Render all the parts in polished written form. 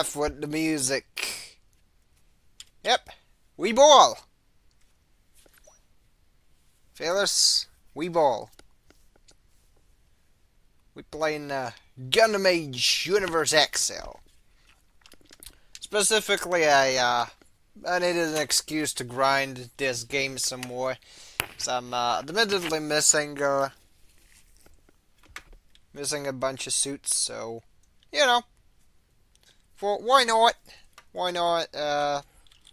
enough with the music. Yep, we ball. Fellas, we ball. We playing Gundam AGE Universe XL. Specifically, I needed an excuse to grind this game some more. So I'm admittedly missing a bunch of suits. So, you know, why not? Why not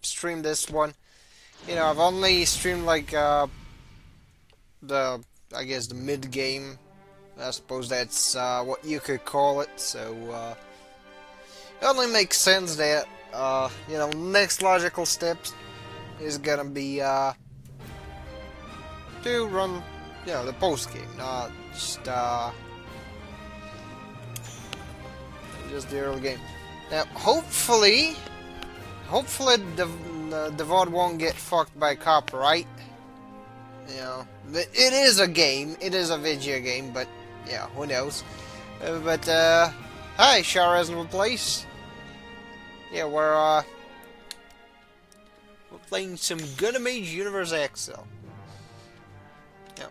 stream this one? You know, I've only streamed like the mid game. I suppose that's what you could call it. So it only makes sense that you know, next logical step is gonna be to run, you know, the post game, not just the early game. Now, hopefully the VOD won't get fucked by copyright. You know, it is a game, it is a video game, but yeah, who knows? Hi, Shah Reasonable Place. Yeah, we're playing some Gundam AGE Universe XL. Yeah.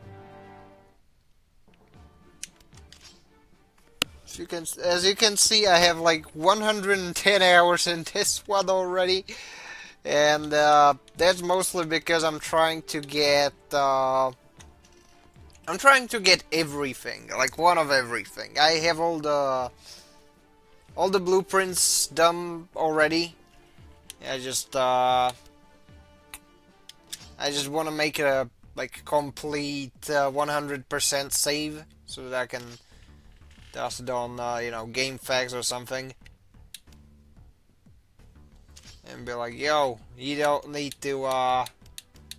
As you can see, I have like 110 hours in this one already, and that's mostly because I'm trying to get everything, like one of everything. I have all the blueprints done already. I just want to make a complete 100% save so that I can test it on you know, game facts or something, and be like, yo, you don't need to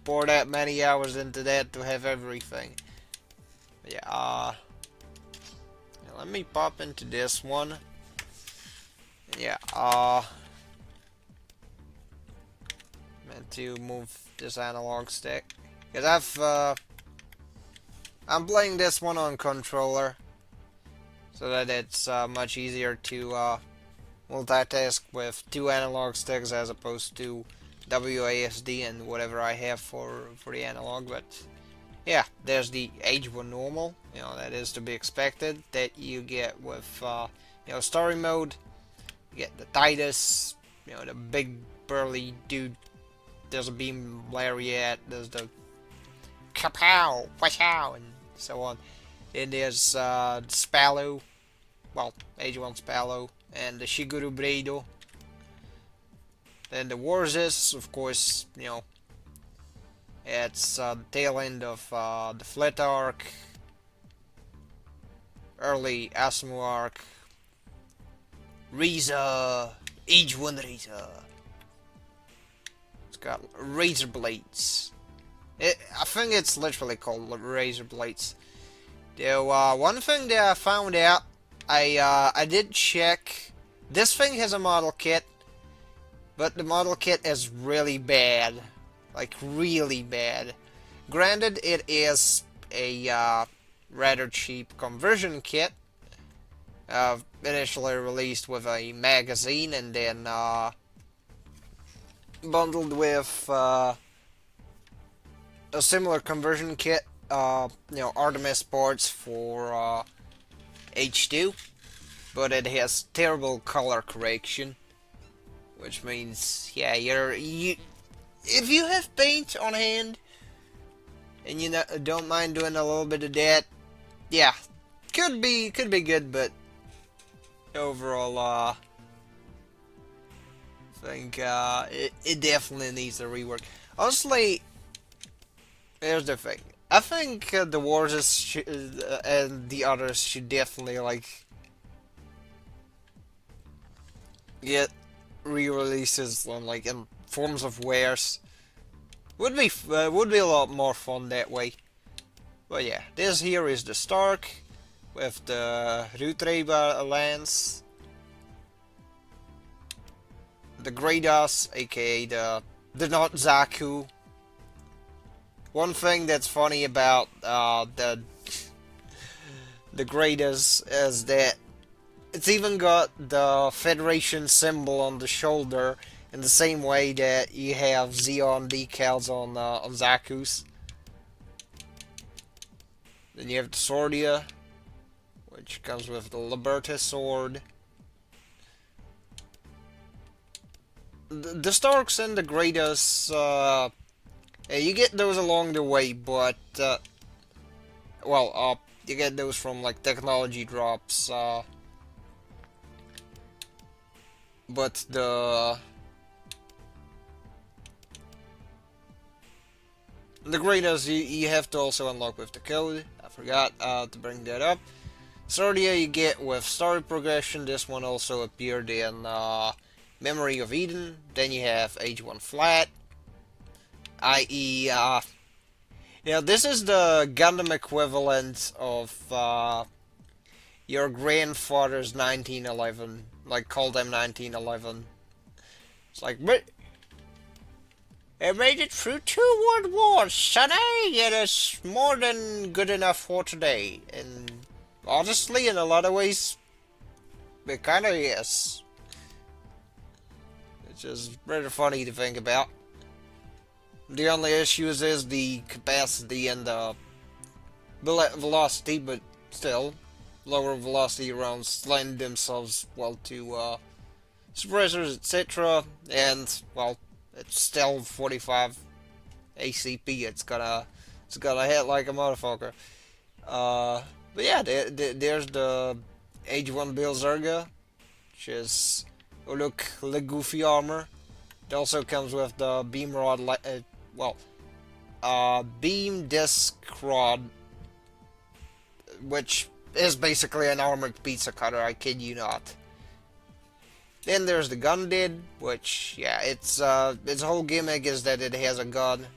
pour that many hours into that to have everything. But yeah, let me pop into this one. Yeah, meant to move this analog stick, because I'm playing this one on controller, so that it's much easier to multitask with two analog sticks as opposed to WASD and whatever I have for the analog. But yeah, there's the H1 normal, you know, that is to be expected, that you get with you know, story mode. You get the Titus, you know, the big burly dude. There's a beam lariat, there's the kapow, wachow, and so on. Then there's the Spallo, well, H1 Spallo, and the Shiguru Breido. Then the Warzis, of course, you know, it's the tail end of the Flat arc, early Asimo arc, Riza, H1 Riza. It's got razor blades. I think it's literally called razor blades. Though one thing that I found out, I did check. This thing has a model kit, but the model kit is really bad, like really bad. Granted, it is a rather cheap conversion kit. Initially released with a magazine and then bundled with a similar conversion kit, you know, Artemis parts for H2, but it has terrible color correction, which means, yeah, if you have paint on hand and you don't mind doing a little bit of that, yeah, could be good, but overall, I think it definitely needs a rework. Honestly, here's the thing. I think the Wars and the others should definitely like get re-releases on, like, in forms of wares. Would be a lot more fun that way. But yeah, this here is the Stark with the Rutreba Lance, the Gradas, aka the not Zaku. One thing that's funny about the Gradas is that It's even got the Federation symbol on the shoulder in the same way that you have Xeon decals on Zaku's. Then you have the Swordia, which comes with the Libertas sword. The Starks and the Greatus, you get those along the way, but, you get those from, like, technology drops, but the Greatus you have to also unlock with the code. I forgot to bring that up. Swordia you get with story progression. This one also appeared in Memory of Eden. Then you have Age 1 Flat, i.e. This is the Gundam equivalent of your grandfather's 1911, like call them 1911. It's like, but I made it through 2 world wars, sonny. It is more than good enough for today. And honestly, in a lot of ways, it kinda is. It's just rather funny to think about. The only issues is the capacity and the velocity, but still, lower velocity rounds lend themselves well to suppressors, etc. And, well, it's still 45 ACP. It's gonna hit like a motherfucker. But yeah, there's the Age 1 Zerga, which is look the goofy armor. It also comes with the beam rod, beam disc rod, which is basically an armored pizza cutter. I kid you not. Then there's the gun did, which its whole gimmick is that it has a gun,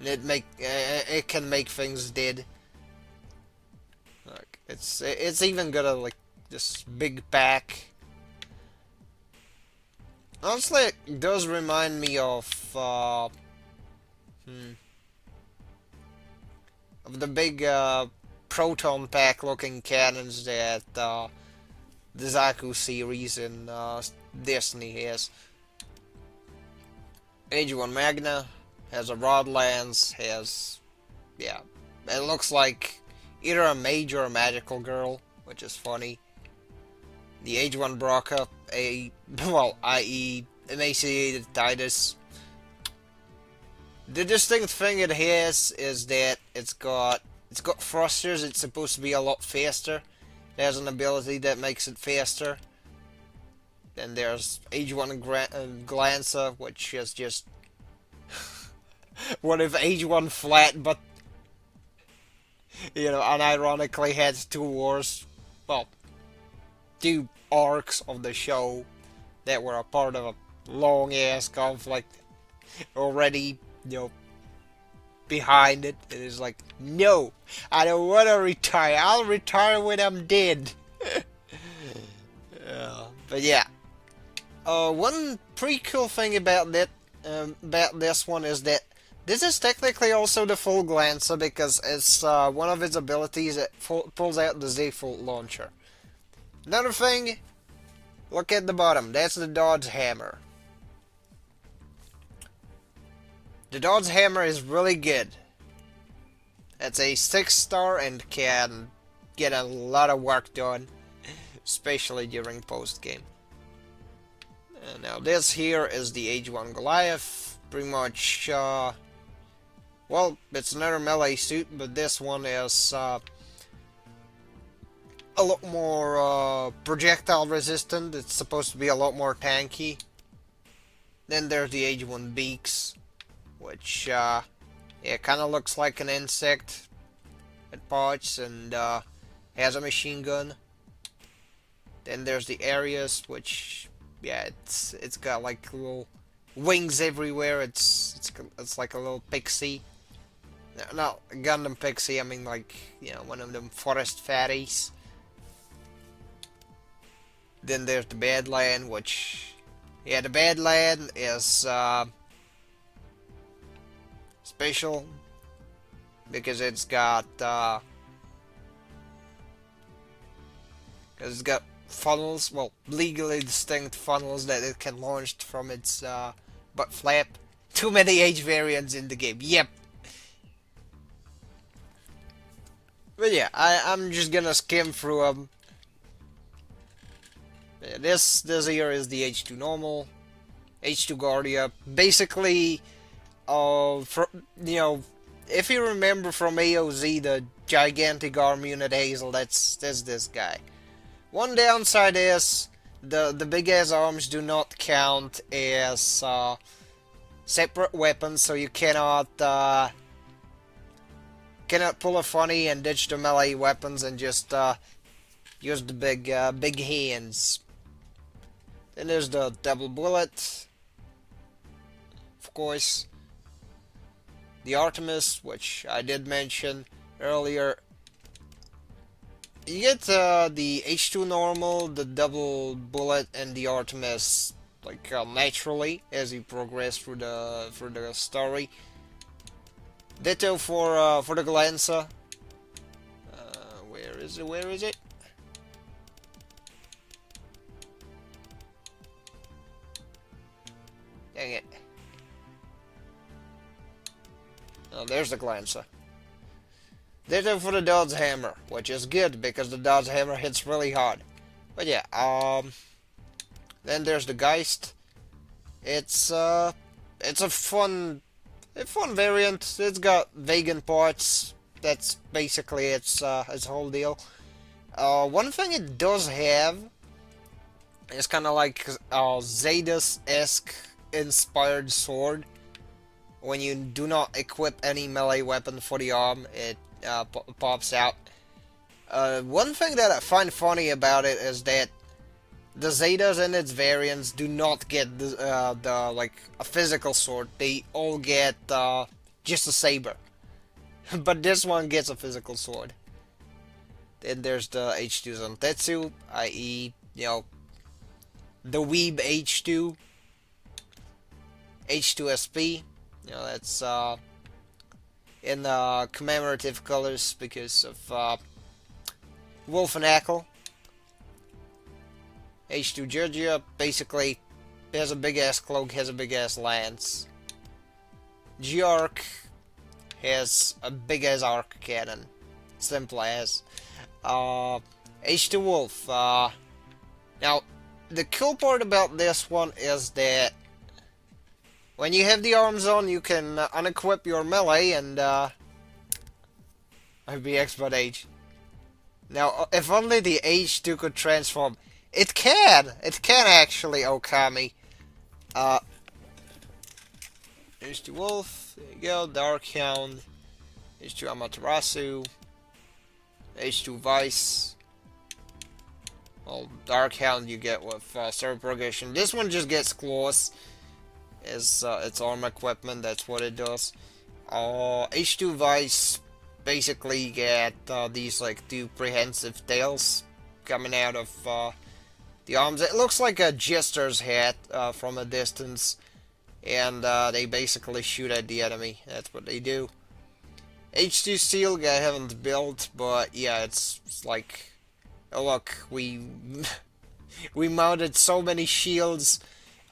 and it can make things dead. Like it's even got a like this big pack. Honestly, it does remind me of the big proton pack looking cannons that the Zaku series in Disney has. Age 1 Magna has a rod lance, it looks like either a mage or a magical girl, which is funny. The Age 1 Brocka, i.e. emaciated Titus. The distinct thing it has is that it's got thrusters. It's supposed to be a lot faster. It has an ability that makes it faster. Then there's Age 1 Glancer, which is just what if Age 1 Flat, but unironically had 2 wars, well, 2 arcs of the show that were a part of a long ass conflict already, behind it. It is like, no, I don't want to retire. I'll retire when I'm dead. But yeah, one pretty cool thing about this one is that this is technically also the full Glancer because it's one of its abilities that pulls out the Z-Fault launcher. Another thing, look at the bottom. That's the Dodge Hammer. The Dodge Hammer is really good. It's a 6-star and can get a lot of work done, especially during post-game. Now this here is the Age 1 Goliath. Pretty much, it's another melee suit, but this one is a lot more projectile resistant. It's supposed to be a lot more tanky. Then there's the Age 1 Beaks, which kind of looks like an insect at parts and has a machine gun. Then there's the Arius, which it's got like little wings everywhere. It's like a little pixie. No, not a Gundam pixie. I mean like one of them forest fatties. Then there's the Badland, which the Badland is special because it's got funnels, well, legally distinct funnels that it can launch from its butt flap. Too many age variants in the game. Yep. But yeah, I'm just gonna skim through them. Yeah, this here is the H2 normal, H2 Guardia. Basically, you know, if you remember from AOZ, the gigantic arm unit Hazel, that's this guy. One downside is the big ass arms do not count as separate weapons, so you cannot pull a funny and ditch the melee weapons and just use the big hands. Then there's the double bullet, of course. The Artemis, which I did mention earlier. You get the H2 normal, the double bullet, and the Artemis like naturally as you progress through the story. Ditto for the Glanza. Where is it? Where is it? Dang it. Oh, there's the Glanza. Ditto for the Dodge Hammer, which is good because the Dodge Hammer hits really hard. But yeah, then there's the Geist. It's a fun variant. It's got vegan parts. That's basically its whole deal. One thing it does have is kind of like Zetas-esque inspired sword. When you do not equip any melee weapon for the arm, it pops out. One thing that I find funny about it is that the Zetas and its variants do not get the like a physical sword. They all get just a saber, but this one gets a physical sword. Then there's the H2 Zantetsu, i.e., the Weeb H2, H2SP. That's in commemorative colors because of Wolf and Ackle. H2 Georgia basically has a big ass cloak, has a big ass lance. Geark has a big ass arc cannon. Simple as. H2 Wolf. Now, the cool part about this one is that when you have the arms on, you can unequip your melee and IBX but H. Now, if only the H2 could transform. It can! It can actually, Okami. H2 Wolf, there you go, Darkhound, H2 Amaterasu, H2 Vice. Well, Darkhound you get with server progression. This one just gets claws. It's arm equipment, that's what it does. H2 Vice basically get these like two prehensive tails coming out of the arms. It looks like a jester's hat from a distance, and they basically shoot at the enemy. That's what they do. H2 Steel I haven't built, but yeah, it's like, oh look, we mounted so many shields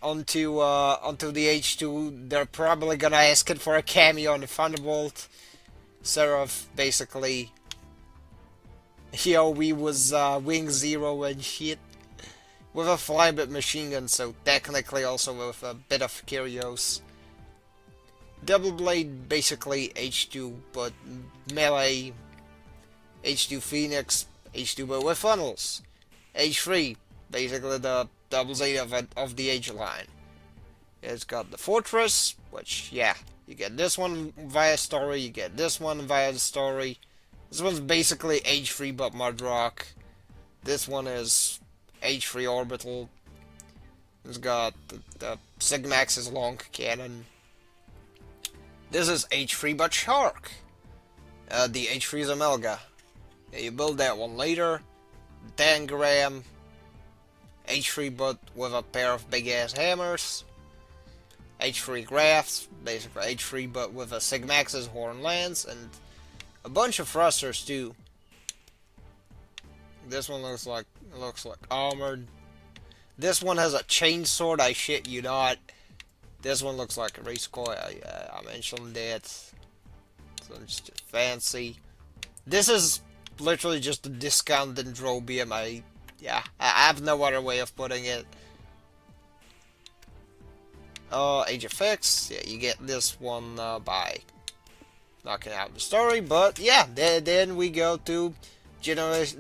onto the H2. They're probably gonna ask it for a cameo on the Thunderbolt. Seraph basically, we was Wing Zero and shit with a flybit machine gun, so technically also with a bit of Kyrios. Double Blade basically H2 but melee. H2 Phoenix, H2 but with funnels. H3 basically the double Z of the Age line. It's got the Fortress, which yeah, you get this one via story, you get this one via the story. This one's basically H3 but Mudrock. This one is H3 Orbital. It's got the Sigmax's long cannon. This is H3 but Shark. The H3 is Amelga. Yeah, you build that one later. Tangram. H3 but with a pair of big ass hammers. H3 Grafts, basically H3 but with a Sigmax's horn lance and a bunch of thrusters too. This one looks like It looks like armored. This one has a chainsword, I shit you not. This one looks like a race car, I mentioned that. So it's just fancy. This is literally just a discounted Drobium. I have no other way of putting it. Age Effects, yeah, you get this one by knocking out the story, but yeah, then we go to Genoese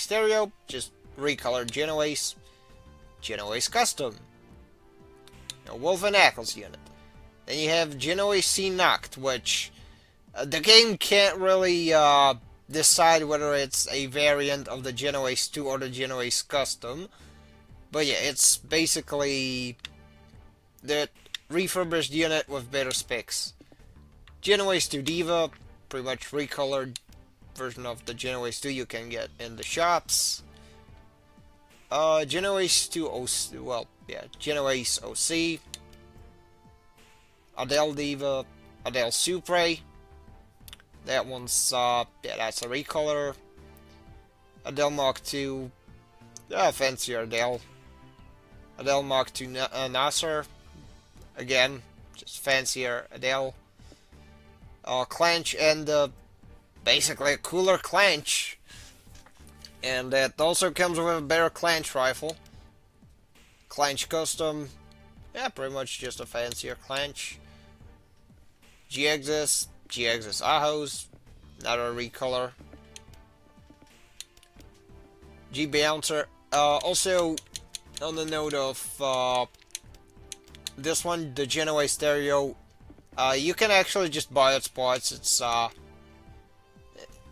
Stereo, just recolored Genoese Custom, Wolf and Ackles unit. Then you have Genoese Sea Noct, which the game can't really decide whether it's a variant of the Genoese 2 or the Genoese Custom, but yeah, it's basically the refurbished unit with better specs. Genoese 2 Diva, pretty much recolored version of the Genoese 2 you can get in the shops. Genoese 2 OC, well, yeah, Genoese OC. Adele Diva, Adele Supre. That one's, yeah, that's a recolor. Adele Mach 2, fancier Adele. Adele Mach 2 Nasser. Again, just fancier Adele. Clanch and basically a cooler Clanch. And that also comes with a better Clanch rifle. Clanch Custom. Yeah, pretty much just a fancier Clanch. GXS Ahos. Another recolor. G Bouncer. Also, on the note of this one, the Genoese Stereo, you can actually just buy its parts.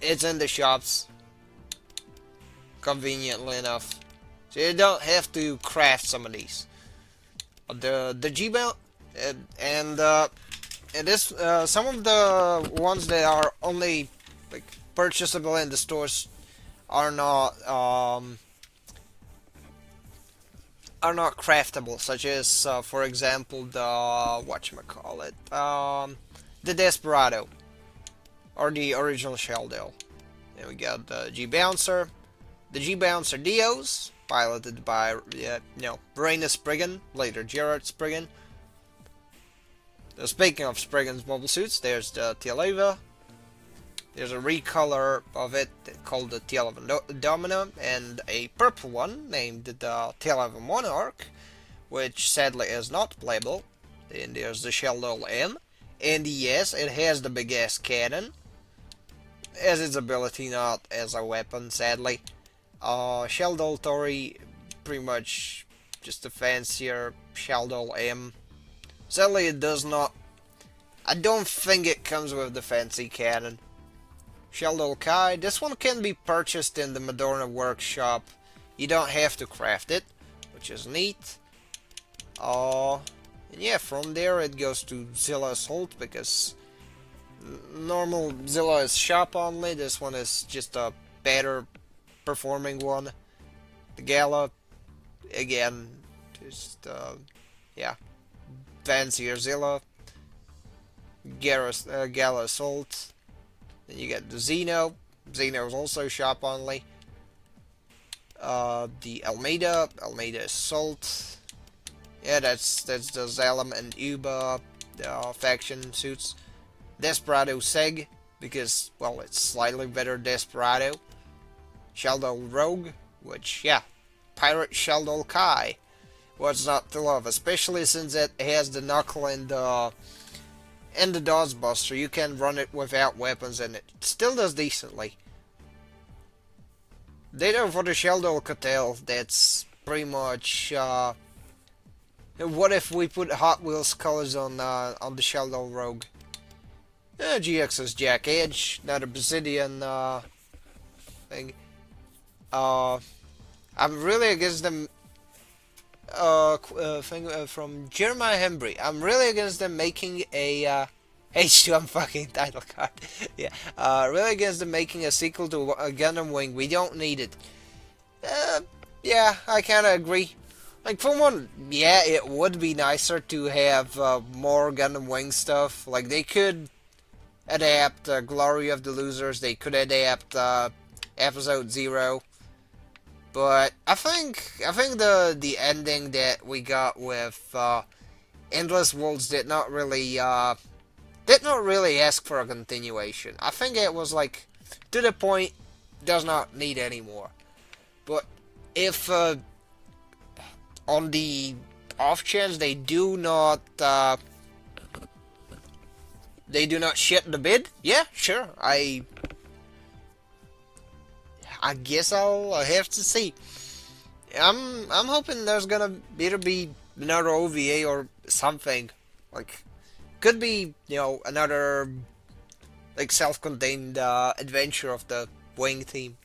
It's in the shops, conveniently enough, so you don't have to craft some of these. The G Mount and this some of the ones that are only like purchasable in the stores are not craftable, such as, for example, the whatchamacallit, the Desperado, or the original Sheldale. Then we got the G Bouncer, the G Bouncer Dios, piloted by Raina Spriggan, later Gerard Spriggan. Speaking of Spriggan's mobile suits, there's the Tialeva. There's a recolor of it called the Tialeva Domina, and a purple one named the Tialeva Monarch, which sadly is not playable. Then there's the Sheldal M, and yes, it has the big ass cannon as its ability, not as a weapon, sadly. Sheldal Tori, pretty much just a fancier Sheldal M. Sadly, it does not. I don't think it comes with the fancy cannon. Sheldal Kai, this one can be purchased in the Madorna workshop. You don't have to craft it, which is neat. And yeah, from there it goes to Zilla Assault, because normal Zilla is shop only. This one is just a better performing one. The Gala, again, just yeah, fancier Zilla. Gala Assault. Then you get the Xeno. Xeno is also shop only. The Almeida Assault. Yeah, that's the Zalem and Uba faction suits. Desperado Seg, because, well, it's slightly better Desperado. Sheldal Rogue, which, yeah, Pirate Sheldal Kai. What's not to love, especially since it has the Knuckle and the Dodgebuster. You can run it without weapons and it still does decently. Data for the Sheldal Cattell, that's pretty much, what if we put Hot Wheels colors on the Sheldal Rogue? GX's Jack Edge, not a Brazilian thing. I'm really against them. Thing from Jeremiah Hembry. I'm really against them making a H2M fucking title card. Yeah, really against them making a sequel to Gundam Wing. We don't need it. Yeah, I kind of agree. Like, for one, yeah, it would be nicer to have more Gundam Wing stuff. Like, they could adapt Glory of the Losers. They could adapt Episode 0. But I think the ending that we got with Endless Worlds did not really ask for a continuation. I think it was like to the point, does not need any more. But if on the off chance they do not shit the bed, yeah, sure. I guess I'll have to see. I'm hoping there's gonna either be another OVA or something. Like could be, another like self-contained adventure of the Wing team.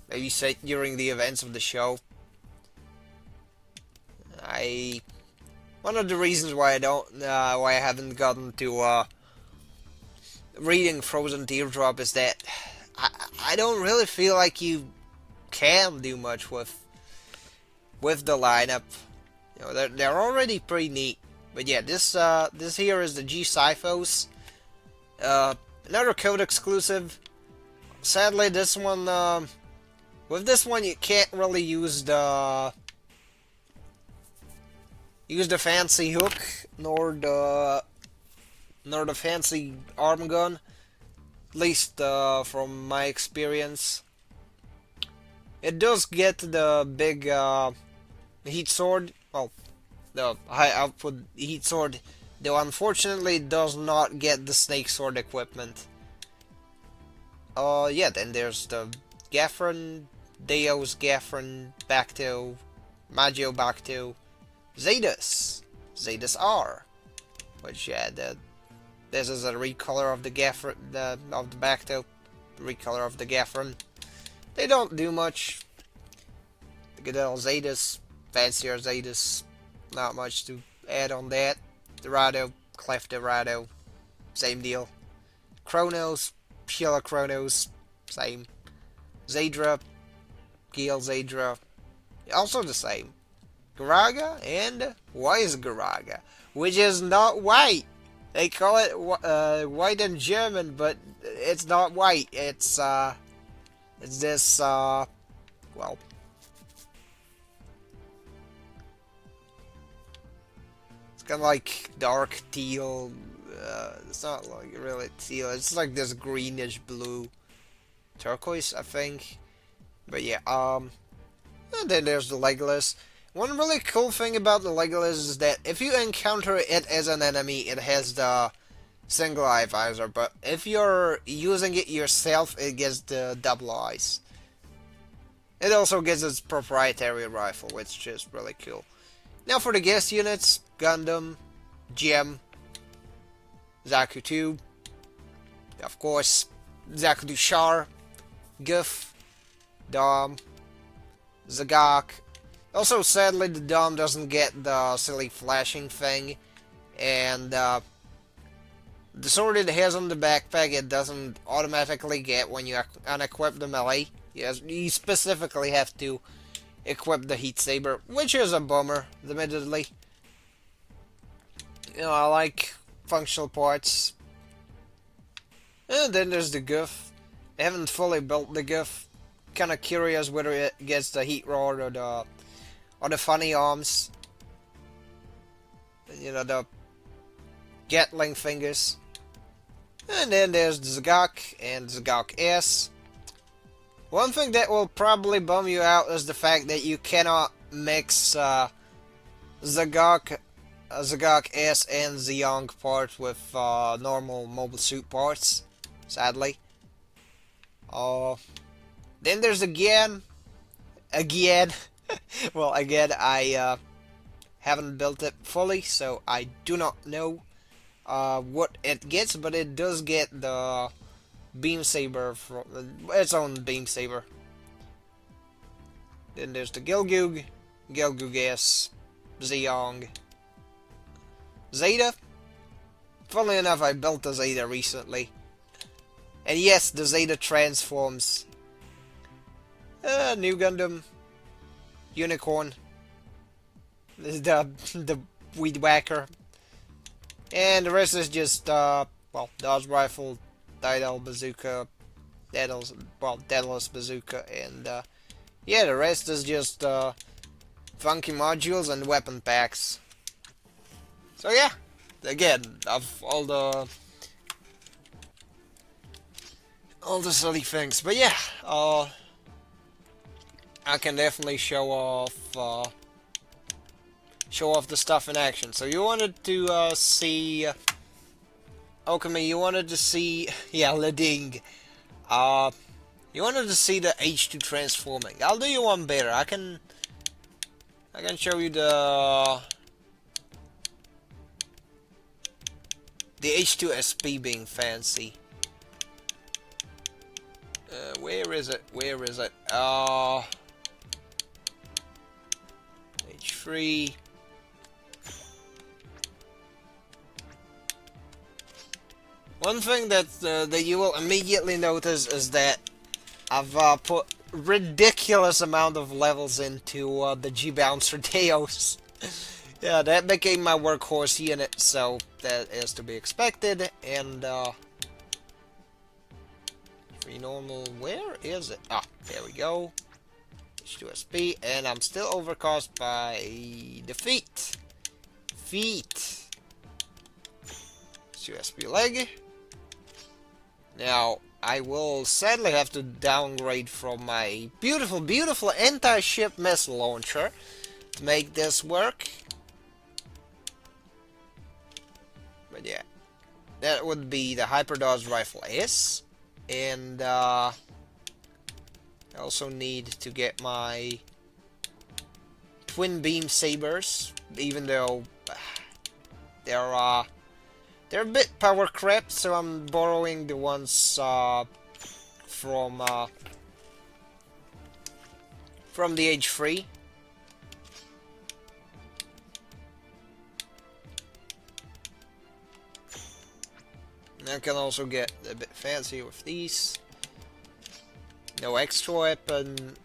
Maybe set during the events of the show. I One of the reasons why why I haven't gotten to reading Frozen Teardrop is that I don't really feel like you can do much with the lineup. They're already pretty neat. But yeah, this here is the G Syphos. Another code exclusive. Sadly, this one with this one you can't really use the fancy hook nor the fancy arm gun. At least from my experience. It does get the big heat sword. Well, the high output heat sword, though unfortunately it does not get the snake sword equipment. Yeah, then there's the Gaffron, Deo's Gaffron, Bacto, Magio Bacto, Zetas R, which this is a recolor of the Gaffron, of the Bacto, recolor of the Gaffron. They don't do much. The Goodell Zetas, fancier Zetas, not much to add on that. Dorado, Clef Dorado, same deal. Chronos, Sheila Chronos, same. Zadra, Gale Zadra, also the same. Garaga and Wise Garaga, which is not white. They call it white in German, but it's not white. It's this, well, it's kind of like dark teal. It's not like really teal. It's like this greenish blue, turquoise, I think. But yeah, and then there's the Legolas. One really cool thing about the Legolas is that if you encounter it as an enemy, it has the single eye visor, but if you're using it yourself, it gets the double eyes. It also gets its proprietary rifle, which is really cool. Now for the guest units, Gundam, Gem, Zaku 2, of course, Zaku Dushar, Guf, Dom, Zagak. Also, sadly, the Dom doesn't get the silly flashing thing, and the sword it has on the backpack, it doesn't automatically get when you unequip the melee. Yes, you specifically have to equip the heat saber, which is a bummer, admittedly. I like functional parts. And then there's the Guf. I haven't fully built the Guf. Kinda curious whether it gets the heat rod or the funny arms. The Gatling fingers. And then there's the Zagak and Zagak S. One thing that will probably bum you out is the fact that you cannot mix Zagak S and Ziyang parts with normal mobile suit parts, sadly. Then there's again. Well, again, I haven't built it fully, so I do not know what it gets, but it does get the beam saber from its own beam saber. Then there's the Gilgug, Gilgug S, Ziyang, Zeta. Funnily enough, I built a Zeta recently, and yes, the Zeta transforms. New Gundam, Unicorn, the Weed Whacker, and the rest is just Dodge Rifle, Daedal Bazooka, Daedalus Bazooka, and Yeah, the rest is just funky modules and weapon packs. So yeah, again, of all the silly things. But yeah, I can definitely show off the stuff in action. So you wanted to see Okami, you wanted to see yeah, Leding. Uh you wanted to see the H2 transforming. I'll do you one better. I can show you the H2 SP being fancy. Where is it? Where is it? H3. One thing that you will immediately notice is that I've put ridiculous amount of levels into the G-Bouncer Deos. Yeah, that became my workhorse unit, so that is to be expected. And free normal, where is it? Ah, there we go. H2SP, and I'm still overcaused by the feet. H2SP leg. Now, I will sadly have to downgrade from my beautiful, beautiful anti-ship missile launcher to make this work. But yeah, that would be the Hyperdodge Rifle S. And I also need to get my twin beam sabers, even though they're a bit power crept, so I'm borrowing the ones from the H3. And I can also get a bit fancy with these. No extra weapon.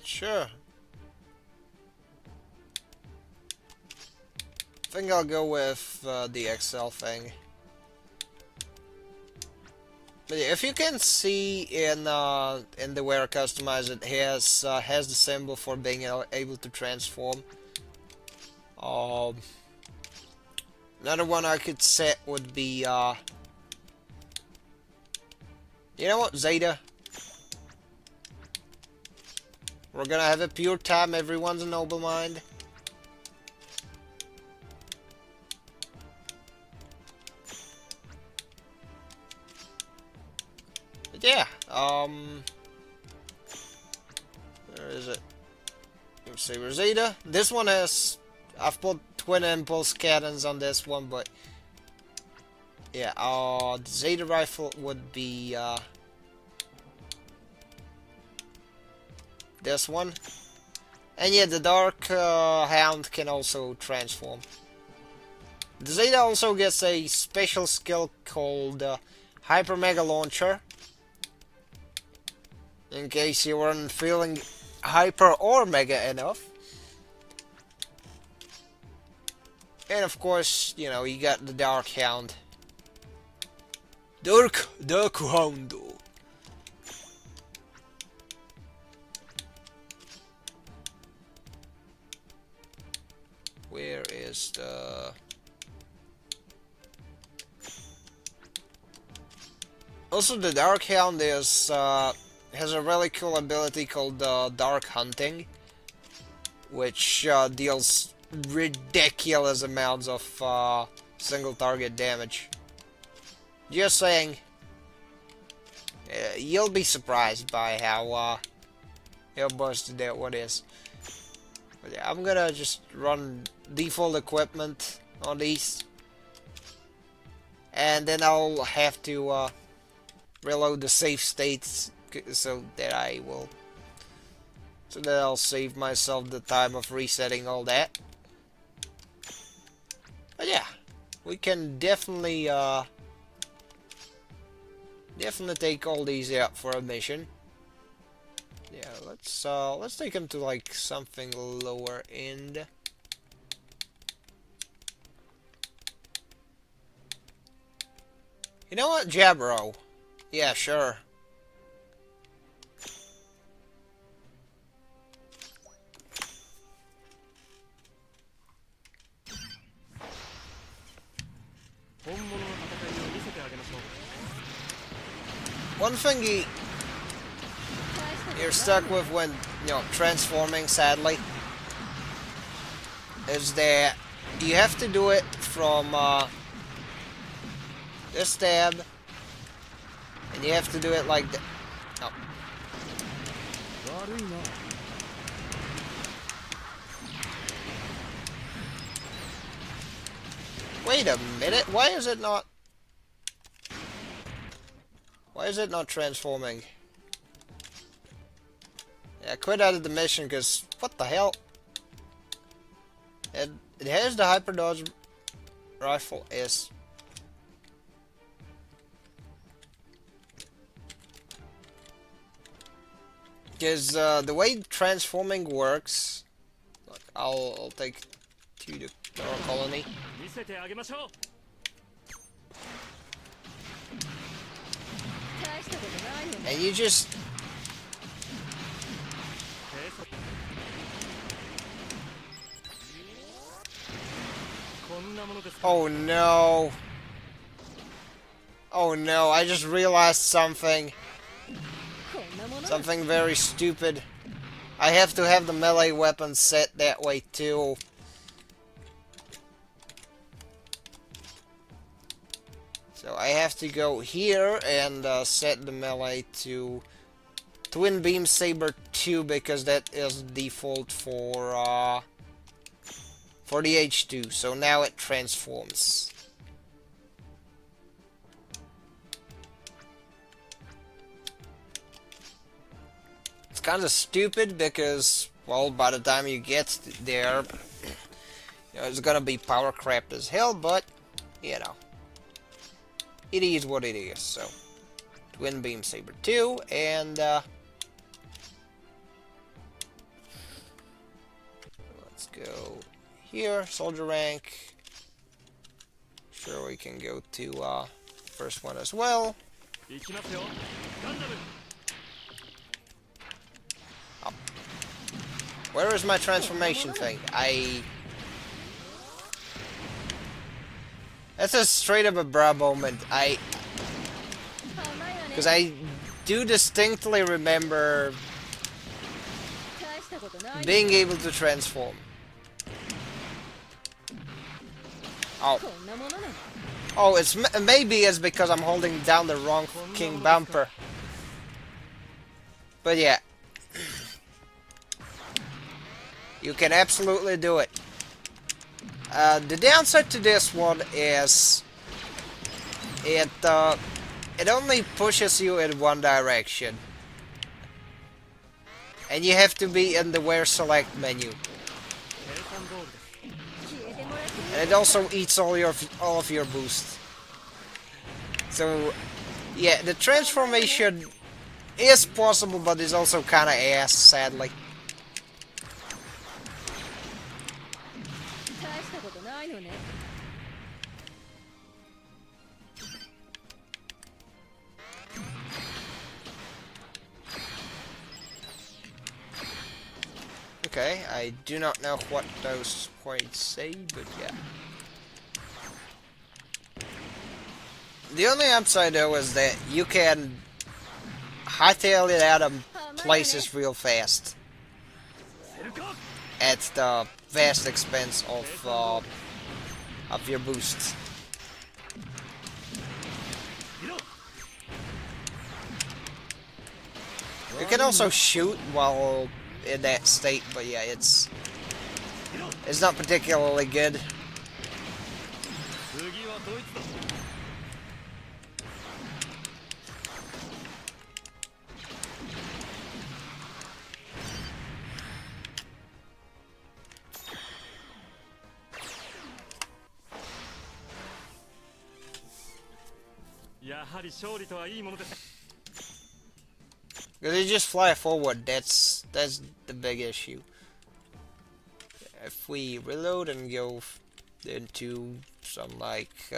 Sure. I think I'll go with the XL thing. But yeah, if you can see in the where customize, it has the symbol for being able to transform. Another one I could set would be you know what, Zeta? We're gonna have a pure time, everyone's a noble mind. But yeah, where is it? Let's see, Rosita. This one has, I've put twin impulse cannons on this one, but yeah, the Zeta rifle would be this one. And yeah, the Dark Hound can also transform. The Zeta also gets a special skill called Hyper Mega Launcher. In case you weren't feeling hyper or mega enough. And of course, you know, you got the Dark Hound. Dark Hound. Where is the... Also, the Dark Hound is has a really cool ability called Dark Hunting, which deals ridiculous amounts of single target damage. Just saying, you'll be surprised by how busted that one is. But yeah, I'm gonna just run default equipment on these, and then I'll have to reload the save states so that I'll save myself the time of resetting all that. But yeah, we can definitely take all these out for a mission. Yeah, let's take them to like something lower end. You know what, Jabro? Yeah, sure. One thing you're stuck with when, transforming, sadly, is that you have to do it from this tab, and you have to do it like that. Oh. Wait a minute, why is it not transforming? Yeah, I quit out of the mission because what the hell? It has the hyper dodge rifle is. Because the way transforming works, look, I'll take to the Power Colony. And you just oh no. Oh no, I just realized something. Something very stupid. I have to have the melee weapon set that way too. So I have to go here and set the melee to Twin Beam Saber 2 because that is default for the H2. So now it transforms. It's kind of stupid because, well, by the time you get there, it's gonna be power crapped as hell, but, it is what it is, so. Twin Beam Saber 2, and, let's go here, Soldier Rank. Sure, we can go to, first one as well. Oh. Where is my transformation thing? That's a straight up a bra moment. Because I do distinctly remember being able to transform. Oh. Oh, maybe it's because I'm holding down the wrong king bumper. But yeah. You can absolutely do it. The downside to this one is it only pushes you in one direction. And you have to be in the Where Select menu. And it also eats all of your boost. So yeah, the transformation is possible, but it's also kinda ass, sadly. Okay, I do not know what those points say, but yeah. The only upside though is that you can hightail it out of places real fast. At the vast expense of your boosts. You can also shoot while in that state, but yeah, it's not particularly good. Because you just fly forward, that's the big issue. If we reload and go into some like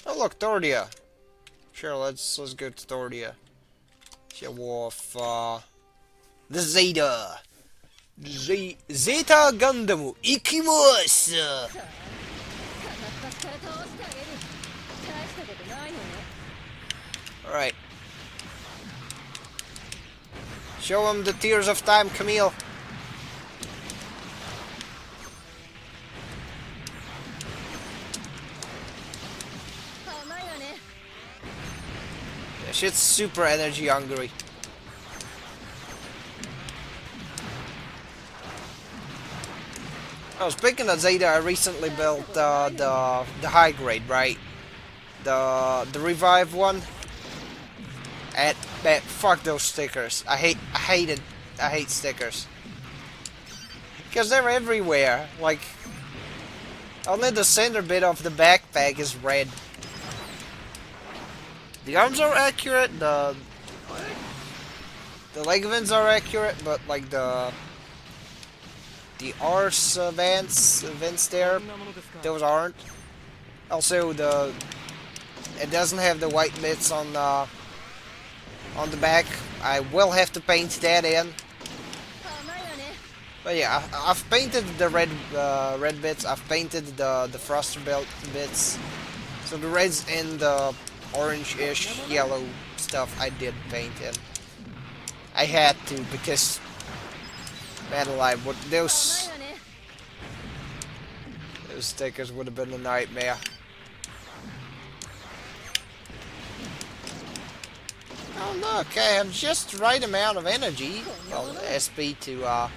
Oh look, Thordia. Sure, let's go to Thordia. Show off the Zeta. Zeta Gundam Ikimasu! Alright. Show him the tears of time, Camille. Yeah, shit's super energy hungry. Oh, speaking of Zeta, I recently built the high grade, right? The revive one. And man, fuck those stickers. I hate stickers. Because they're everywhere. Like, only the center bit of the backpack is red. The arms are accurate, the leg vents are accurate, but like the arse vents there, those aren't. Also, it doesn't have the white bits on the back. I will have to paint that in. But yeah, I've painted the red bits. I've painted the thruster belt bits. So the reds and the orange-ish yellow stuff I did paint in. I had to because, man alive, what those stickers would have been a nightmare. Oh look, I have just the right amount of energy, well, SP to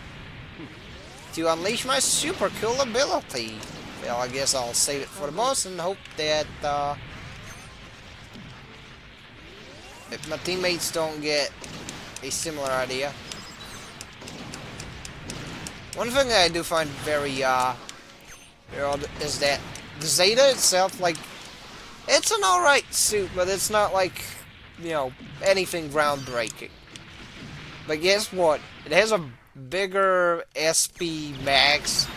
unleash my super cool ability. Well, I guess I'll save it for the boss and hope that if my teammates don't get a similar idea. One thing that I do find very odd is that the Zeta itself, like, it's an alright suit, but it's not like, you know, anything groundbreaking. But guess what? It has a bigger SP max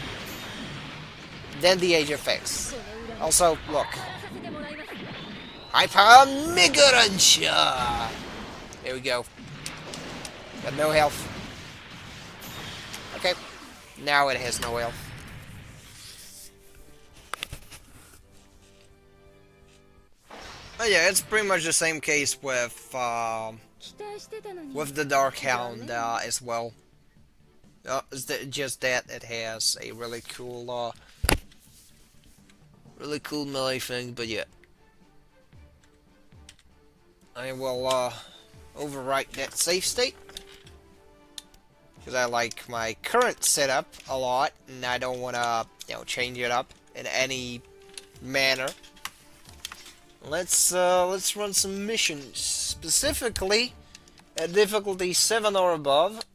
than the Age FX. Also, look. Hyper Mega Wrencher! There we go. Got no health. Okay. Now it has no health. Oh yeah, it's pretty much the same case with the Dark Hound as well. It's just that it has a really cool melee thing. But yeah, I will overwrite that save state because I like my current setup a lot, and I don't want to, you know, change it up in any manner. Let's run some missions, specifically at difficulty 7 or above,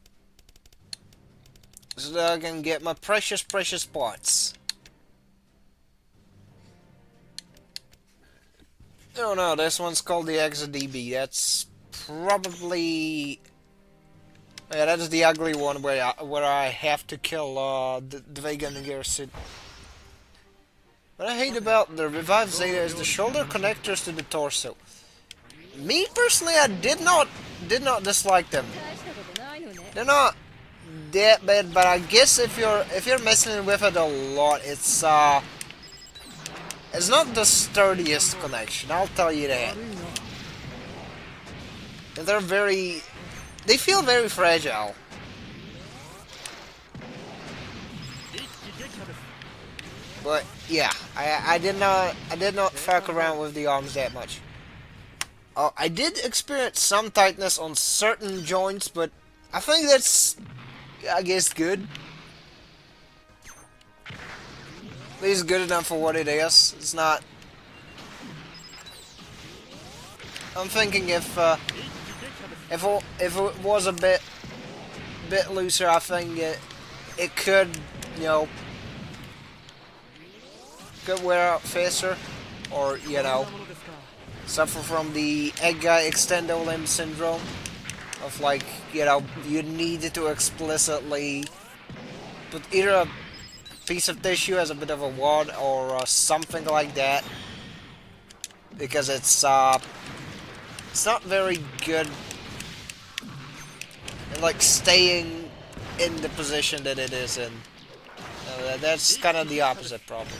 so that I can get my precious parts. Oh no, this one's called the XDB. That's probably, yeah, that's the ugly one where I have to kill the Vegan Garrison. What I hate about the revived Zeta is the shoulder connectors to the torso. Me personally, I did not dislike them. They're not that bad, but I guess if you're messing with it a lot, it's not the sturdiest connection. I'll tell you that. And they feel very fragile. But yeah, I did not fuck around with the arms that much. I did experience some tightness on certain joints, but I think that's, I guess, good. At least good enough for what it is. It's not. I'm thinking if it was a bit looser, I think it could, you know, could wear out faster, or, you know, suffer from the egg guy extendo limb syndrome of, like, you know, you needed to explicitly put either a piece of tissue as a bit of a wad or something like that. because it's not very good in like staying in the position that it is in. That's kind of the opposite problem.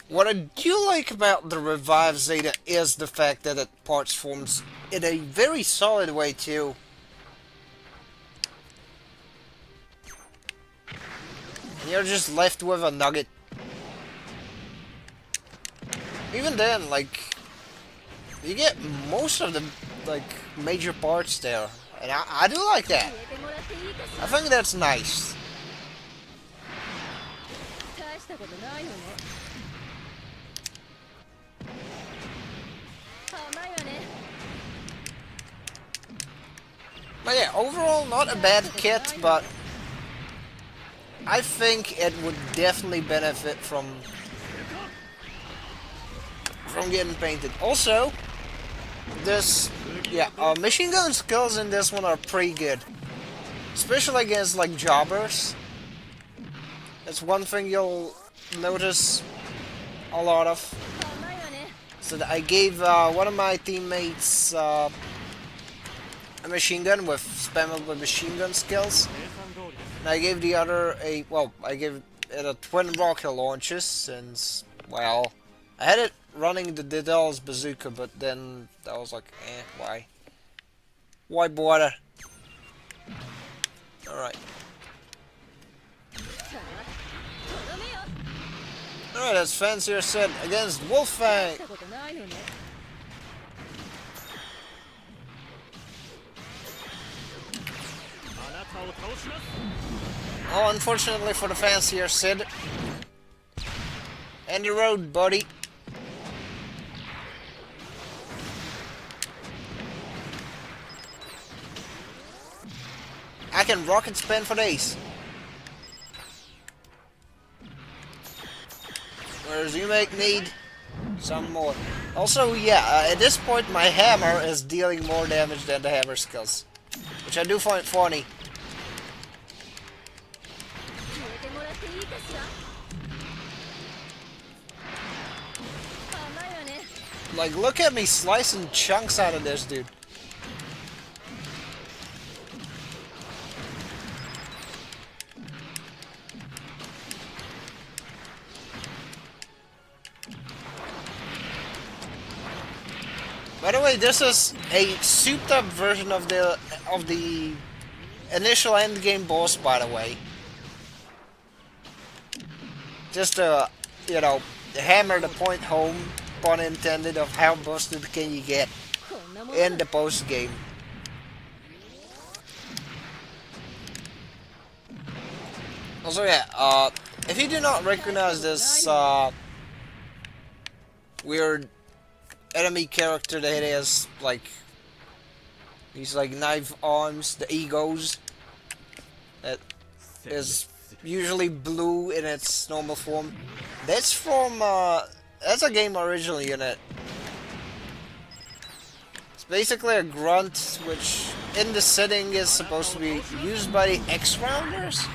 What I do like about the Revive Zeta is the fact that it parts forms in a very solid way too. And you're just left with a nugget. Even then, like, you get most of the like major parts there, and I do like that. I think that's nice. But yeah, overall not a bad kit, but I think it would definitely benefit from getting painted. Also, this, yeah, machine gun skills in this one are pretty good, especially against like jobbers. That's one thing you'll notice a lot of. So I gave one of my teammates a machine gun with spammable machine gun skills, and I gave the other I gave it a twin rocket launches, since, well, I had it running the Didal's bazooka, but then I was like, why? Why bother? Alright. Alright, that's Fancier said against Wolfang. Oh, unfortunately for the Fancier Sid. End the road, buddy. I can rocket spin for days. Whereas you need some more. Also, yeah, at this point my hammer is dealing more damage than the hammer skills, which I do find funny. Like, look at me slicing chunks out of this dude. By the way, this is a souped-up version of the initial endgame boss. By the way, just to, you know, hammer the point home, pun intended, of how busted can you get in the post game. Also, yeah, if you do not recognize this weird enemy character that has like these like knife arms, the egos, that is usually blue in its normal form, that's from that's a game originally in it. It's basically a grunt, which in the setting is supposed to be used by the X-Rounders.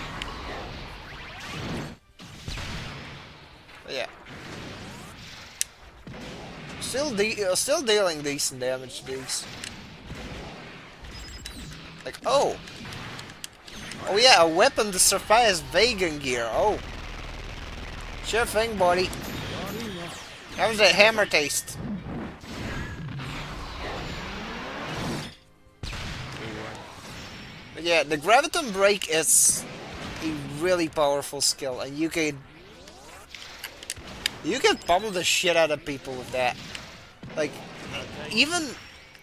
But yeah. Still dealing decent damage to these. Like, oh yeah, a weapon to surpass vegan gear. Oh, sure thing, buddy. How was that hammer taste? But yeah, the graviton break is a really powerful skill, and you can pummel the shit out of people with that. Like, even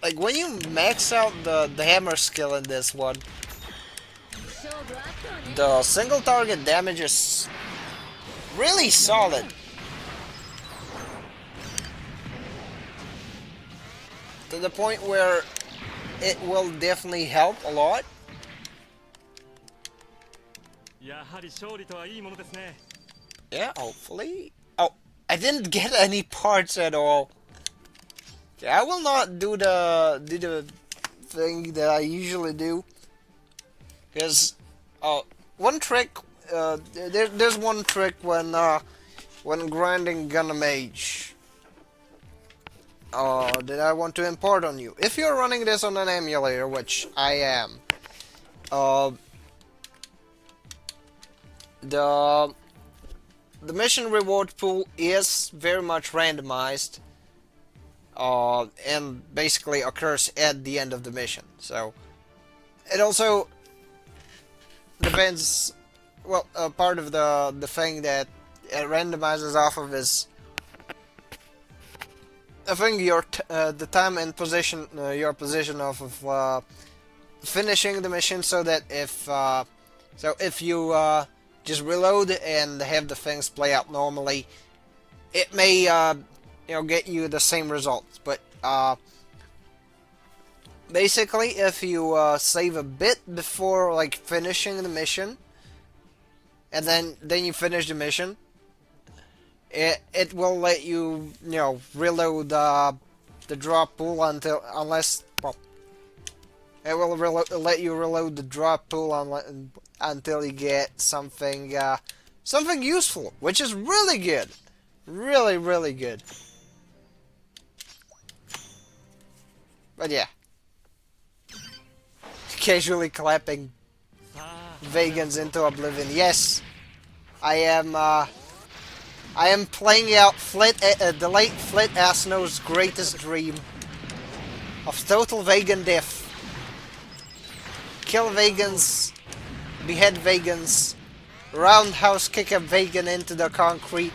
like when you max out the hammer skill in this one, the single target damage is really solid. To the point where it will definitely help a lot. Yeah, hopefully. Oh, I didn't get any parts at all. Okay, I will not do the thing that I usually do, because one trick. There's one trick when grinding Gundam AGE that I want to impart on you. If you're running this on an emulator, which I am, the mission reward pool is very much randomized, and basically occurs at the end of the mission. So it also depends. Well, part of the thing that it randomizes off of is, I think, the time and position, your position off of finishing the mission, so that if you just reload and have the things play out normally, it may get you the same results. But basically, if you save a bit before like finishing the mission, and then you finish the mission, it will let you reload the drop pool unless it will let you reload the drop pool until you get something something useful, which is really good, really good. But yeah, casually clapping vegans into oblivion. Yes, I am playing out the late Flit Asno's greatest dream of total vegan death. Kill vegans, behead vegans, roundhouse kick a vegan into the concrete,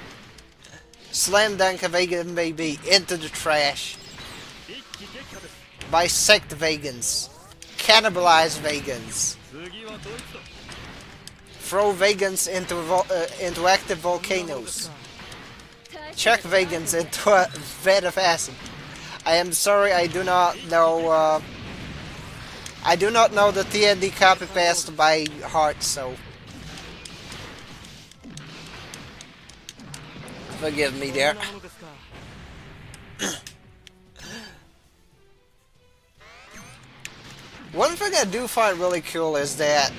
slam dunk a vegan baby into the trash, bisect vegans, cannibalize vegans, throw vegans into active volcanoes, chuck vegans into a vat of acid. I am sorry, I do not know. I do not know the TND copy paste by heart, so forgive me there. One thing I do find really cool is that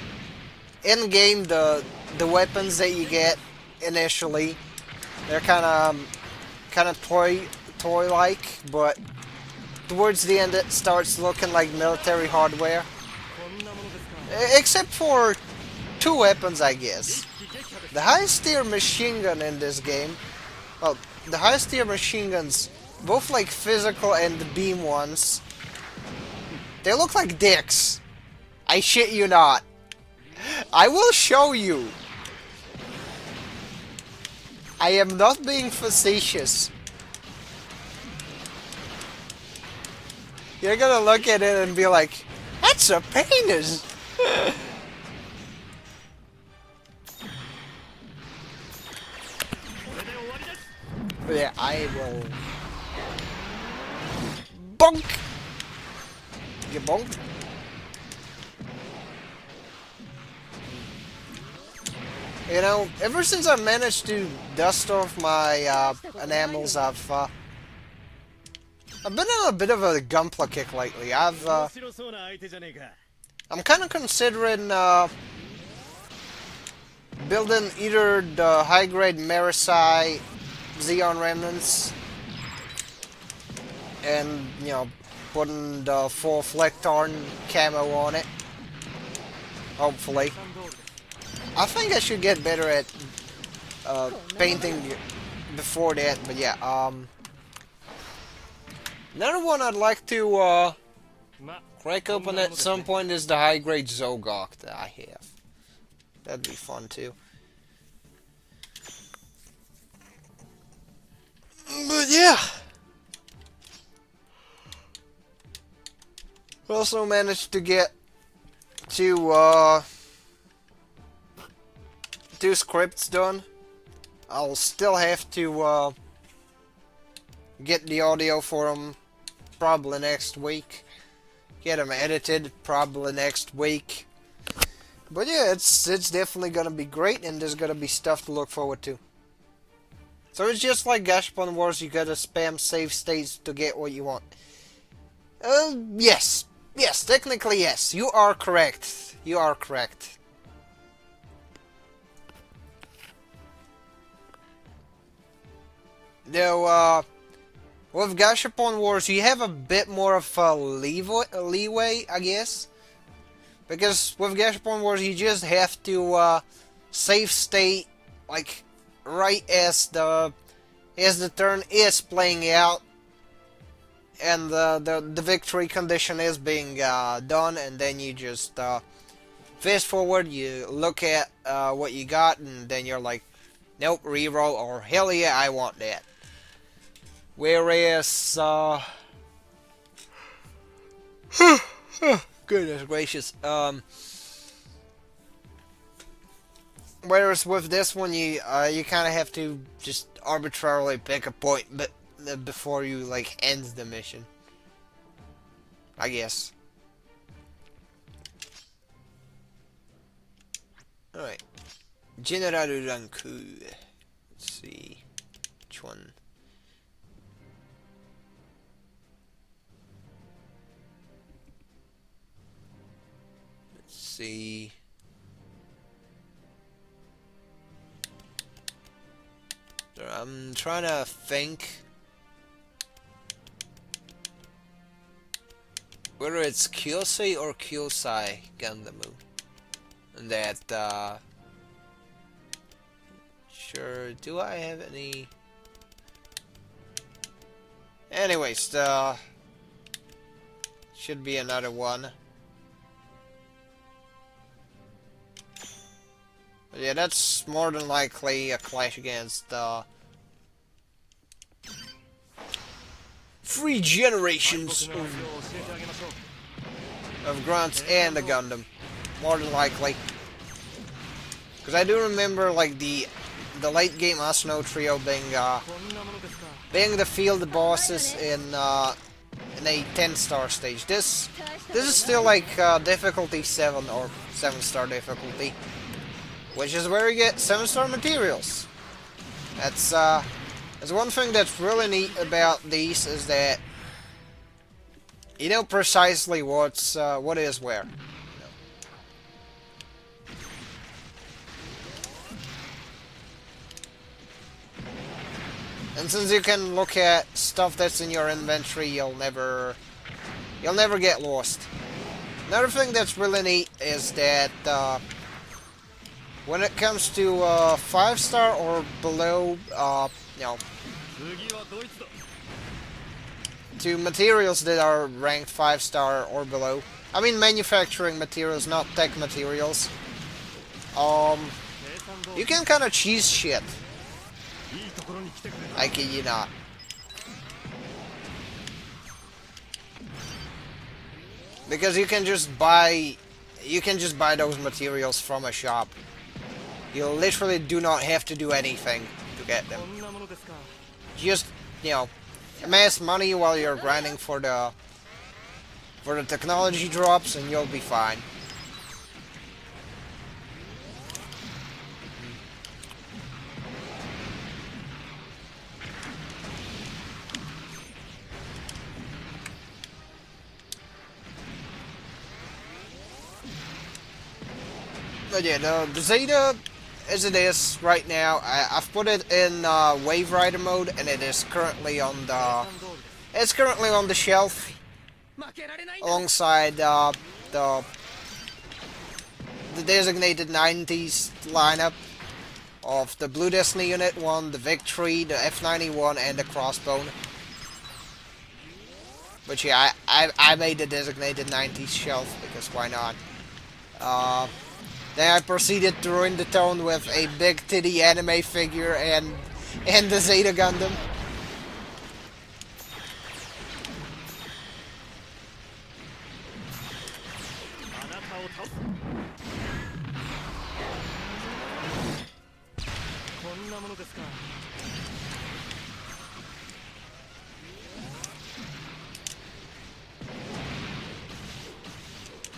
in game the weapons that you get initially, they're kind of toy-like, but towards the end it starts looking like military hardware. Except for two weapons, I guess. The highest tier machine gun in this game, well, the highest tier machine guns, both like physical and the beam ones, they look like dicks. I shit you not. I will show you. I am not being facetious. You're gonna look at it and be like, that's a penis! But yeah, I will... Bonk! You bonked? You know, ever since I managed to dust off my enamels, I've been on a bit of a gunpla kick lately. I'm kind of considering building either the high-grade Marisai Xeon Remnants and, putting the full Flectorn camo on it. Hopefully. I think I should get better at painting before that, but yeah, another one I'd like to crack open at some point is the high-grade Zogok that I have. That'd be fun too. But yeah. Also managed to get two scripts done. I'll still have to get the audio for them probably next week. Get them edited probably next week. But yeah, it's definitely gonna be great, and there's gonna be stuff to look forward to. So it's just like Gashapon Wars, you gotta spam save states to get what you want. Yes. Yes, technically yes. You are correct. You are correct. Though, With Gashapon Wars, you have a bit more of a leeway, I guess. Because with Gashapon Wars, you just have to save state, like, right as the turn is playing out, and the victory condition is being done, and then you just fast forward, you look at what you got, and then you're like, nope, reroll, or hell yeah, I want that. Whereas, goodness gracious, whereas with this one, you kind of have to just arbitrarily pick a point, but before you like end the mission, I guess. All right, General Ranku. Let's see, which one? Let's see. I'm trying to think whether it's Kyosei or Kyosai Gundam that sure, do I have any? Anyways, should be another one. But yeah, that's more than likely a clash against three generations of Grunts and the Gundam. More than likely. Because I do remember like the late game Asano trio being the field bosses in a 10-star stage. This is still like difficulty 7 or 7-star difficulty, which is where you get 7-star materials. That's one thing that's really neat about these, is that you know precisely what is where. And since you can look at stuff that's in your inventory, you'll never get lost. Another thing that's really neat is that when it comes to 5-star or below, you know, to materials that are ranked 5-star or below. I mean manufacturing materials, not tech materials. You can kind of cheese shit. I kid you not. Because you can just buy those materials from a shop. You literally do not have to do anything to get them. Just, you know, amass money while you're grinding for the technology drops, and you'll be fine. But yeah, the Zeta, as it is right now, I've put it in Wave Rider mode, and it is currently on the shelf alongside the designated 90s lineup of the Blue Destiny Unit 1, the Victory, the F91, and the Crossbone. But yeah, I made the designated 90s shelf because why not? Then I proceeded to ruin the tone with a big titty anime figure and the Zeta Gundam.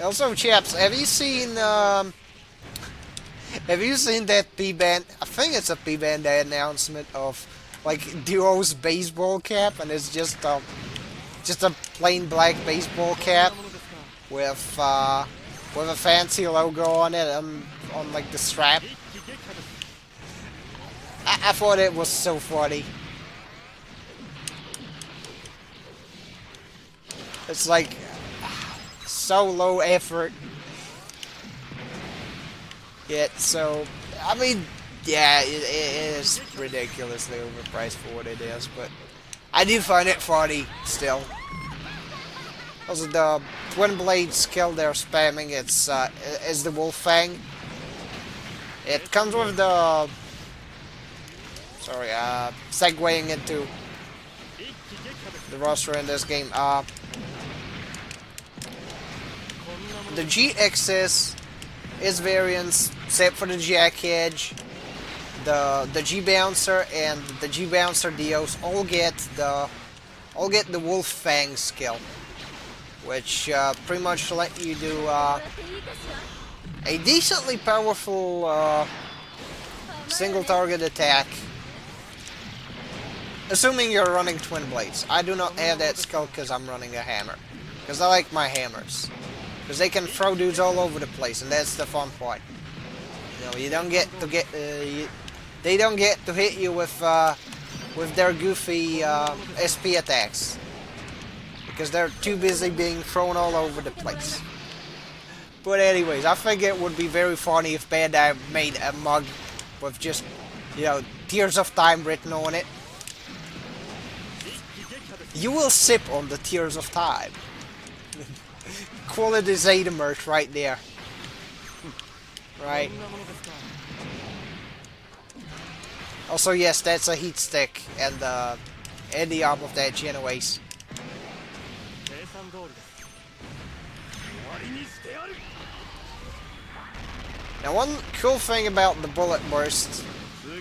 Also, chaps, have you seen that P-Band? I think it's a P-Band announcement of like Duo's baseball cap, and it's just a plain black baseball cap with a fancy logo on it on like the strap. I thought it was so funny. It's like so low effort. Yet, so I mean, yeah, it is ridiculously overpriced for what it is, but I do find it funny still. Also, the twin blade skill they're spamming, is the Wolf Fang. It comes with the segueing into the roster in this game. The GXs is variants, except for the Jack Edge, the G Bouncer and the G Bouncer Dios all get the Wolf Fang skill, which pretty much let you do a decently powerful single target attack. Assuming you're running twin blades. I do not have that skill because I'm running a hammer. Because I like my hammers. Because they can throw dudes all over the place, and that's the fun part. You know, you don't get to they don't get to hit you with their goofy SP attacks. Because they're too busy being thrown all over the place. But anyways, I think it would be very funny if Bandai made a mug with just, you know, Tears of Time written on it. You will sip on the Tears of Time. Quality Zeta merch right there. Right. Also, yes, that's a heat stick and the arm of that Genoese. Now, one cool thing about the bullet burst,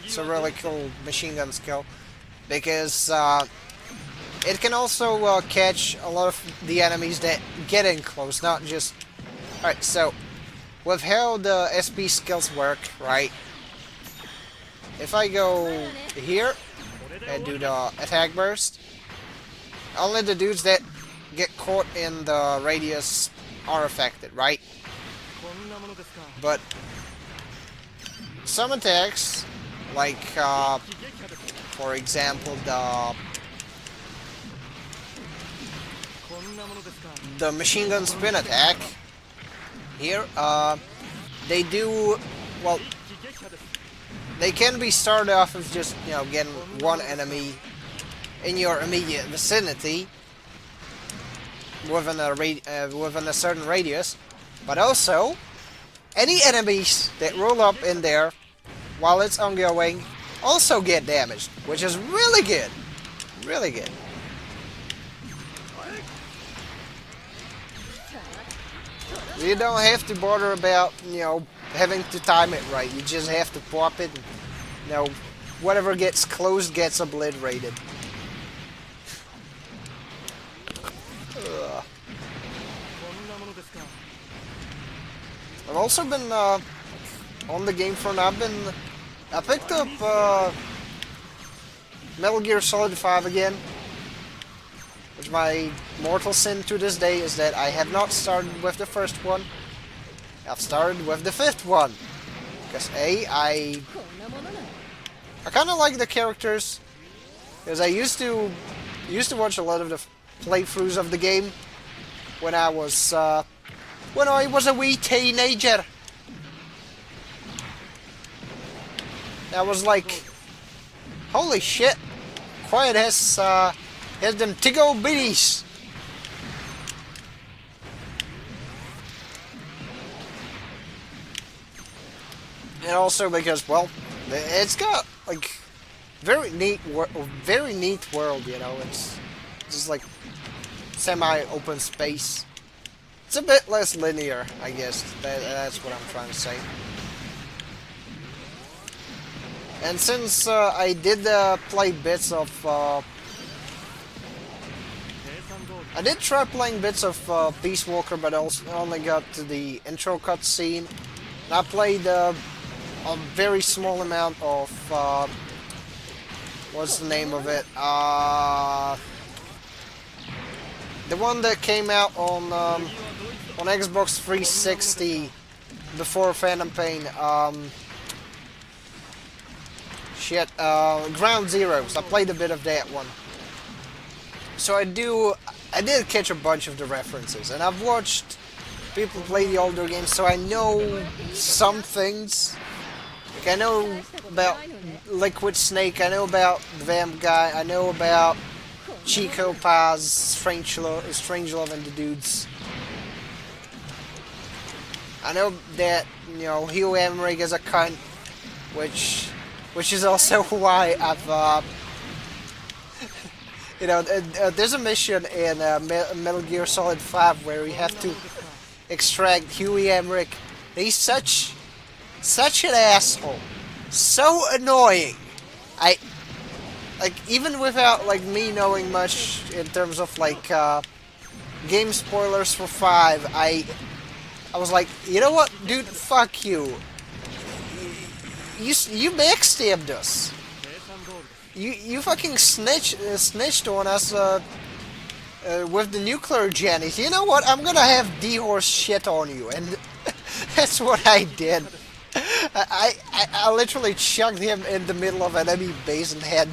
it's a really cool machine gun skill, because it can also catch a lot of the enemies that get in close, not just... Alright, so, with how the SP skills work, right, if I go here and do the attack burst, only the dudes that get caught in the radius are affected, right? But some attacks, like, for example, the machine gun spin attack, here, they do, well, they can be started off as just, you know, getting one enemy in your immediate vicinity within a certain radius, but also any enemies that roll up in there while it's ongoing also get damaged, which is really good. Really good. You don't have to bother about, you know, having to time it right. You just have to pop it and, you know, whatever gets close gets obliterated. Ugh. I've also been on the game front. I picked up Metal Gear Solid 5 again. Which my mortal sin to this day is that I have not started with the first one. I've started with the fifth one. Because I kind of like the characters. Because I used to watch a lot of the playthroughs of the game when I was a wee teenager. I was like, holy shit, Quiet has them tickle bitties. And also because, well, it's got like very neat world, you know. It's just like semi-open space. It's a bit less linear, I guess. That's what I'm trying to say. And since I did play bits of... I did try playing bits of Peace Walker, but I only got to the intro cutscene. And I played a very small amount of... what's the name of it? The one that came out on Xbox 360 before Phantom Pain. Ground Zeroes. I played a bit of that one. So I do I did catch a bunch of the references, and I've watched people play the older games, so I know some things. Like, I know about Liquid Snake, I know about the Vamp Guy, I know about Chico Paz, Strange Love and the Dudes. I know that, you know, Hugh Emmerich is a cunt, which is also why I've, you know, there's a mission in Metal Gear Solid 5 where we have to extract Huey Emmerich. He's such an asshole. So annoying. Like, even without, like, me knowing much in terms of, like, game spoilers for 5, I was like, you know what, dude, fuck you. You backstabbed us. You fucking snitched on us with the nuclear Jannies. You know what? I'm gonna have D-horse shit on you, and that's what I did. I literally chucked him in the middle of an enemy base and had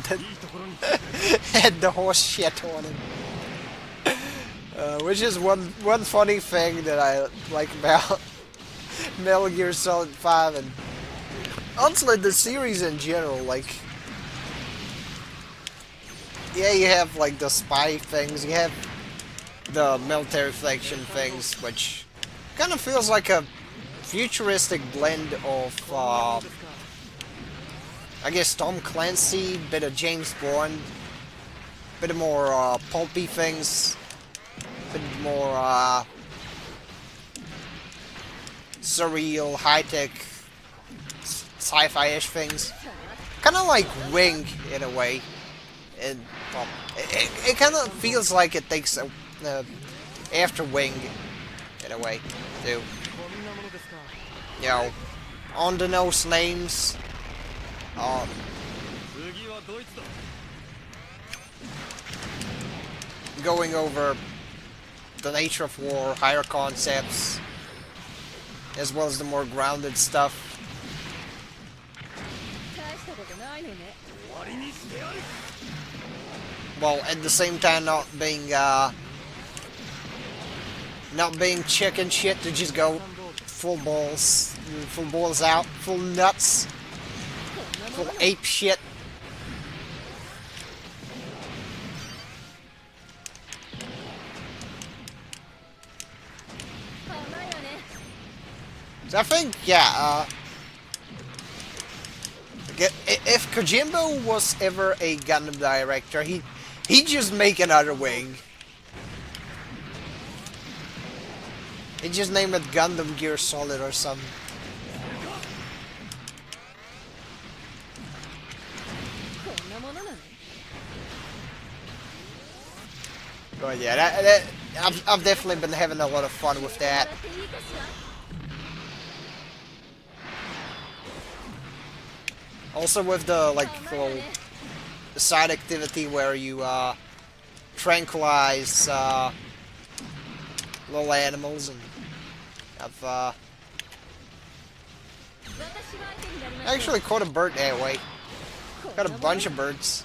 the horse shit on him. Which is one funny thing that I like about Metal Gear Solid 5 and honestly the series in general. Like, yeah, you have like the spy things, you have the military faction things, which kind of feels like a futuristic blend of, I guess, Tom Clancy, bit of James Bond, bit of more pulpy things, bit more surreal, high-tech, sci-fi-ish things. Kind of like Wing in a way. And well, it kind of feels like it takes after Wing in a way too. You know, on the nose names. Going over the nature of war, higher concepts, as well as the more grounded stuff. While at the same time not being chicken shit to just go full balls out, full nuts, full ape shit. So I think, yeah, if Kojimbo was ever a Gundam director, he'd just make another Wing. He'd just name it Gundam Gear Solid or something. But yeah, I've definitely been having a lot of fun with that. Also with the, like, little side activity where you tranquilize little animals, and I've actually caught a bird that way. Got a bunch of birds.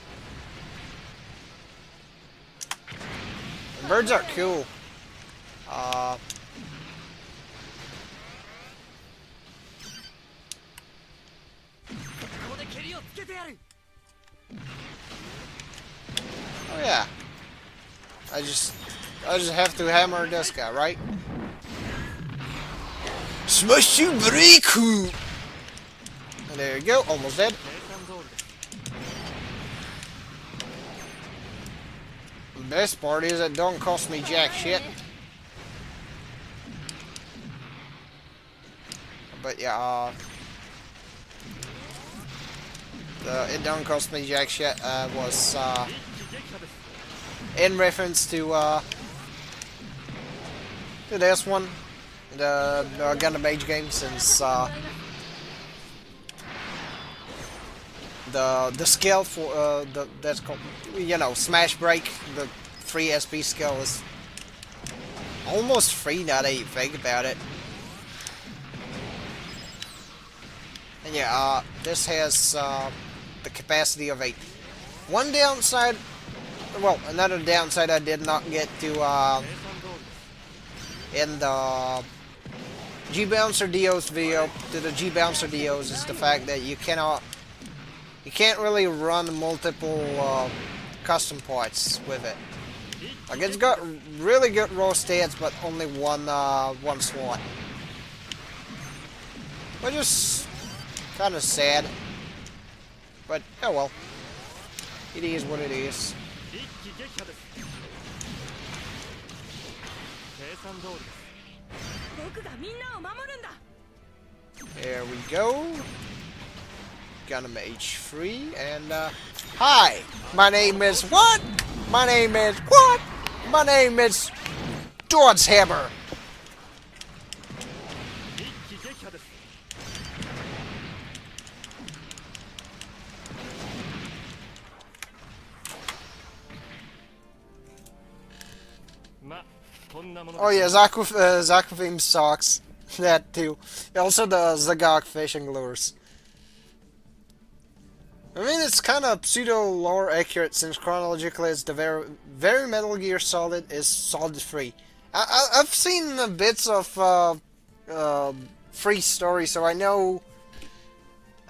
The birds are cool. Oh yeah. I just have to hammer this guy, right? Smash you breaku! And there you go, almost dead. The best part is it don't cost me jack shit. But yeah, it don't cost me jack shit was in reference to this one, the Gundam AGE game, since the skill for that's called, you know, Smash Break, the free SP skill is almost free now that you think about it. And yeah, this has the capacity of 8. One downside another downside I did not get to in the G-Bouncer DO's video, to the G-Bouncer DO's, is the fact that you can't really run multiple custom parts with it. Like, it's got really good raw stats, but only one slot, which is kind of sad. But oh well, it is what it is. There we go. Gundam AGE 3, and hi! My name is what? My name is what? My name is Dawn's Hammer! Oh yeah, Zaku theme socks. That too. Also the Zagok fishing lures. I mean, it's kind of pseudo-lore accurate, since chronologically it's the very Metal Gear Solid is Solid 3. I've seen bits of free story, so I know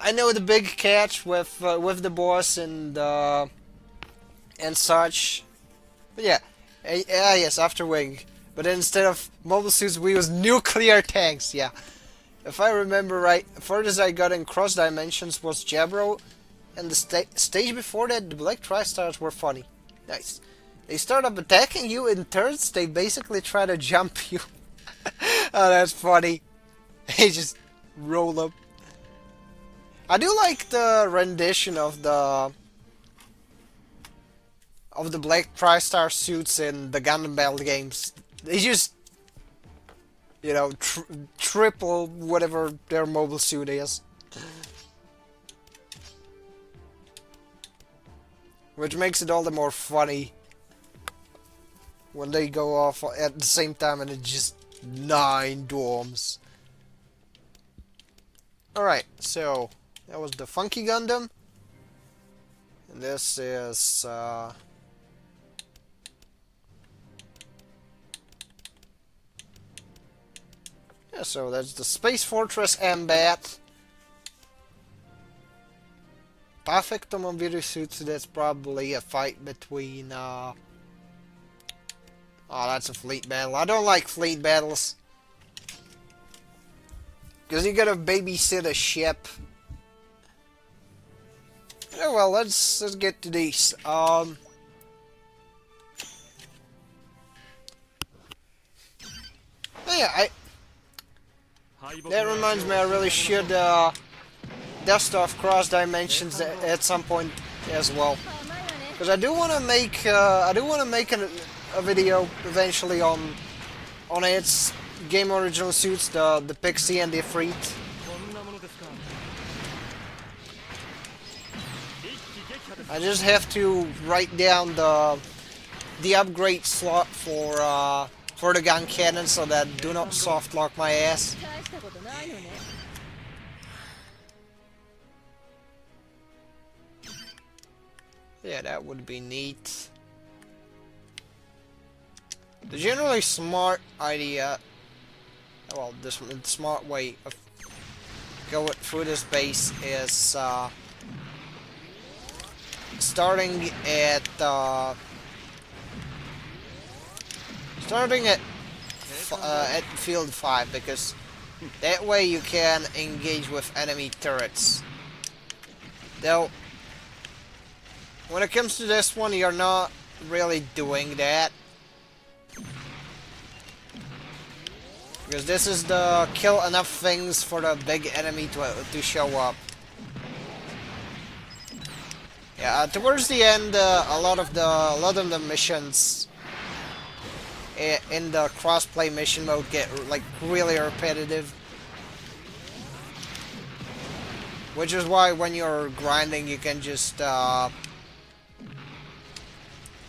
the big catch with the boss and such. But yeah, yes, after Wing. But instead of mobile suits, we use nuclear tanks. Yeah, if I remember right, furthest I got in Cross Dimensions was Jabro. And the stage before that, the Black Tri-Stars were funny. Nice. They start up attacking you in turns, they basically try to jump you. Oh, that's funny. They just roll up. I do like the rendition of the Black Tri-Star suits in the Gundam Battle games. They just, you know, triple whatever their mobile suit is. Which makes it all the more funny when they go off at the same time and it's just 9 dorms. Alright, so that was the Funky Gundam. And this is yeah, so that's the Space Fortress Ambat. Perfecto Mobiru suits, that's probably a fight between, oh, that's a fleet battle. I don't like fleet battles. Because you gotta babysit a ship. Oh well, let's get to these. Yeah, that reminds me, I really should, dust off Cross Dimensions at some point as well, because I do want to make a video eventually on its game original suits, the Pixie and the Ifrit. I just have to write down the upgrade slot for the gun cannon so that do not soft lock my ass. Yeah, that would be neat. The generally smart idea, well, the smart way of going through this base is starting at field 5, because that way you can engage with enemy turrets. Though when it comes to this one, you're not really doing that, because this is the kill enough things for the big enemy to show up. Yeah, towards the end, a lot of the missions in the crossplay mission mode get like really repetitive, which is why when you're grinding, you can just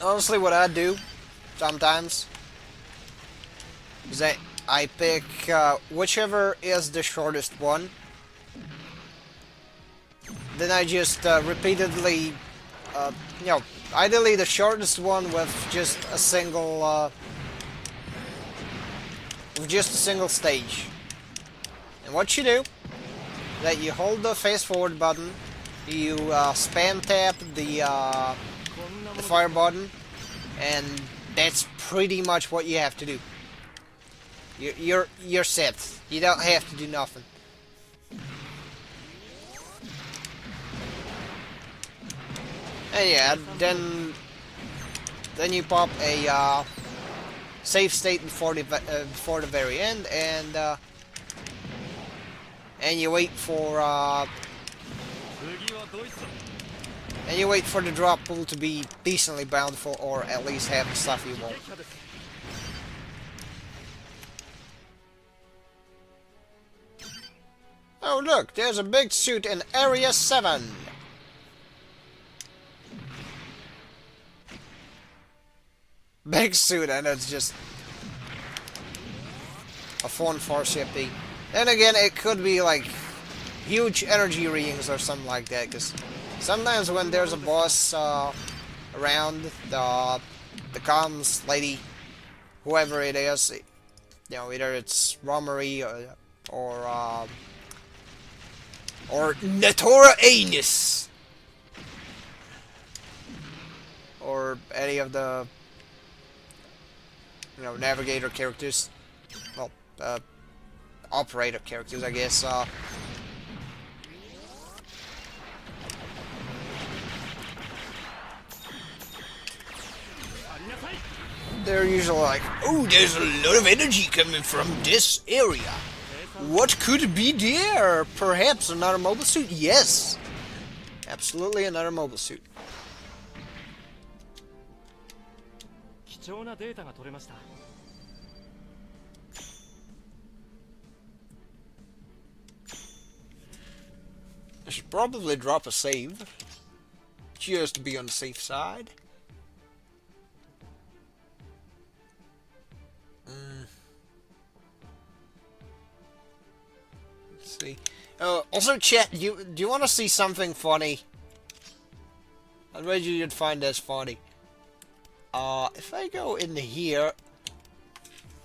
honestly, what I do sometimes is that I pick whichever is the shortest one. Then I just repeatedly, you know, ideally the shortest one with just a single stage. And what you do is that you hold the face forward button, you spam tap the fire button, and that's pretty much what you have to do. You're set. You don't have to do nothing. And yeah, then you pop a save state before the very end, and you wait for the drop pool to be decently bountiful, or at least have the stuff you want. Oh look, there's a big suit in Area 7! Big suit, and it's just a fun 4CP. Then again, it could be like huge energy rings or something like that, because sometimes when there's a boss around, the comms lady, whoever it is, you know, either it's Romery or Natora Anus, or any of the, you know, navigator characters, well, operator characters, I guess. They're usually like, oh, there's a lot of energy coming from this area. What could be there? Perhaps another mobile suit? Yes! Absolutely another mobile suit. I should probably drop a save, just to be on the safe side. Let's see. Also, chat, do you want to see something funny? I bet you'd find this funny. If I go in here,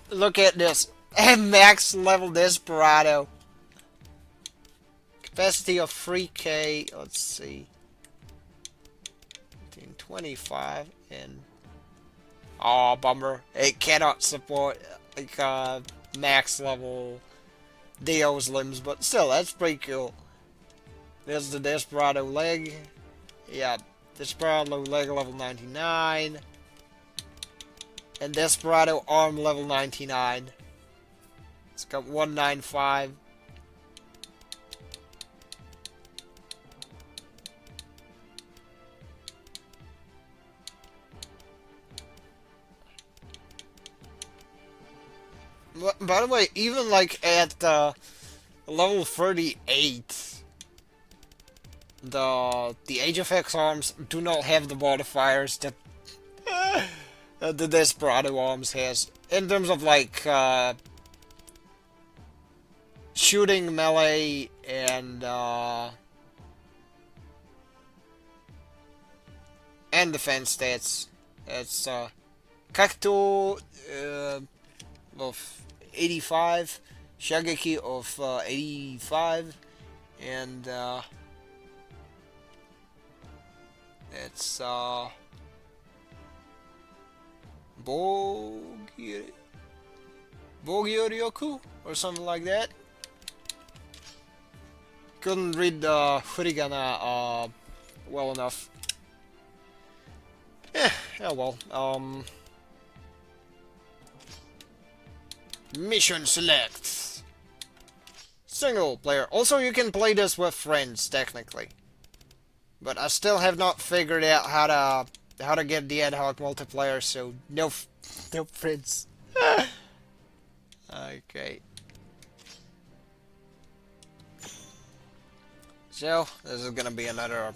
look at this. Max level Desperado. Capacity of 3K, let's see. 25 and... oh, bummer. It cannot support, like, max level Dio's limbs, but still, that's pretty cool. There's the Desperado leg. Yeah, Desperado leg level 99. And Desperado arm level 99. It's got 195. By the way, even like at level 38, the Age of X arms do not have the modifiers that the Desperado arms has. In terms of like shooting, melee, and defense stats. It's Kakuto of 85, Shageki of 85, and it's Bogyoryoku or something like that. Couldn't read the hiragana well enough. Yeah, well. Mission select. Single player. Also, you can play this with friends, technically. But I still have not figured out how to get the ad hoc multiplayer, so no friends. Okay. So, this is gonna be another...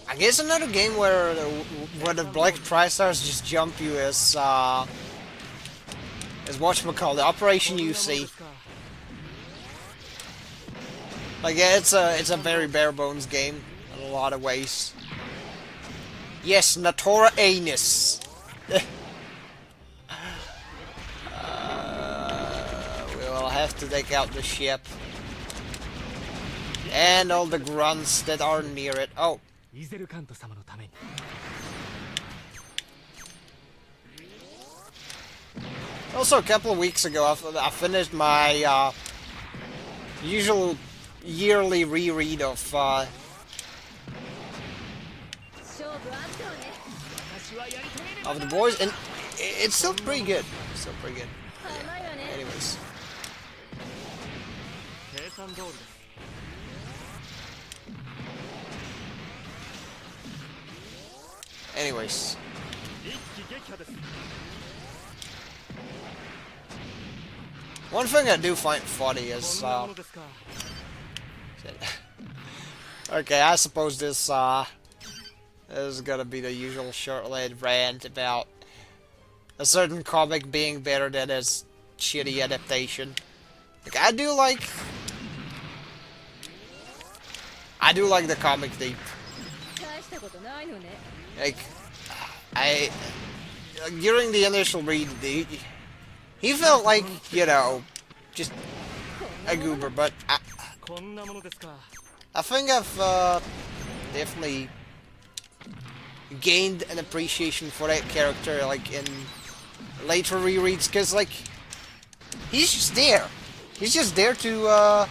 I guess another game where the black Tri-Stars just jump you is whatchamacallit, Operation UC. Like, yeah, it's a very bare bones game in a lot of ways. Yes, Natura Anus. We'll have to take out the ship. And all the grunts that are near it. Oh. Also, a couple of weeks ago, I finished my usual yearly reread of the boys, and it's still pretty good. Still pretty good. Yeah. Anyways. Anyways. One thing I do find funny is okay, I suppose this is gonna be the usual Shirtlad rant about a certain comic being better than its shitty adaptation. Like, I do like the comic deep. Like, during the initial read, he felt like, you know, just a goober, but I think I've definitely gained an appreciation for that character, like, in later rereads, because, like, he's just there. He's just there to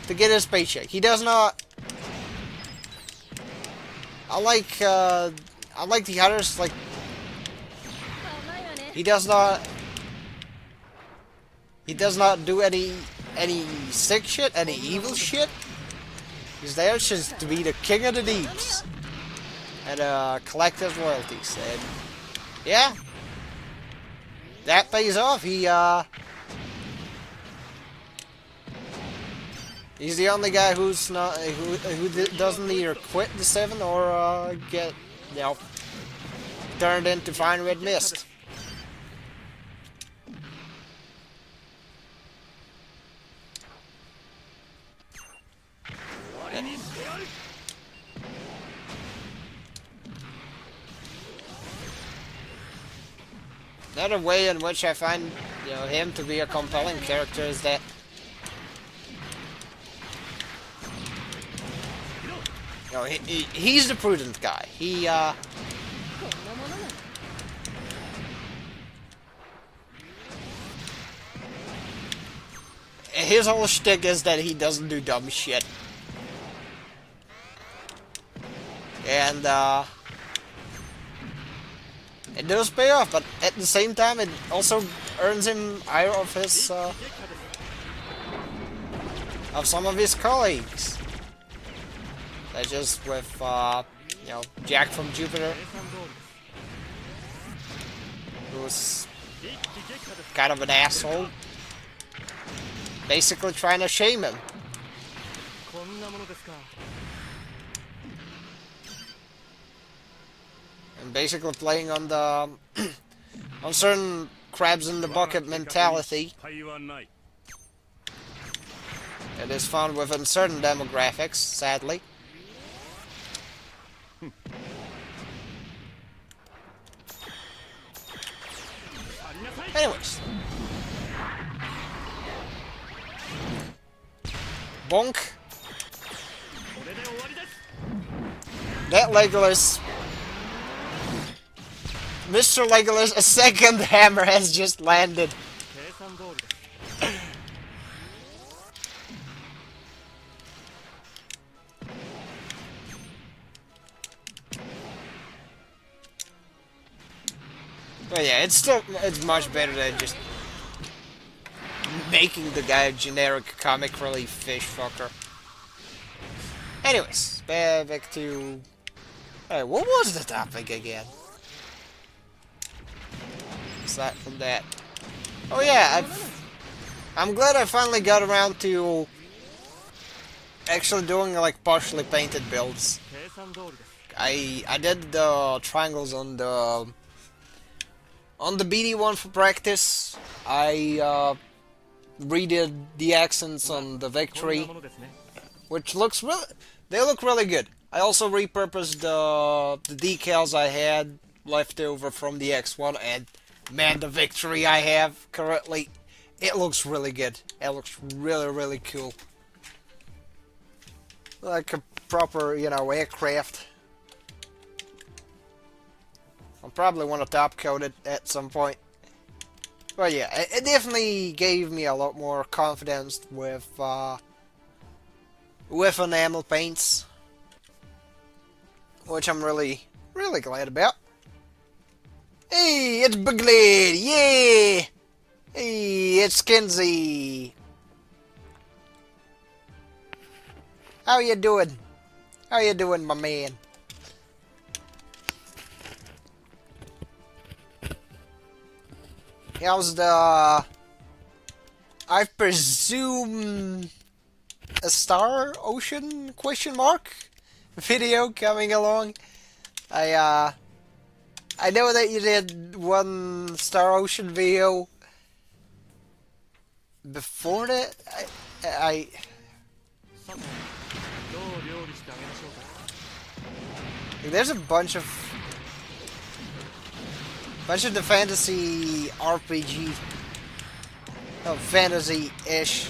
get his paycheck. He does not... Unlike the others, like, he does not do any sick shit, any evil shit. He's there just to be the king of the deeps and collect his royalties. And yeah, that pays off. He's the only guy who's not who doesn't either quit the Seven or get, you know, turned into fine red mist. Another way in which I find, you know, him to be a compelling character is that you know, he's the prudent guy. His whole shtick is that he doesn't do dumb shit. And it does pay off, but at the same time it also earns him ire of his of some of his colleagues. Such as with you know, Jack from Jupiter, who's kind of an asshole, basically trying to shame him. And basically playing on the on certain crabs in the bucket mentality that is found within certain demographics, sadly. Anyways. Bonk. That Legolas. Mr. Legolas, a second hammer has just landed. But yeah, it's much better than just making the guy a generic comic relief fish fucker. Anyways, back to... Alright, what was the topic again? Aside from that. Oh yeah, I'm glad I finally got around to actually doing like partially painted builds. I did the triangles on the BD one for practice. I redid the accents on the victory, which looks really, they look really good. I also repurposed the decals I had left over from the X1, and man, the victory I have currently, it looks really good. It looks really, really cool. Like a proper, you know, aircraft. I'll probably want to top coat it at some point. But yeah, it definitely gave me a lot more confidence with enamel paints, which I'm really, really glad about. Hey, it's Big Lady, yeah! Hey, it's Kinsey. How you doing? How you doing, my man? How's the... I presume... a Star Ocean question mark video coming along? I know that you did one Star Ocean video before that. There's a bunch of the fantasy RPG, fantasy-ish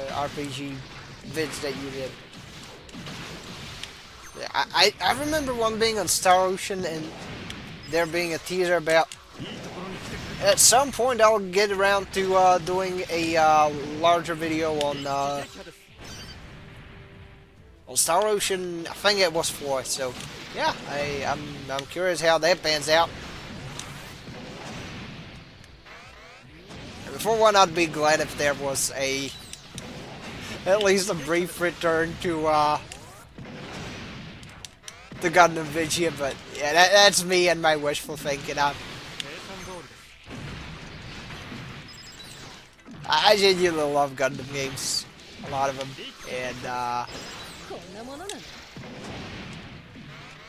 RPG vids that you did. I remember one being on Star Ocean and there being a teaser about. At some point, I'll get around to doing a larger video on Star Ocean. I think it was 4. So yeah, I'm curious how that pans out. For one, I'd be glad if there was at least a brief return to the Gundam Vigia, but yeah, that's me and my wishful thinking. I genuinely love Gundam games, a lot of them, and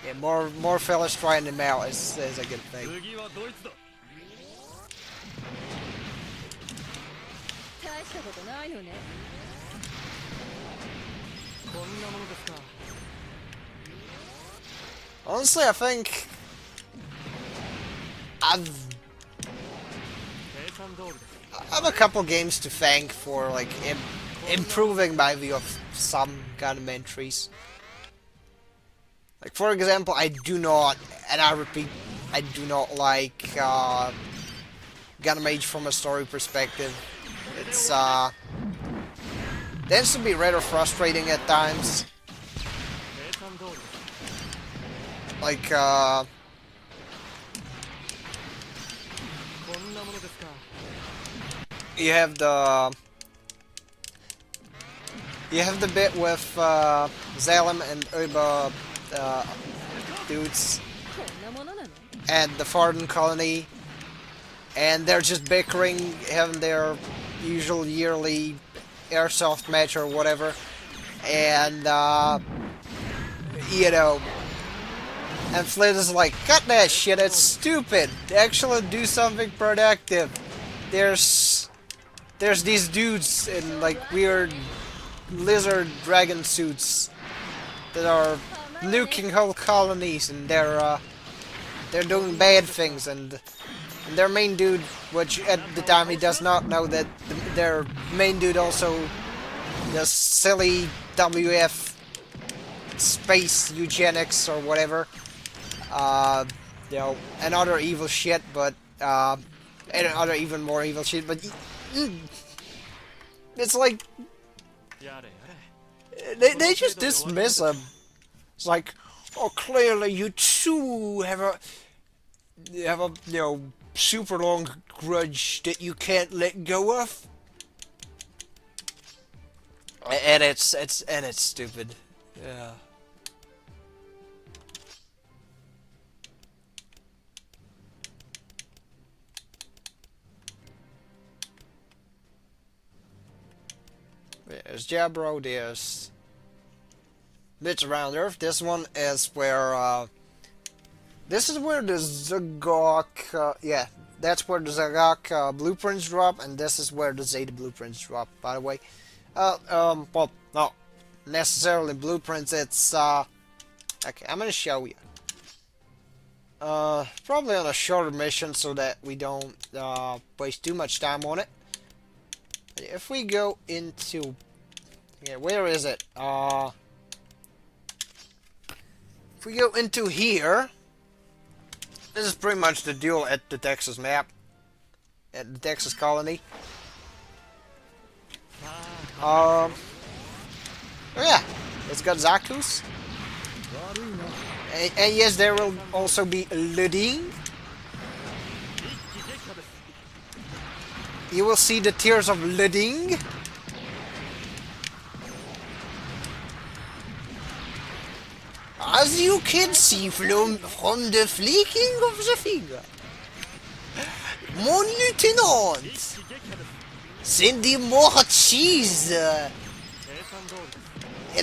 yeah, more fellas trying them out is a good thing. Honestly, I think I have a couple games to thank for like improving my view of some Gundam entries. Like, for example, I do not, and I repeat, I do not like Gundam AGE from a story perspective. It's tends to be rather frustrating at times. Like you have the bit with Zalem and Uba dudes and the Farden colony, and they're just bickering, having their usual yearly airsoft match or whatever, and you know, and Flint is like, cut that shit, it's stupid, actually do something productive. There's these dudes in like weird lizard dragon suits that are nuking whole colonies, and they're doing bad things, and their main dude, which at the time he does not know that their main dude also does silly WF space eugenics or whatever, you know, and other evil shit, but and other even more evil shit, but it's like they just dismiss him. It's like, oh, clearly you too have a you know, super long grudge that you can't let go of, and it's stupid. Yeah. There's Jabro, there's bits around Earth. This one is where, this is where the Zagok, yeah, that's where the Zagak blueprints drop, and this is where the Zeta blueprints drop, by the way. Well, not necessarily blueprints, it's, okay, I'm gonna show you. Probably on a shorter mission so that we don't, waste too much time on it. If we go into, yeah, where is it? If we go into here, this is pretty much the deal at the Texas map, at the Texas colony. Oh yeah, it's got Zaku's. And yes, there will also be looting. You will see the tears of looting. As you can see from the flicking of the finger, Mon Lieutenant, send him more cheese. And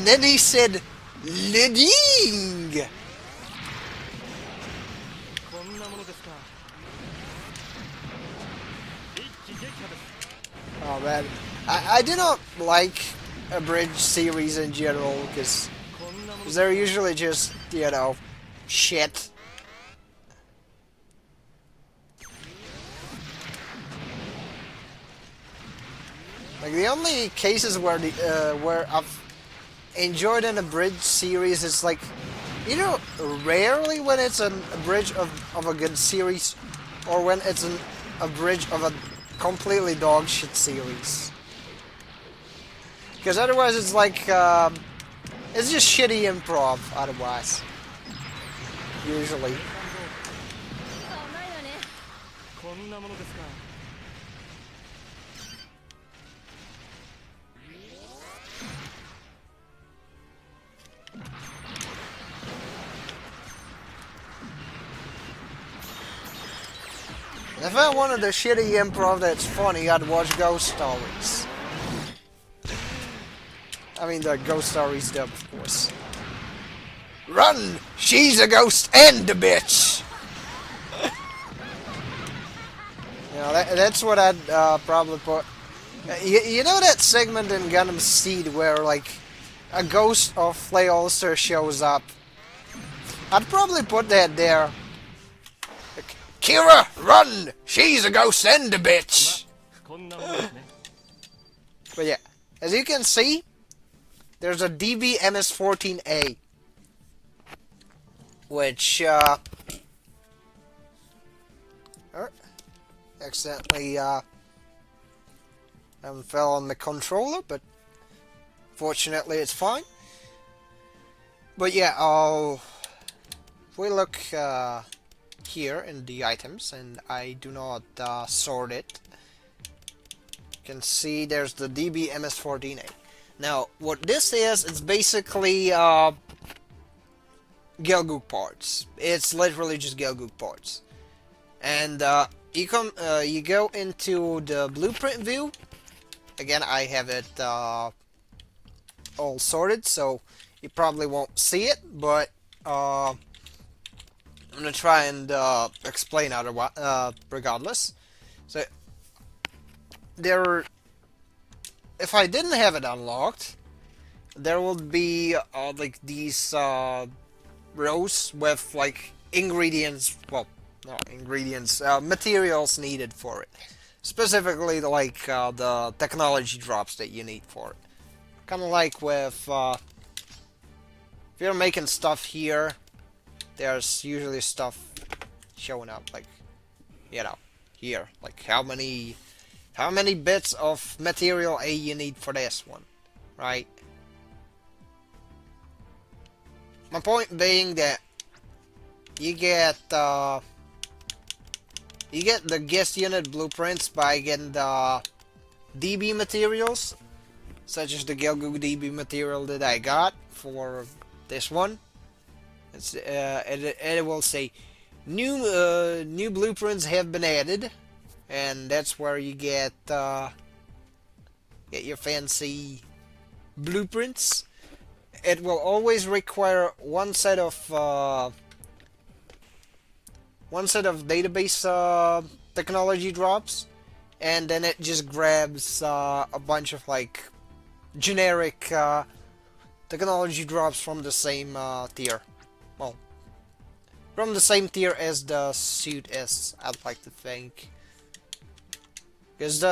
then he said, looting. Oh man, I do not like a bridge series in general because they're usually just, you know, shit. Like the only cases where where I've enjoyed in a bridge series is like, you know, rarely when it's a bridge of a good series, or when it's a bridge of a completely dog shit series. Because otherwise it's like, it's just shitty improv otherwise. Usually. If I wanted a shitty improv that's funny, I'd watch Ghost Stories. I mean, the Ghost Stories dub, of course. Run! She's a ghost and a bitch! You know, that's what I'd probably put. You know that segment in Gundam Seed where, like, a ghost of Flay Ulster shows up? I'd probably put that there. Kira, run! She's a ghost and a bitch! But yeah, as you can see, there's a DB MS-14A, which, accidentally, fell on the controller, but fortunately it's fine. But yeah, if we look, here in the items, and I do not sort it, you can see there's the DB MS-14A. Now, what this is, it's basically Gelgoog parts. It's literally just Gelgoog parts. And you go into the blueprint view. Again, I have it all sorted, so you probably won't see it, but I'm gonna try and explain regardless. So if I didn't have it unlocked, there would be like these rows with like ingredients. Well, not ingredients, materials needed for it. Specifically, like the technology drops that you need for it. Kind of like with if you're making stuff here, there's usually stuff showing up, like, you know, here, like how many bits of material A you need for this one, right? My point being that you get the guest unit blueprints by getting the DB materials, such as the Gelgoog DB material that I got for this one. It's, it will say new blueprints have been added, and that's where you get your fancy blueprints. It will always require one set of database technology drops, and then it just grabs a bunch of like generic technology drops from the same tier. Well, from the same tier as the suit is, I'd like to think. Because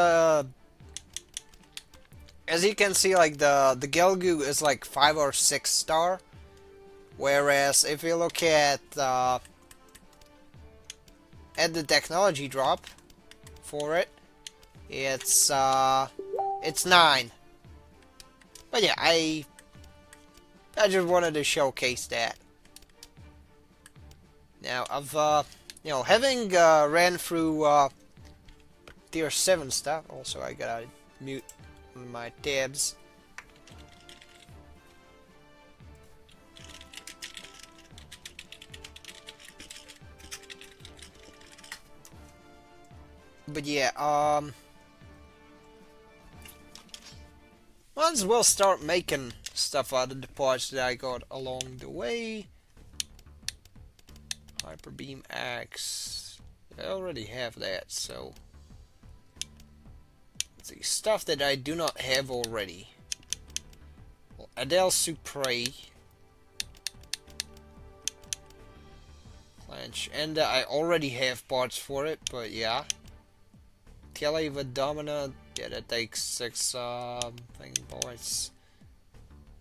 as you can see, like the Gelgu is like 5 or 6 star, whereas if you look at the technology drop for it, it's 9. But yeah, I just wanted to showcase that. Now I've you know, having ran through tier 7 stuff. Also, I gotta mute my tabs. But yeah, might as well start making stuff out of the parts that I got along the way. Hyper beam axe. I already have that, so let's see, stuff that I do not have already. Well, Adele Supre. Clench. And I already have parts for it, but yeah. Keleva Domina, yeah, that takes 6 thing points.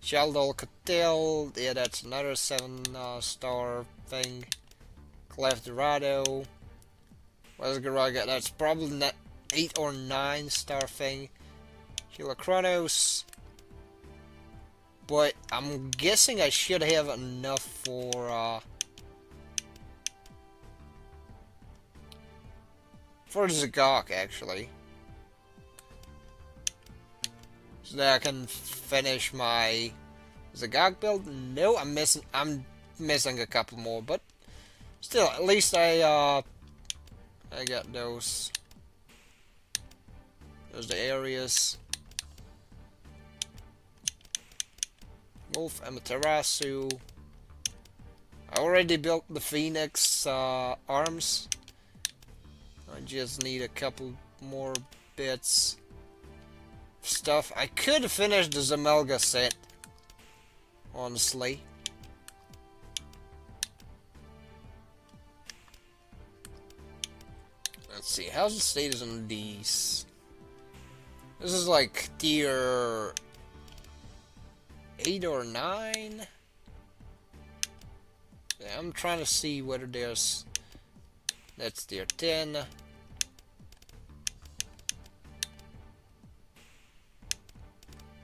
Sheldol Cattell, yeah, that's another 7 star thing. Clef Dorado. Where's Garaga? That's probably 8 or 9 star thing. Chronos. But I'm guessing I should have enough for Zagok, actually. So that I can finish my Zagok build. No, I'm missing a couple more, but still, at least I got those. Those the areas. Wolf Amaterasu. I already built the Phoenix arms. I just need a couple more bits of stuff. I could finish the Zamelga set, honestly. Let's see, how's the status on these? This is like tier 8 or 9. Yeah, I'm trying to see whether there's... That's tier 10.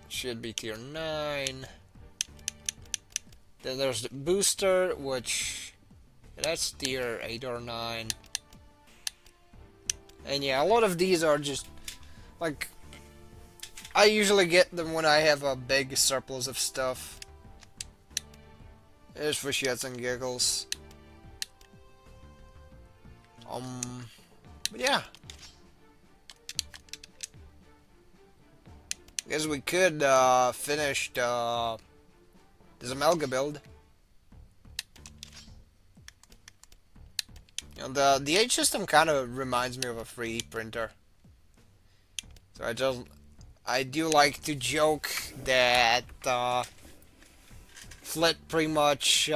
Should be tier 9. Then there's the booster, which... That's tier 8 or 9. And yeah, a lot of these are just... Like... I usually get them when I have a big surplus of stuff. It's for shits and giggles. But yeah. I guess we could finish the Zamelga build. You know, the Age system kind of reminds me of a 3D printer. So I do like to joke that Flit pretty much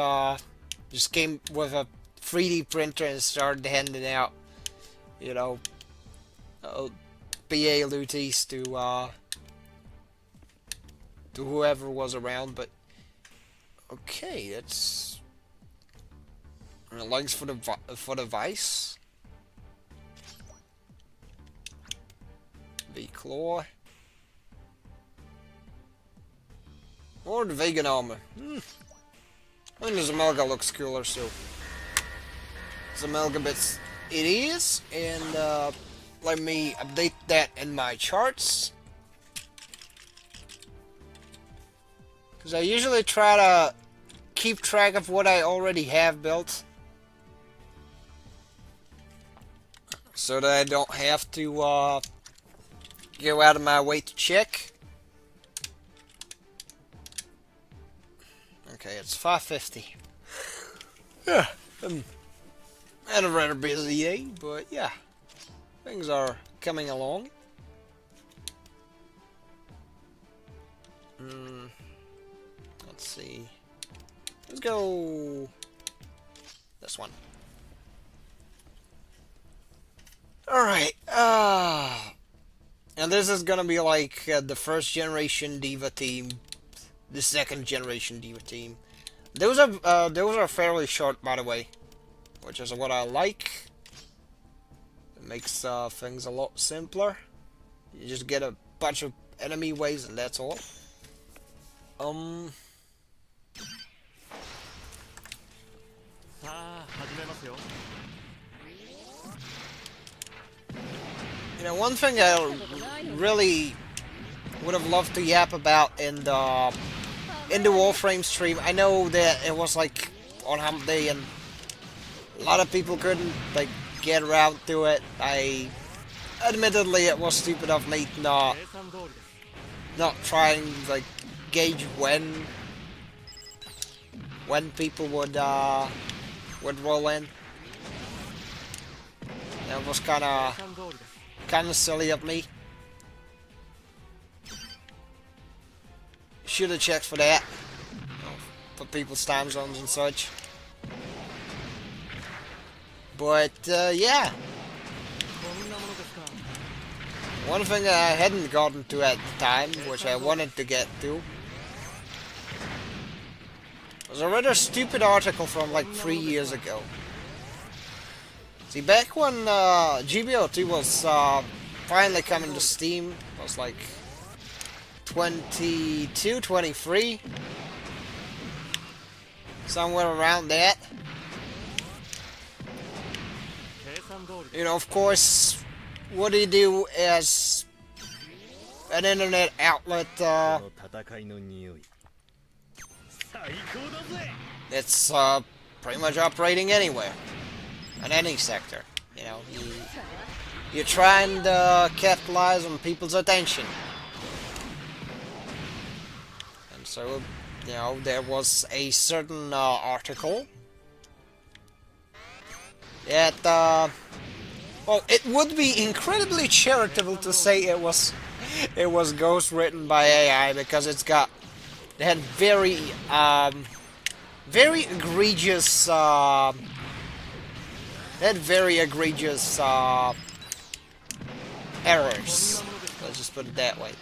just came with a 3D printer and started handing out, you know, PA looties to whoever was around. But okay, that's legs for the Vice. The Claw. Or the vegan armor. I think the Zamelga looks cooler, so Zamelga bits it is, and let me update that in my charts. Because I usually try to keep track of what I already have built, so that I don't have to go out of my way to check. Okay, it's 5:50. Yeah, had a rather busy day, but yeah. Things are coming along. Let's see. Let's go this one. Alright, and this is gonna be like the first generation Diva team, the second generation Diva team. Those are fairly short, by the way, which is what I like. It makes things a lot simpler. You just get a bunch of enemy waves and that's all. You know, one thing I really would have loved to yap about in the Warframe stream. I know that it was like on Hump Day and a lot of people couldn't like get around to it. Admittedly, it was stupid of me not trying to like gauge when people would roll in. It was kind of silly of me. Should have checked for that, for people's time zones and such. But yeah, one thing I hadn't gotten to at the time, which I wanted to get to, was a rather stupid article from like 3 years ago. See, back when GBO2 was finally coming to Steam, it was like 22, 23, somewhere around that. You know, of course, what do you do as an internet outlet? It's pretty much operating anywhere, in any sector. You know, you try and capitalize on people's attention. And so, you know, there was a certain article that, well, it would be incredibly charitable to say it was ghost written by AI, because it had very egregious errors. Let's just put it that way.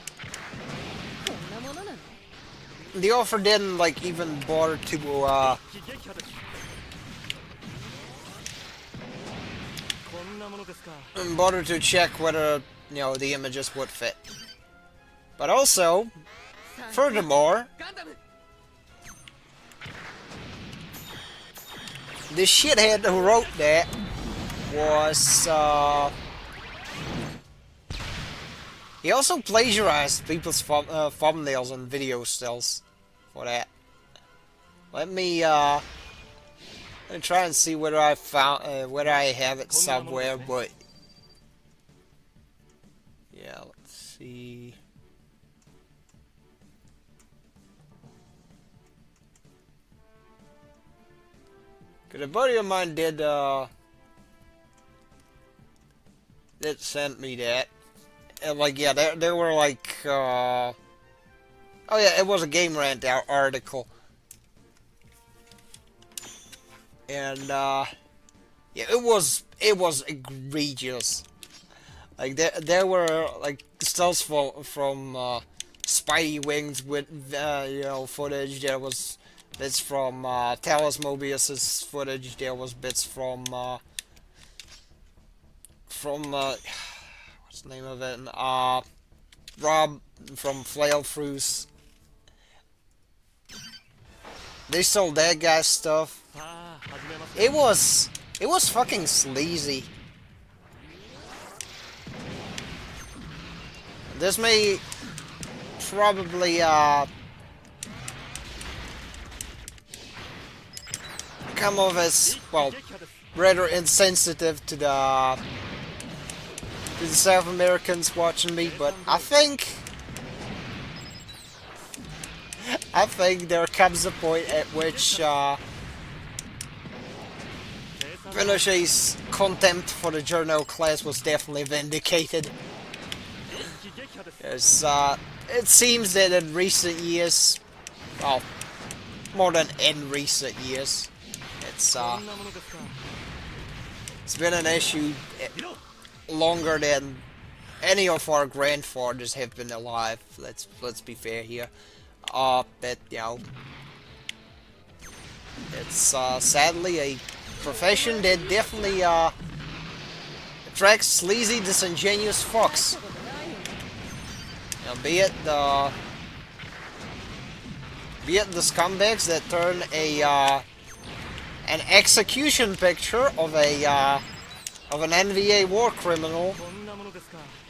The author didn't like even bother to check whether, you know, the images would fit. But also, furthermore, the shithead who wrote that was he also plagiarized people's thumbnails and video stills for that. Let me try and see whether I have it somewhere, but yeah, let's see. Cause a buddy of mine did send me that, and like, yeah, there were like oh yeah, it was a Game Rant article. And yeah, it was egregious. Like there were like stills from Spidey Wings with you know, footage. There was bits from Talos Mobius's footage. There was bits from what's the name of it? Rob from Flail Throughs. They sold that guy's stuff. It was fucking sleazy. This may probably come off as, well, rather insensitive to the South Americans watching me, but I think there comes a point at which Pinochet's contempt for the journal class was definitely vindicated. As, it seems that in recent years, well, more than in recent years, it's been an issue longer than any of our grandfathers have been alive. Let's be fair here. But you know, it's sadly a profession that definitely attracts sleazy, disingenuous fucks. You know, be it the scumbags that turn an execution picture of an NVA war criminal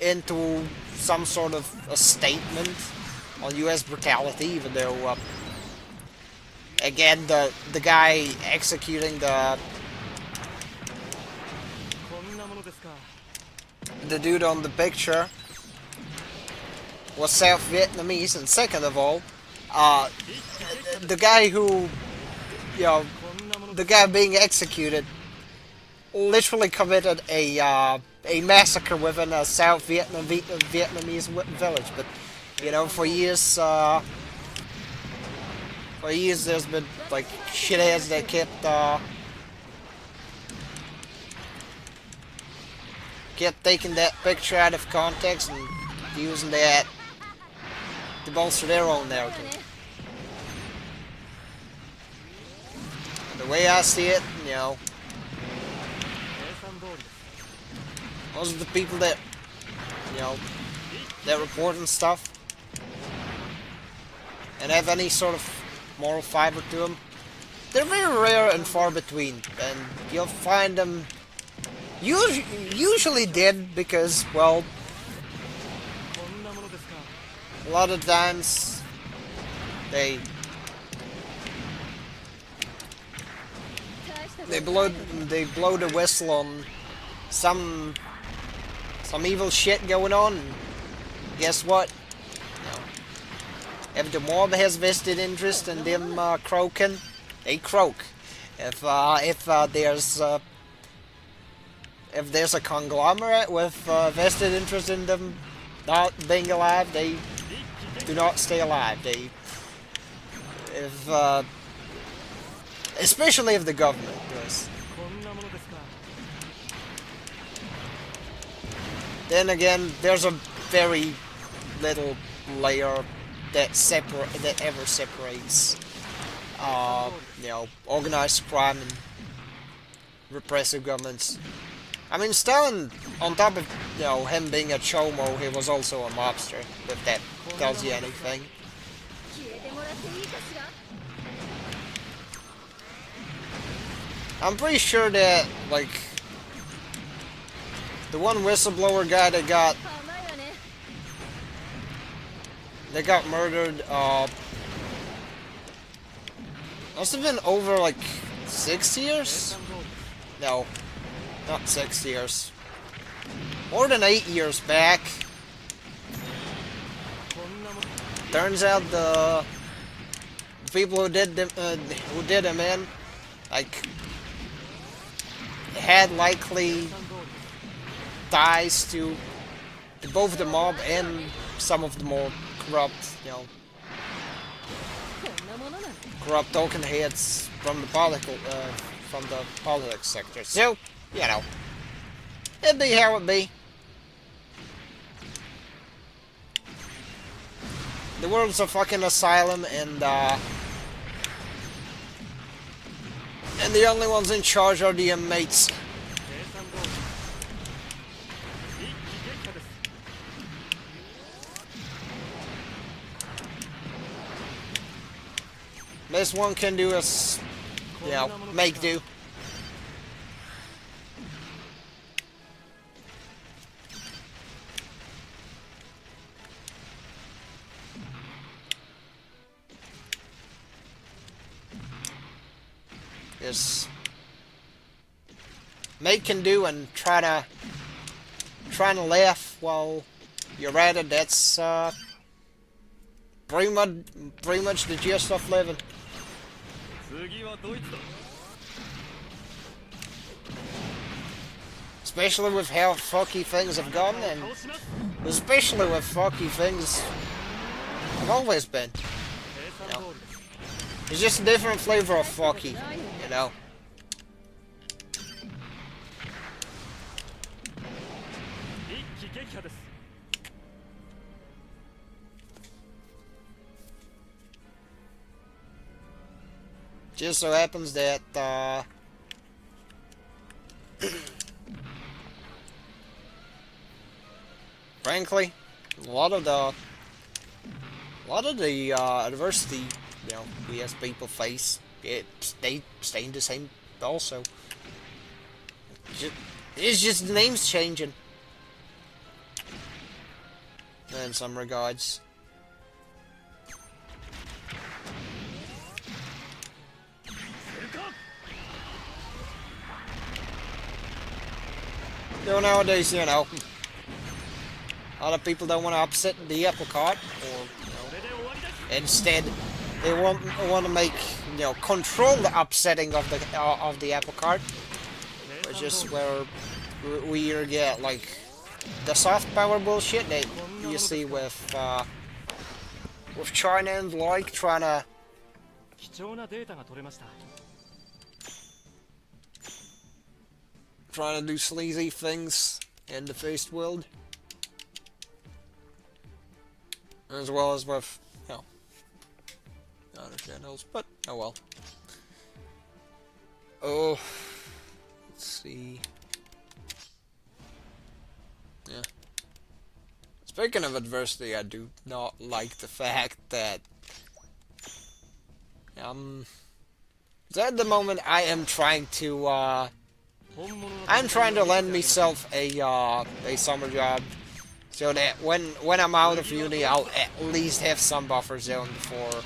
into some sort of a statement on US brutality, even though again the guy executing the dude on the picture was South Vietnamese, and second of all, the guy who, you know, the guy being executed literally committed a massacre within a South Vietnamese village. But you know, for years there's been like shitheads that kept taking that picture out of context and using that to bolster their own narrative. The way I see it, you know, most of the people that, you know, that report and stuff and have any sort of moral fiber to them, they're very rare and far between, and you'll find them usually dead because, well, a lot of times they blow the whistle on some evil shit going on, and guess what? You know, if the mob has vested interest in them croaking, they croak. If there's a conglomerate with vested interest in them not being alive, they do not stay alive. Especially if the government does. Then again, there's a very little layer that ever separates, you know, organized crime and repressive governments. I mean, Stalin, on top of, you know, him being a chomo, he was also a mobster, if that tells you anything. I'm pretty sure that, like, the one whistleblower guy that got murdered, must have been over, like, 6 years? No, not 6 years. More than 8 years back. Turns out the people who did him in, like, had likely ties to both the mob and some of the more corrupt, you know, corrupt token heads from the politics sector. So, you know, it be how it be. The world's a fucking asylum, and the only ones in charge are the inmates. Best one can do is, you know, make do. Is make can do and trying to laugh while you're at it. That's pretty much the gist of living. Especially with how fucky things have gone, and especially with fucky things have always been. You know? It's just a different flavor of fucky, you know? Just so happens that, frankly, a lot of the adversity, you know, we as people face, they staying the same also. It's just the names changing in some regards. So nowadays, you know, a lot of people don't want to upset the apple cart, or you know, instead they want to make, you know, control the upsetting of the apple cart, which is where we get like the soft power bullshit that you see with China and like trying to do sleazy things in the first world, as well as with, you know, other channels, but oh well. Oh, let's see. Yeah. Speaking of adversity, I do not like the fact that at the moment I am trying to land myself a summer job, so that when I'm out of uni, I'll at least have some buffer zone before,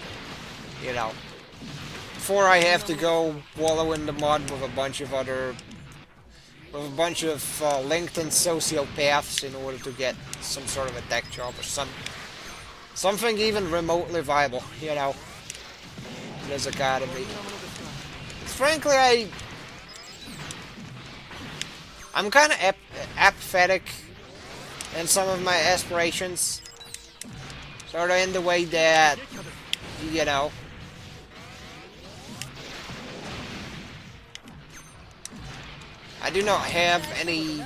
you know, before I have to go wallow in the mud with a bunch of LinkedIn sociopaths in order to get some sort of a tech job or something even remotely viable, you know, in this academy. Frankly, I'm kind of apathetic in some of my aspirations, sort of in the way that, you know, I do not have any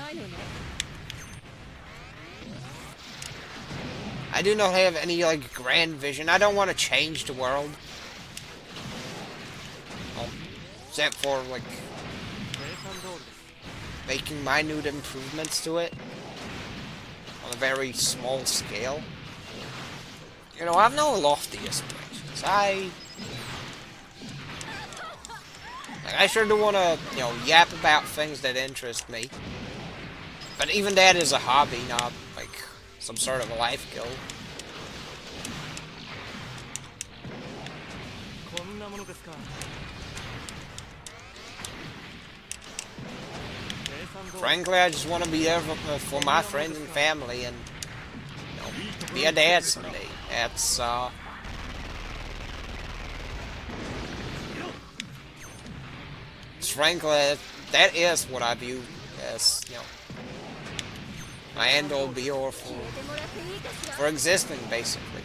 like grand vision. I don't want to change the world, well, except for like making minute improvements to it on a very small scale. You know, I have no lofty aspirations. I sure do want to, you know, yap about things that interest me. But even that is a hobby, not like some sort of a life goal. Frankly, I just want to be there for my friends and family, and, you know, be a dad someday. That's frankly, that is what I view as, you know, my end-all be-all for existing, basically.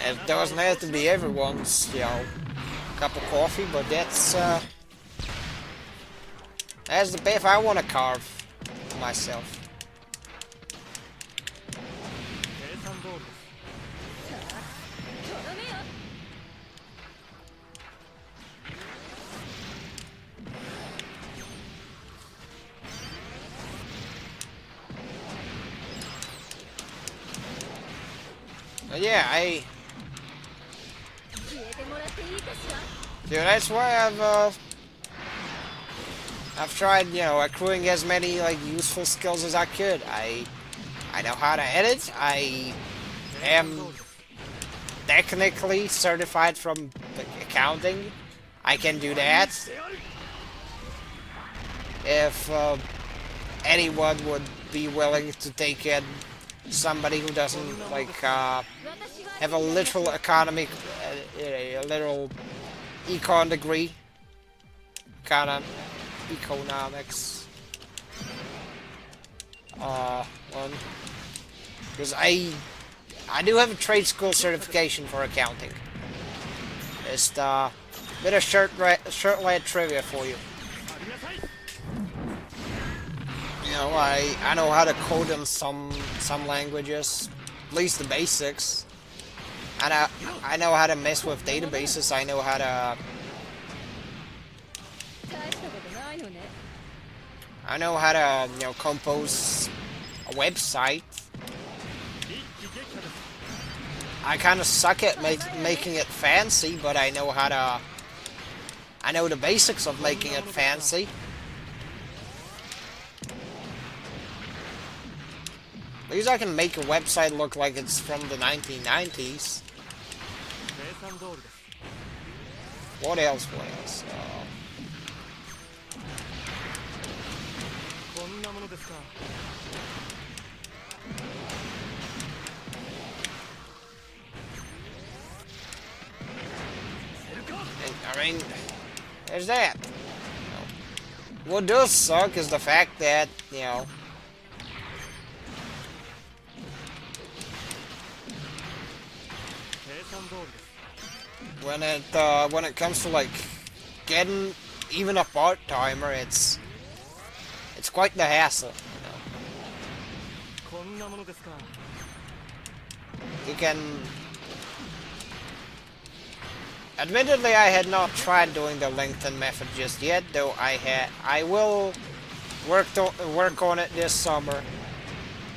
It doesn't have to be everyone's, you know, cup of coffee, but that's the path I want to carve for myself. But yeah, dude, that's why I've tried, you know, accruing as many like useful skills as I could. I know how to edit. I am technically certified from accounting, I can do that. If anyone would be willing to take in somebody who doesn't like have a literal economic, a literal econ degree, kind of economics. One, because I do have a trade school certification for accounting. Just bit of Shirtlad trivia for you. You know, I know how to code in some languages, at least the basics. I know how to mess with databases. I know how to. I know how to, you know, compose a website. I kind of suck at making it fancy, but I know how to. I know the basics of making it fancy. At least I can make a website look like it's from the 1990s. What else? What else? I mean, there's that. What does suck is the fact that, you know, when it comes to like getting even a part-timer, it's quite the hassle, you know. You can. Admittedly, I had not tried doing the LinkedIn method just yet, though I will work on it this summer.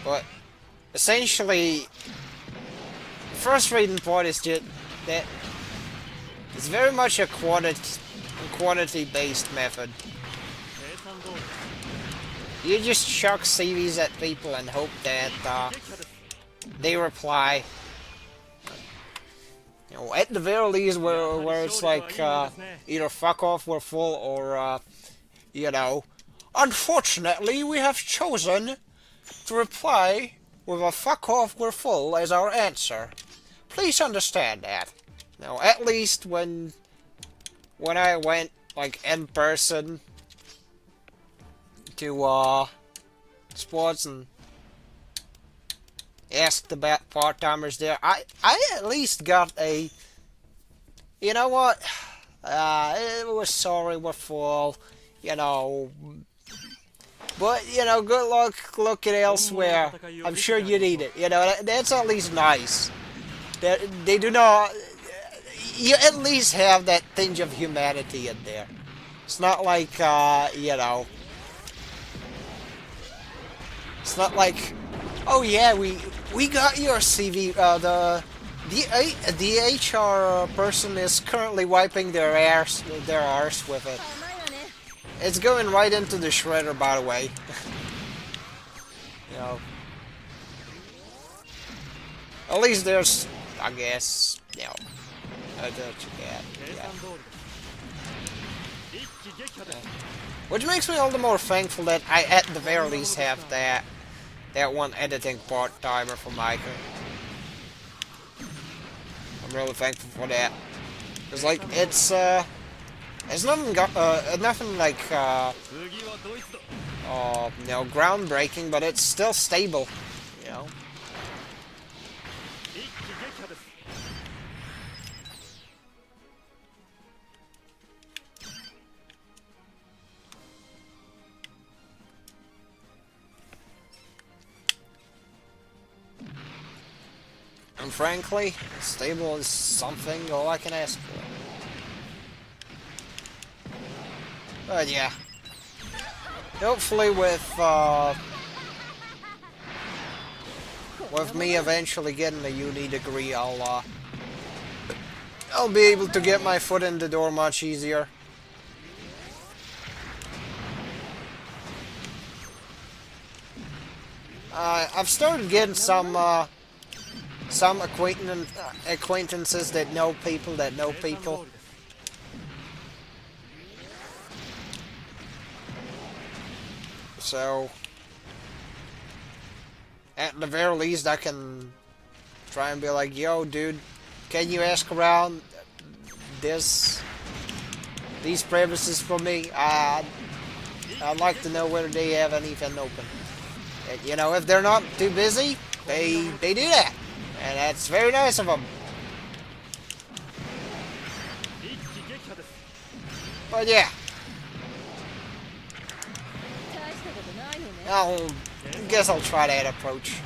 But essentially, the frustrating part is just that it's very much a quantity-based method. You just chuck CVs at people and hope that they reply. You know, at the very least, where it's like either fuck off, we're full, or you know, unfortunately, we have chosen to reply with a fuck off, we're full as our answer. Please understand that. Now, at least when I went like in person to sports and asked about part-timers there, I at least got a, you know what, we're sorry, we're full, you know, but, you know, good luck looking elsewhere. I'm sure you need it, you know, that's at least nice. They do not, you at least have that tinge of humanity in there. It's not like, you know, it's not like, oh yeah, we got your CV. The HR person is currently wiping their arse with it. It's going right into the shredder, by the way. You know, at least there's, I guess, you know, which makes me all the more thankful that I, at the very least, have that one editing part-timer for Micah. I'm really thankful for that. Cause like it's nothing like you know, groundbreaking, but it's still stable, you know. And frankly, stable is something all I can ask for. But yeah, hopefully with me eventually getting a uni degree, I'll be able to get my foot in the door much easier. I've started getting some some acquaintances that know people that know people. So, at the very least, I can try and be like, yo, dude, can you ask around these premises for me? I'd like to know whether they have anything open. And, you know, if they're not too busy, they do that. And that's very nice of them. But yeah. I guess I'll try that approach.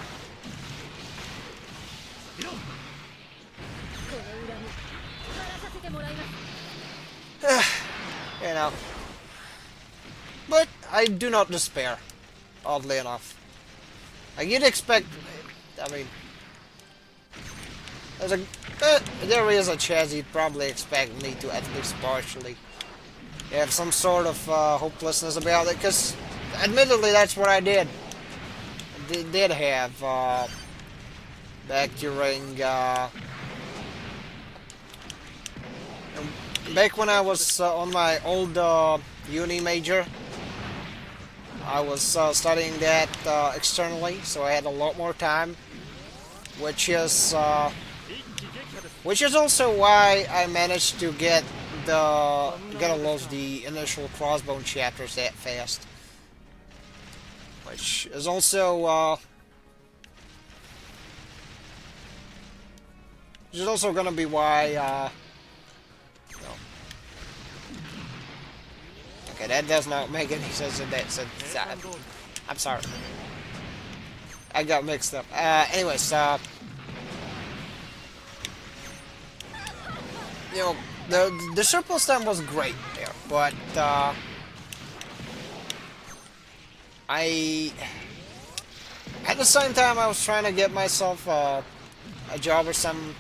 You know. But I do not despair, oddly enough. You'd expect, I mean, there is a chance you'd probably expect me to at least partially have some sort of hopelessness about it, because admittedly that's what I did. Did have back during back when I was on my old uni major. I was studying that externally, so I had a lot more time, which is also why I managed to get a lot of the initial Crossbone chapters that fast. Which is also gonna be why no. Okay, that does not make any sense in that sense. I'm sorry. I got mixed up. Anyways, you know, the surplus time was great there, but at the same time I was trying to get myself a job or something.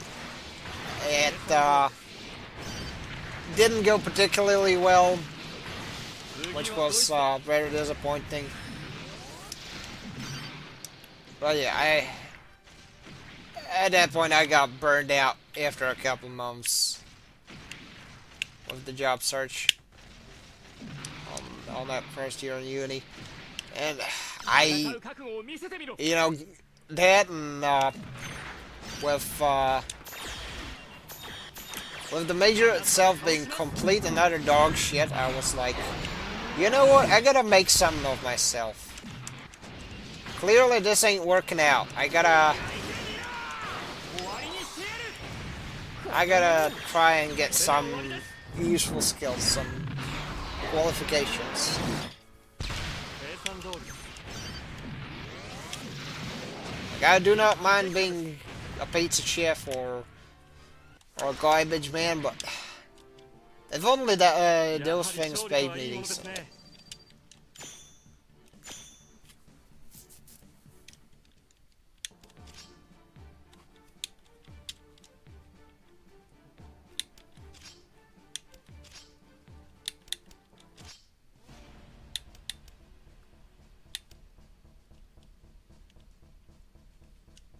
It didn't go particularly well, which was very disappointing. But yeah, at that point I got burned out after a couple months with the job search on that first year in uni. And you know, that and with the major itself being complete and utter dog shit, I was like, you know what, I gotta make something of myself. Clearly this ain't working out. I gotta try and get some useful skills, some qualifications. Like, I do not mind being a pizza chef or a garbage man, but if only that those things paid me decently.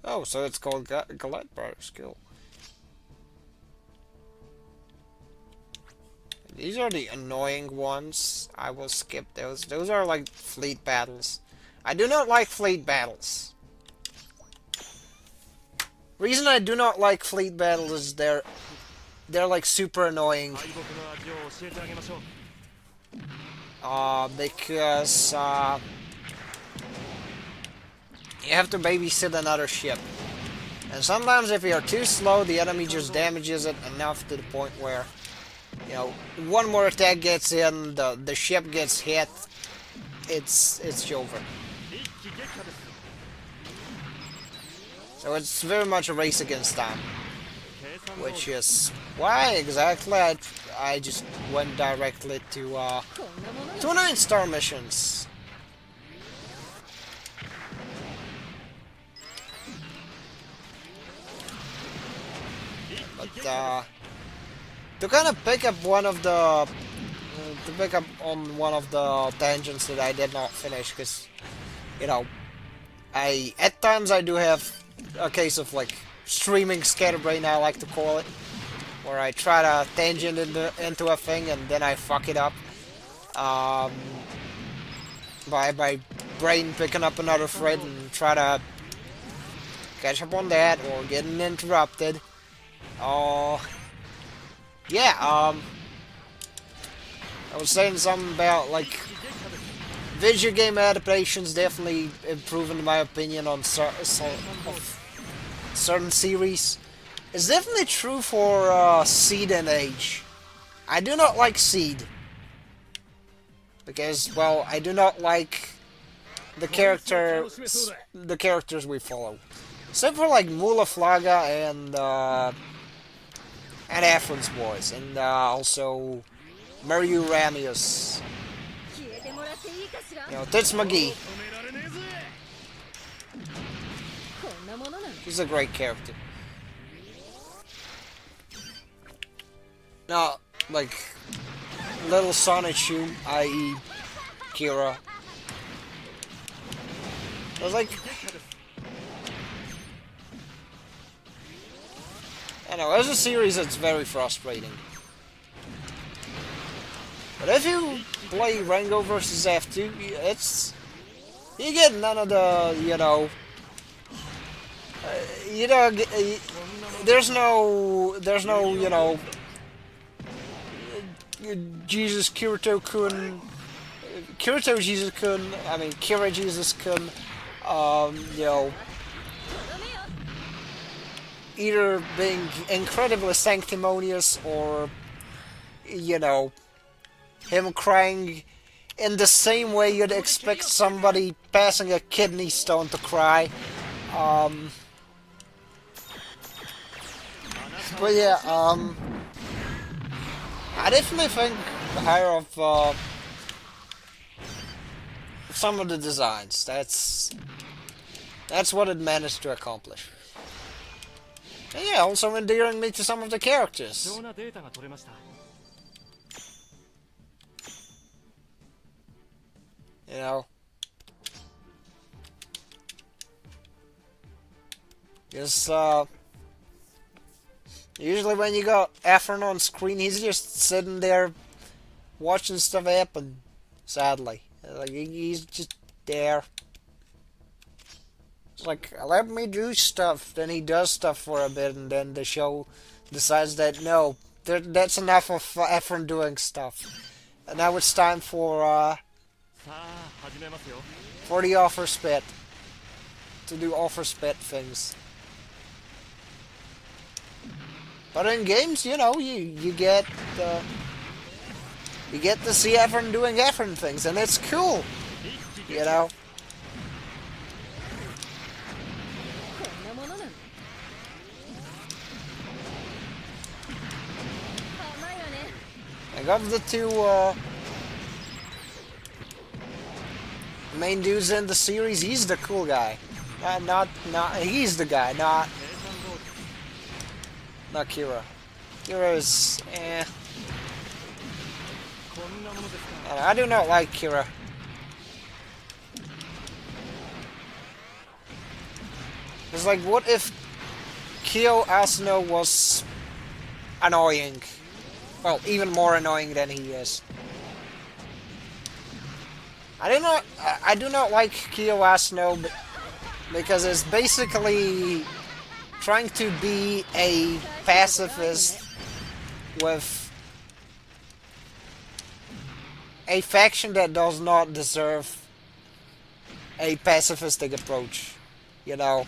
Oh, so it's called Galette Bar skill. These are the annoying ones. I will skip those. Those are like fleet battles. I do not like fleet battles. Reason I do not like fleet battles is they're like super annoying. Because you have to babysit another ship. And sometimes if you're too slow, the enemy just damages it enough to the point where, you know, one more attack gets in, the ship gets hit, it's over. So it's very much a race against time. Which is why exactly I just went directly to 9-star missions. But to kind of pick up on one of the tangents that I did not finish, because, you know, at times I do have a case of like streaming scatterbrain, I like to call it, where I try to tangent into a thing and then I fuck it up. Um, by my brain picking up another thread and try to catch up on that or getting interrupted. Oh, yeah, I was saying something about, like, video game adaptations definitely improving, in my opinion, on certain series. It's definitely true for Seed and Age. I do not like Seed. Because, well, I do not like the characters we follow. Except for, like, Mula Flaga and Afron's voice. And also Mario Ramius. You know, Tits McGee. He's a great character. Now, like, Little Sonic Shoe, i.e. Kira. I was like, I know, as a series it's very frustrating. But if you play Rango vs. F2, you get none of the, there's no, Jesus Kirito-kun, Kirito Jesus-kun, I mean, Kira Jesus-kun, either being incredibly sanctimonious or, him crying in the same way you'd expect somebody passing a kidney stone to cry. But yeah, I definitely think higher of some of the designs. That's what it managed to accomplish. And yeah, also endearing me to some of the characters. You know, because usually when you got Afron on screen, he's just sitting there watching stuff happen. Sadly, like he's just there. It's like, let me do stuff. Then he does stuff for a bit, and then the show decides that no, that's enough of Afron doing stuff, and now it's time for the offer spit to do offer spit things. But in games, you get to see Efren doing Efren things, and it's cool, you know. I got the two main dudes in the series. He's the cool guy. He's the guy, not Kira. Kira is, I do not like Kira. It's like, what if Kyo Asano was annoying? Well, even more annoying than he is. I do not like Kyo Asano because it's basically trying to be a pacifist with a faction that does not deserve a pacifistic approach, you know.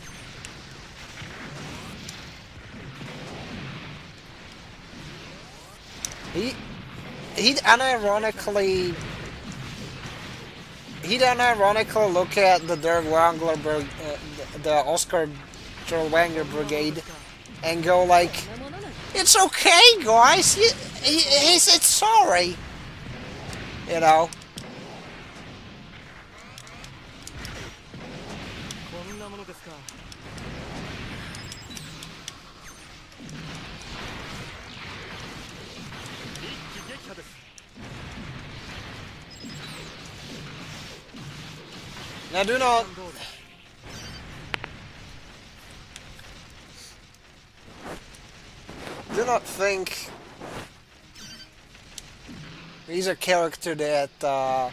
He'd unironically look at the the Oscar Wanger Brigade and go like, "It's okay, guys. It's sorry," you know. Now do not do not think he's a character that I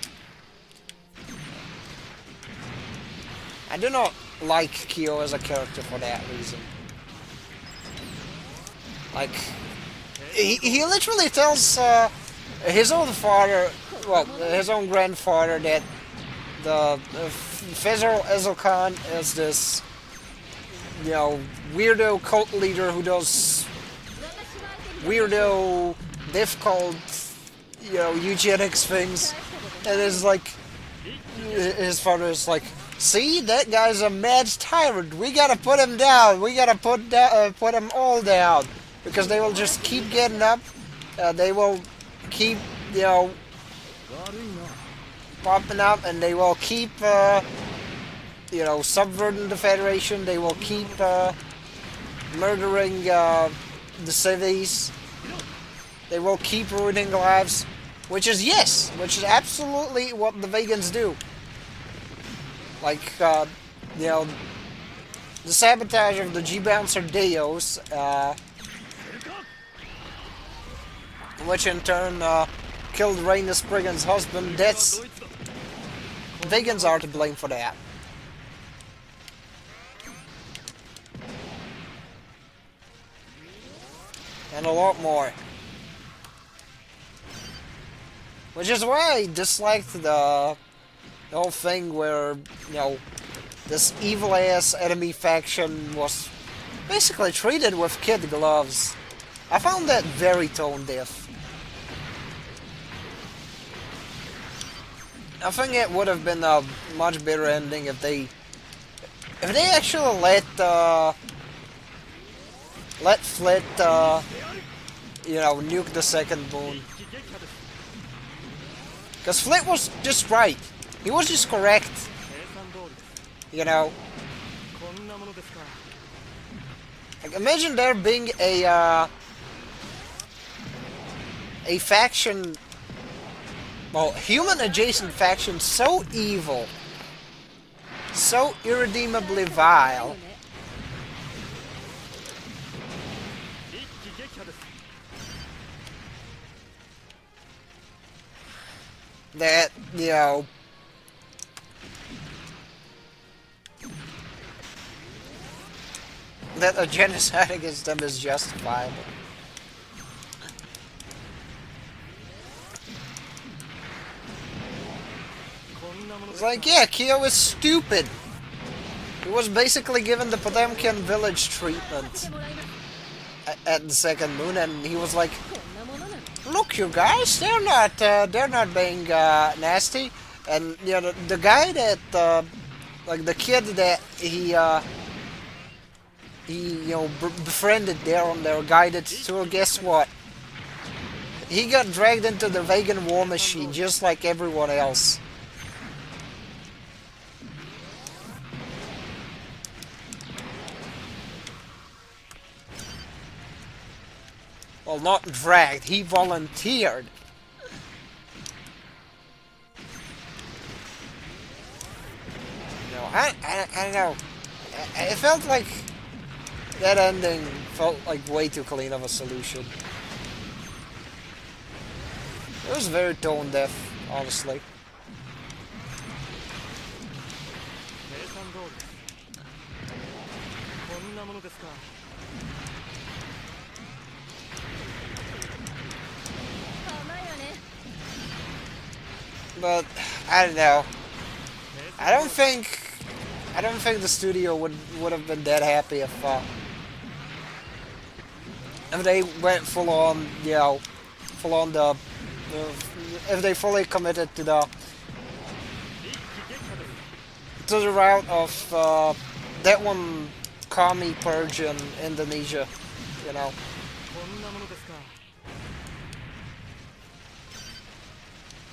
do not like Kyo as a character for that reason. Like, he literally tells his own father, well, his own grandfather, that the Fezor Ezokan is this, you know, weirdo cult leader who does weirdo, difficult, you know, eugenics things, and it's like, his father is like, see, that guy's a mad tyrant. We gotta put him down. We gotta put him all down, because they will just keep getting up. They will keep, you know, popping up, and they will keep, you know, subverting the Federation. They will keep murdering the cities. They will keep ruining lives, which is absolutely what the vegans do. Like, you know, the sabotage of the G-Bouncer Deos, which in turn killed Raina Spriggan's husband. That's... vegans are to blame for that. And a lot more. Which is why I disliked the whole thing where, you know, this evil-ass enemy faction was basically treated with kid gloves. I found that very tone-deaf. I think it would have been a much better ending if they actually let Flit, you know, nuke the second moon. Because Flit was just right. He was just correct. You know. Like, imagine there being a faction, well, human-adjacent faction so evil, so irredeemably vile, that, you know, that a genocide against them is justifiable. It's like, yeah, Kyo is stupid. He was basically given the Potemkin village treatment at the second moon, and he was like, look, you guys, they're not being nasty. And, you know, the guy that, like the kid that he you know, befriended there on their guided tour, guess what? He got dragged into the vegan war machine just like everyone else. Well, not dragged, he volunteered. No, I don't know. It felt like that ending felt like way too clean of a solution. It was very tone deaf, honestly. But I don't know. I don't think the studio would have been that happy if they went full on, you know, full on the if they fully committed to the route of that one commie purge in Indonesia, you know.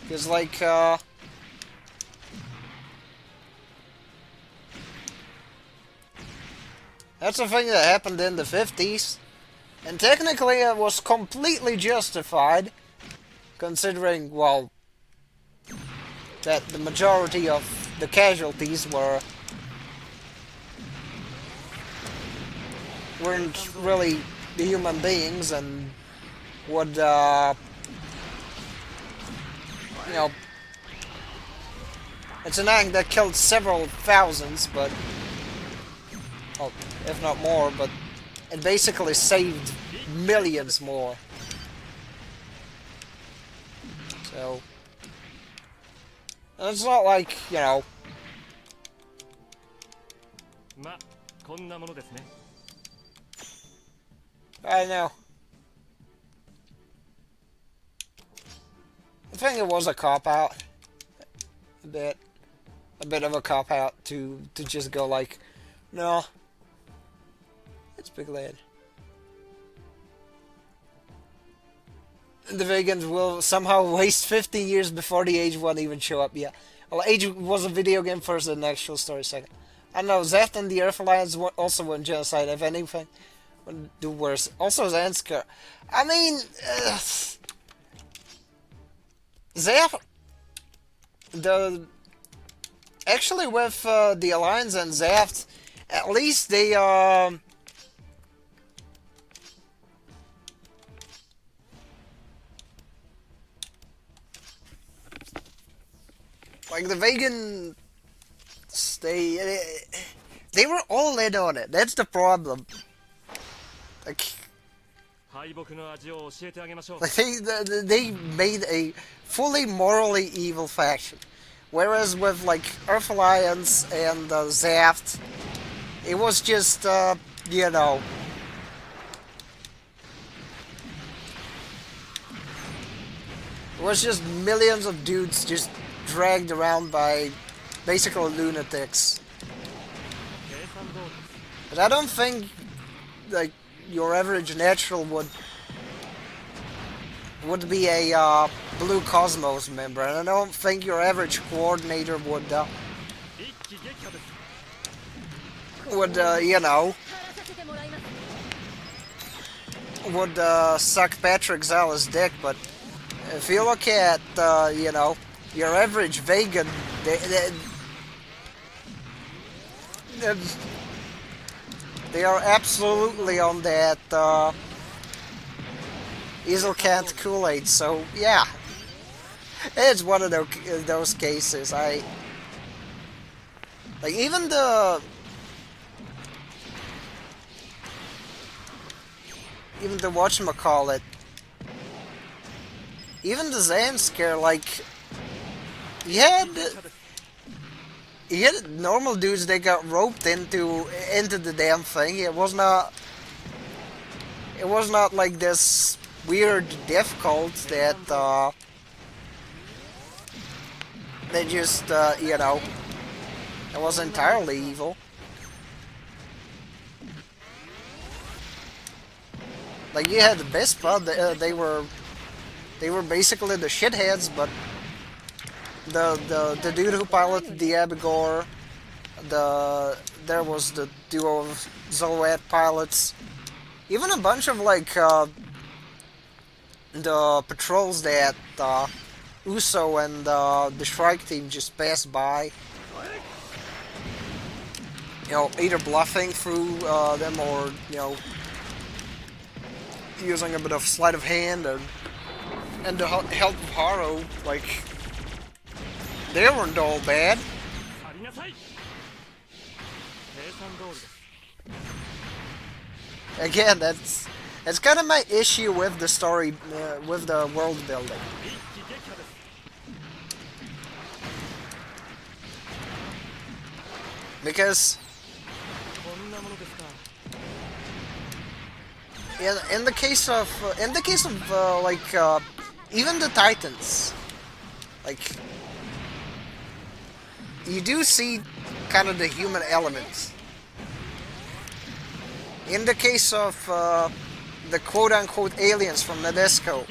Because, like, that's a thing that happened in the 50s. And technically it was completely justified, considering, well, that the majority of the casualties weren't really the human beings and would, you know, it's an act that killed several thousands, but, well, if not more, but it basically saved millions more. So, and it's not like, you know, I know. I think it was a cop-out. A bit of a cop-out to just go like, no, it's Big Lad. The vegans will somehow waste 15 years before the Age won't even show up. Yeah, well, Age was a video game first and the actual story second. I know Zeft and the Earth Alliance also went genocide. If anything, would do worse. Also Zanskar. I mean, Zeft. Actually with the Alliance and Zaft, at least they like the vegan they were all in on it. That's the problem. Like they made a fully morally evil faction. Whereas with like Earth Alliance and Zaft, it was just, you know, it was just millions of dudes just dragged around by basically lunatics. But I don't think like your average natural would be a Blue Cosmos member, and I don't think your average coordinator would you know, would suck Patrick Zella's dick. But if you look at you know, your average vegan, they are absolutely on that Easelcant Kool-Aid. So yeah, it's one of those cases. Like even the whatchamacallit, even the Zanskar, like you had normal dudes that got roped into the damn thing. It was not like this weird death cult that they just you know, it was entirely evil. Like you had the Bispa, they were basically the shitheads, but the dude who piloted the Abigor, there was the duo of Zoloat pilots, even a bunch of like the patrols that Uso and the Shrike team just passed by. You know, either bluffing through them or, you know, using a bit of sleight of hand and the help of Haro. Like, they weren't all bad. Again, that's kind of my issue with the story, with the world building. Because in the case of like even the Titans, like you do see kind of the human elements. In the case of the quote-unquote aliens from Nadesco,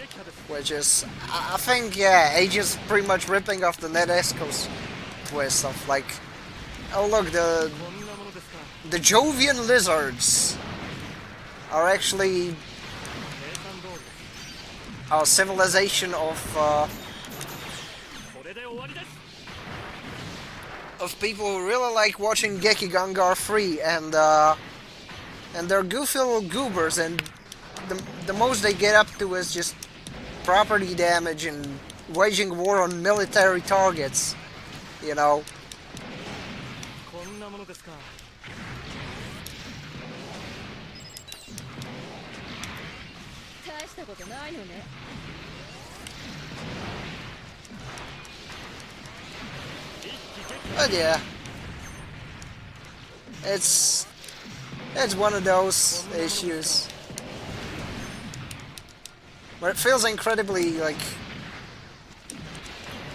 which is, I think, yeah, Age is pretty much ripping off the Nadesco's twist of like, oh look, the Jovian lizards are actually a civilization of people who really like watching Gekigangar 3 and they're goofy little goobers, and the most they get up to is just property damage and waging war on military targets. You know. こんなものですか。大したことないのね。But yeah, it's one of those issues where it feels incredibly like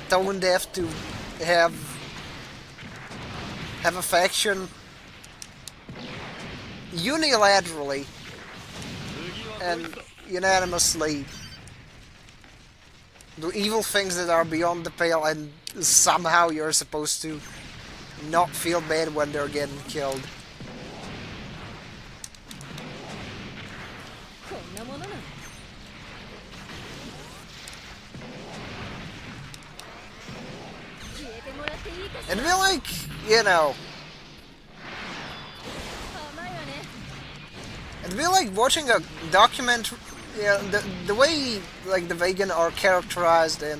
tone deaf to have a faction unilaterally and unanimously do evil things that are beyond the pale, and somehow you're supposed to not feel bad when they're getting killed. こんなものなの。消えてもらっていいかしら。 It'd be like, you know, 甘いわね。 it'd be like watching a document. Yeah, the way like the vegan are characterized in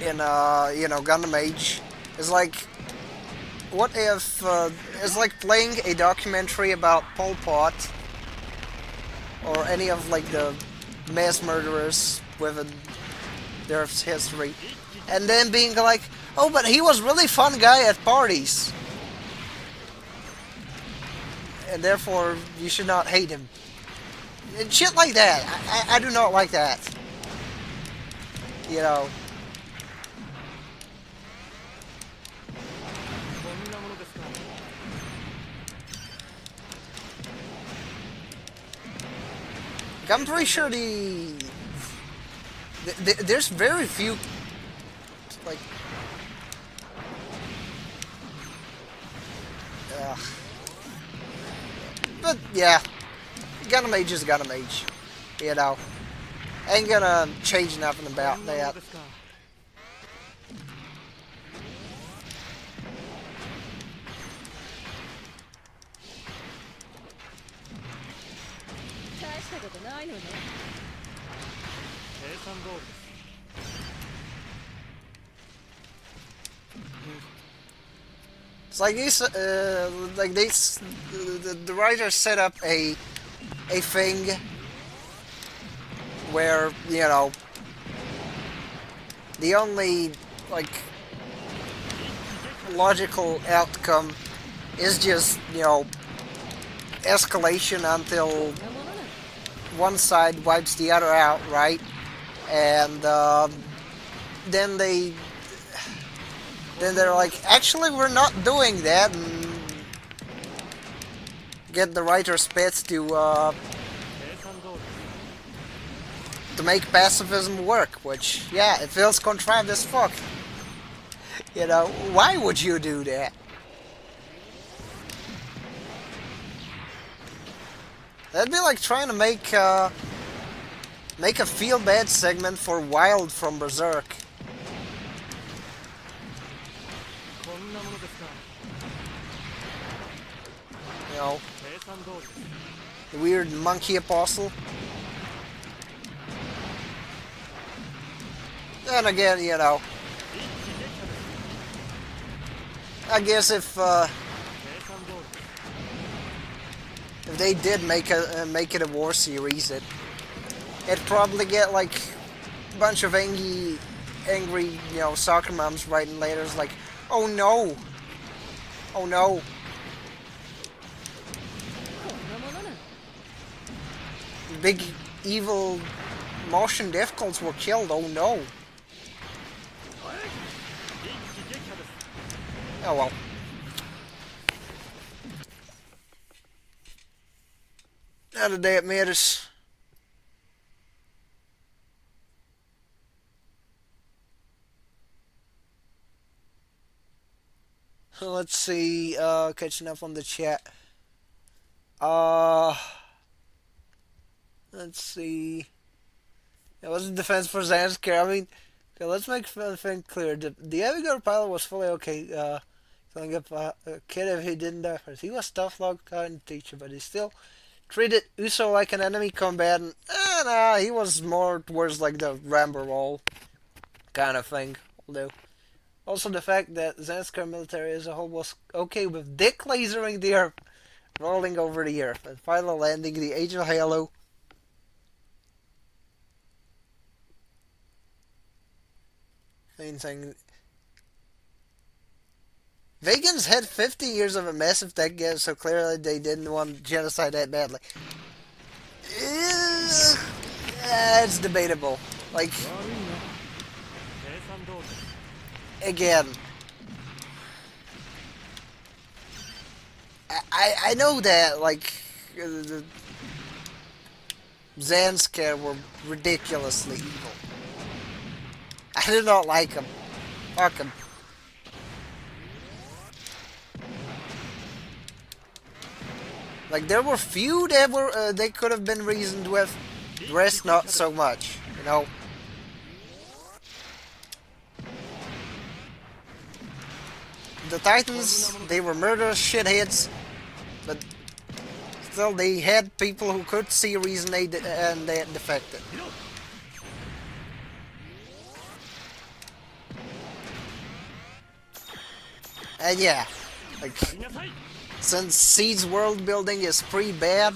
you know, Gundam AGE is like, what if it's like playing a documentary about Pol Pot or any of like the mass murderers within their history, and then being like, oh, but he was really fun guy at parties, and therefore you should not hate him. And shit like that. I do not like that. You know. こんなものですか。 I'm pretty sure there's very few like but yeah, Gundam AGE is Gundam AGE, you know. Ain't gonna change nothing about that. 大したことないのね。計算通りです。 It's like the writer set up a thing where, you know, the only like logical outcome is just, you know, escalation until こんなものなの。 one side wipes the other out, right? And then they're like, actually, we're not doing that, and get the writer's pets to 計算通りです。 make pacifism work. Which, yeah, it feels contrived as fuck. You know, why would you do that? That'd be like trying to make a feel bad segment for Wild from Berserk. こんなものですか。 You know, 計算通りです。 the weird monkey apostle. Then again, you know, I guess if 計算通りです。 they did make it a war series, it'd probably get like a bunch of angry, you know, soccer moms writing letters like, oh no, oh no. こんなものなの。 Big evil Martian death cults were killed, oh no. 一気撃破です。 Oh well. Not a day it matters. Let's see, catching up on the chat. Let's see. It wasn't defense for Zansker. I mean, okay, let's make one thing clear. The Avigar pilot was fully okay. Killing a kid if he didn't die first. He was tough love kind teacher, but he still treated Uso like an enemy combatant. Nah, he was more towards like the Rambo role kind of thing. Although, also the fact that Zanskar military as a whole was okay with dick lasering the earth, rolling over the earth, and finally landing the Age of Halo. Main thing. Vegans had 50 years of a massive tech gap, so clearly they didn't want genocide that badly. It's debatable. Like, again, I know that, like, the Zanskar were ridiculously evil. I do not like them. Fuck them. Like, there were few that were they could have been reasoned with, the rest not so much, you know. The Titans, they were murderous shitheads, but still they had people who could see a reason and they defected. And yeah, like, since Seed's world building is pretty bad,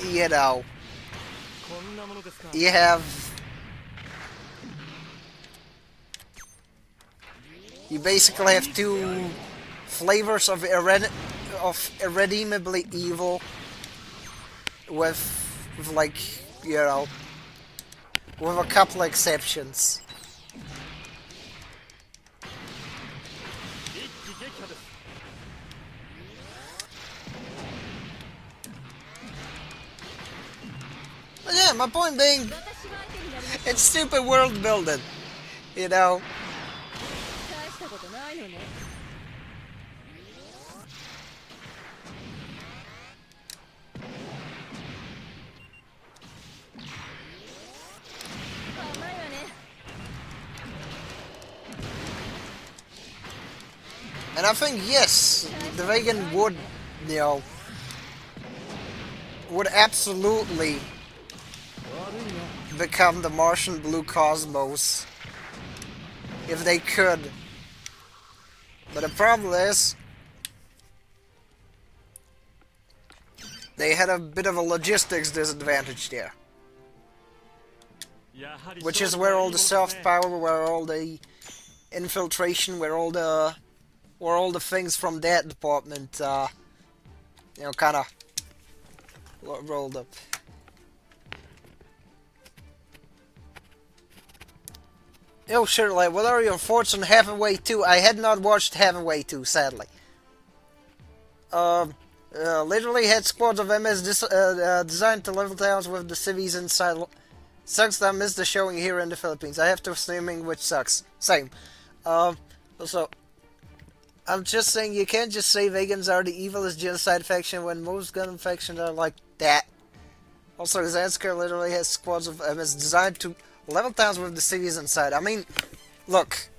you know, you basically have two flavors of irredeemably evil with like, you know, with a couple exceptions. But yeah, my point being, it's stupid world building, you know. And I think, yes, the vegan would, you know, would absolutely become the Martian Blue Cosmos if they could. But the problem is, they had a bit of a logistics disadvantage there. Which is where all the soft power, where all the infiltration, where all the things from that department, you know, kind of rolled up. Yo, Shirtlad, what are your thoughts on Heavenway 2? I had not watched Heavenway 2, sadly. Literally had squads of MS designed to level towns with the cities inside. Sucks that I missed the showing here in the Philippines. I have to streaming, which sucks. Same. Also, I'm just saying you can't just say vegans are the evilest genocide faction when most Gundam factions are like that. Also, Zanskar literally has squads of MS designed to level towns with the cities inside. I mean, look.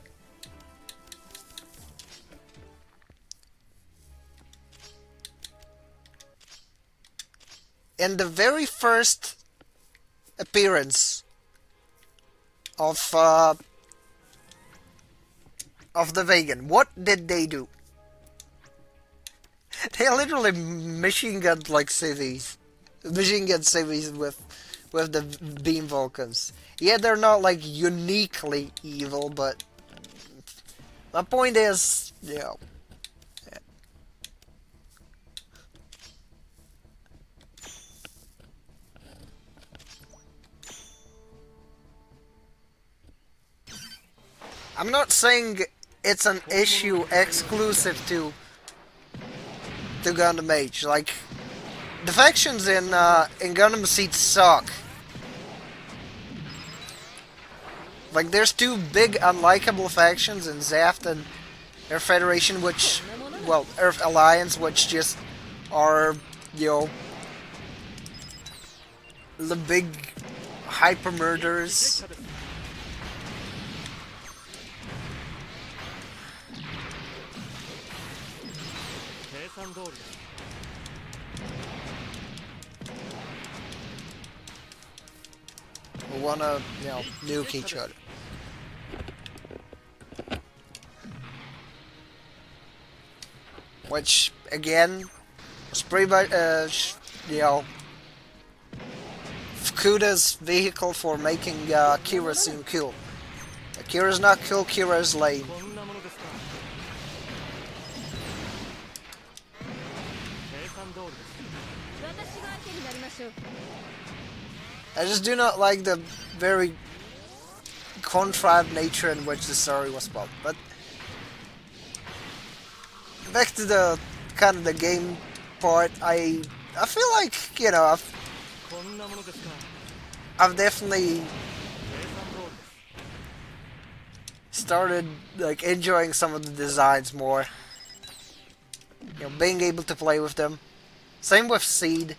In the very first appearance of the vegan, what did they do? They literally machine gunned like cities. Machine gun cities with the beam Vulcans. Yeah, they're not like uniquely evil, but my point is, you know, yeah. I'm not saying it's an issue exclusive to Gundam AGE. Like, the factions in Gundam Seed suck. Like, there's two big unlikable factions in Zaft and Earth Federation, which, well, Earth Alliance, which just are, you know, the big hyper murders. 算通りです。 who wanna, you know, nuke each other. Which, again, was pretty much, you know, Fukuda's vehicle for making Kira seem cool. Kira's not cool, Kira's lame. こんなものですか。計算通りです。 私が相手になりましょう。 I just do not like the very contrived nature in which the story was spelled. But back to the kind of the game part, I feel like, you know, こんなものですか。 I've definitely 計算通りです。 started like enjoying some of the designs more. You know, being able to play with them. Same with Seed.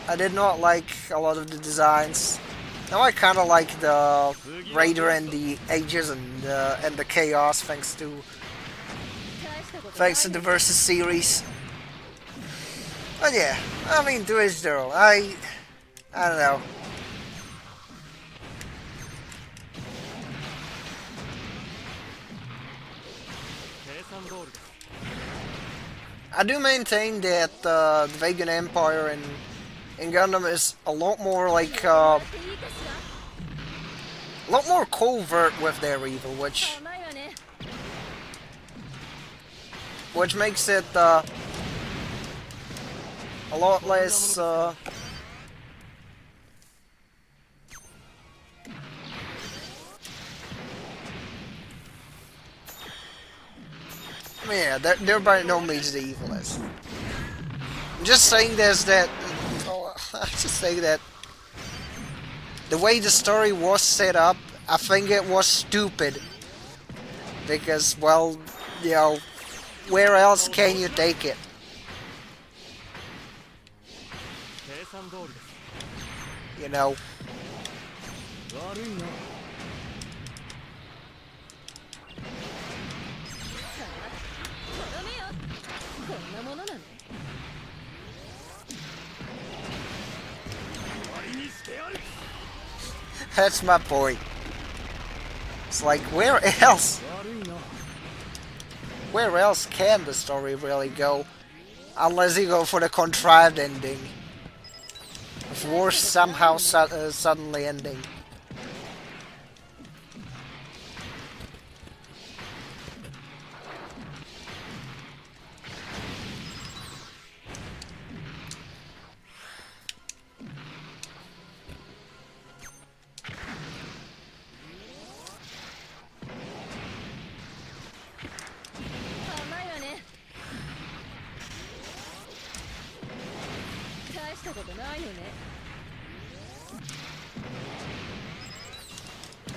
I did not like a lot of the designs. Now I kind of like the Raider and the Ages and the Chaos, thanks to 大したことない thanks to the Versus series. But yeah, I mean, to each their own. I don't know. 計算通りです。 I do maintain that the Vegan Empire in Gundam is a lot more like やっていいかしら。 a lot more covert with their evil, 甘いわね。 which makes it a lot less I mean, yeah, they're by no means the evilest. I'm just saying this that I'm just saying that the way the story was set up, I think it was stupid. Because, well, you know, where else can you take it? 計算通りです。 You know, 悪いな。 とどめよ。こんなものなの。 終わりにしてやる。 that's my point. It's like, where else? 悪いな。 Where else can the story really go? Unless you go for the contrived ending. Of war somehow suddenly ending.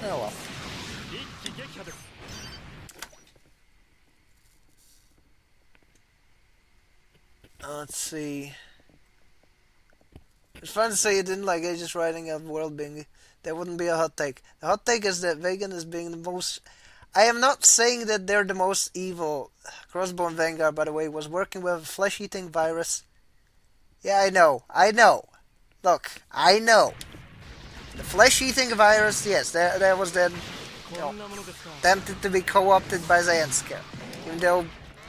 Oh well. 一気撃破です。 Let's see. It's fun to say you didn't like Aegis writing of world being. That wouldn't be a hot take. The hot take is that Vegan is being the most. I am not saying that they're the most evil. Crossbone Vanguard, by the way, was working with a flesh-eating virus. Yeah, I know. I know. Look, I know. The flesh-eating virus, yes, that was then, you know, こんなものですか。 tempted to be co-opted by Zanska. Even though,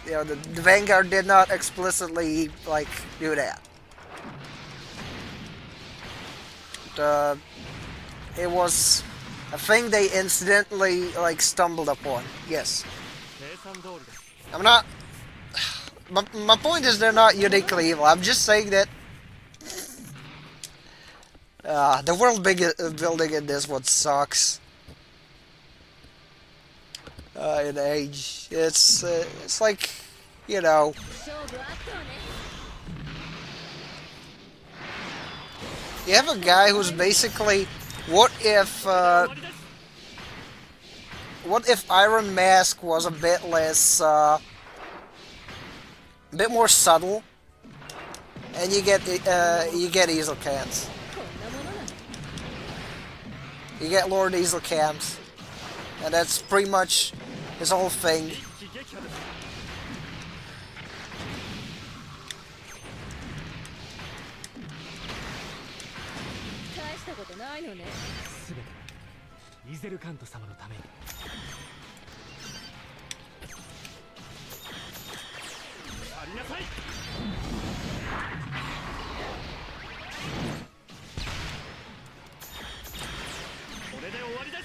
you know, the Vanguard did not explicitly, like, do that. But, it was a thing they incidentally, like, stumbled upon. Yes. 計算通りです。 I'm not... My point is they're not uniquely evil. I'm just saying that the world building in this one sucks. In Age, it's like, you know, 勝負あったわね。 you have a guy who's basically, what if Iron Mask was a bit less, a bit more subtle, and you get Easel Cans. こんなものなの。 You get Lord Easel Cams. And that's pretty much his whole thing. 一気撃破です。 大したことないのね。すべてイゼルカント様のために。去りなさい。これで終わりです。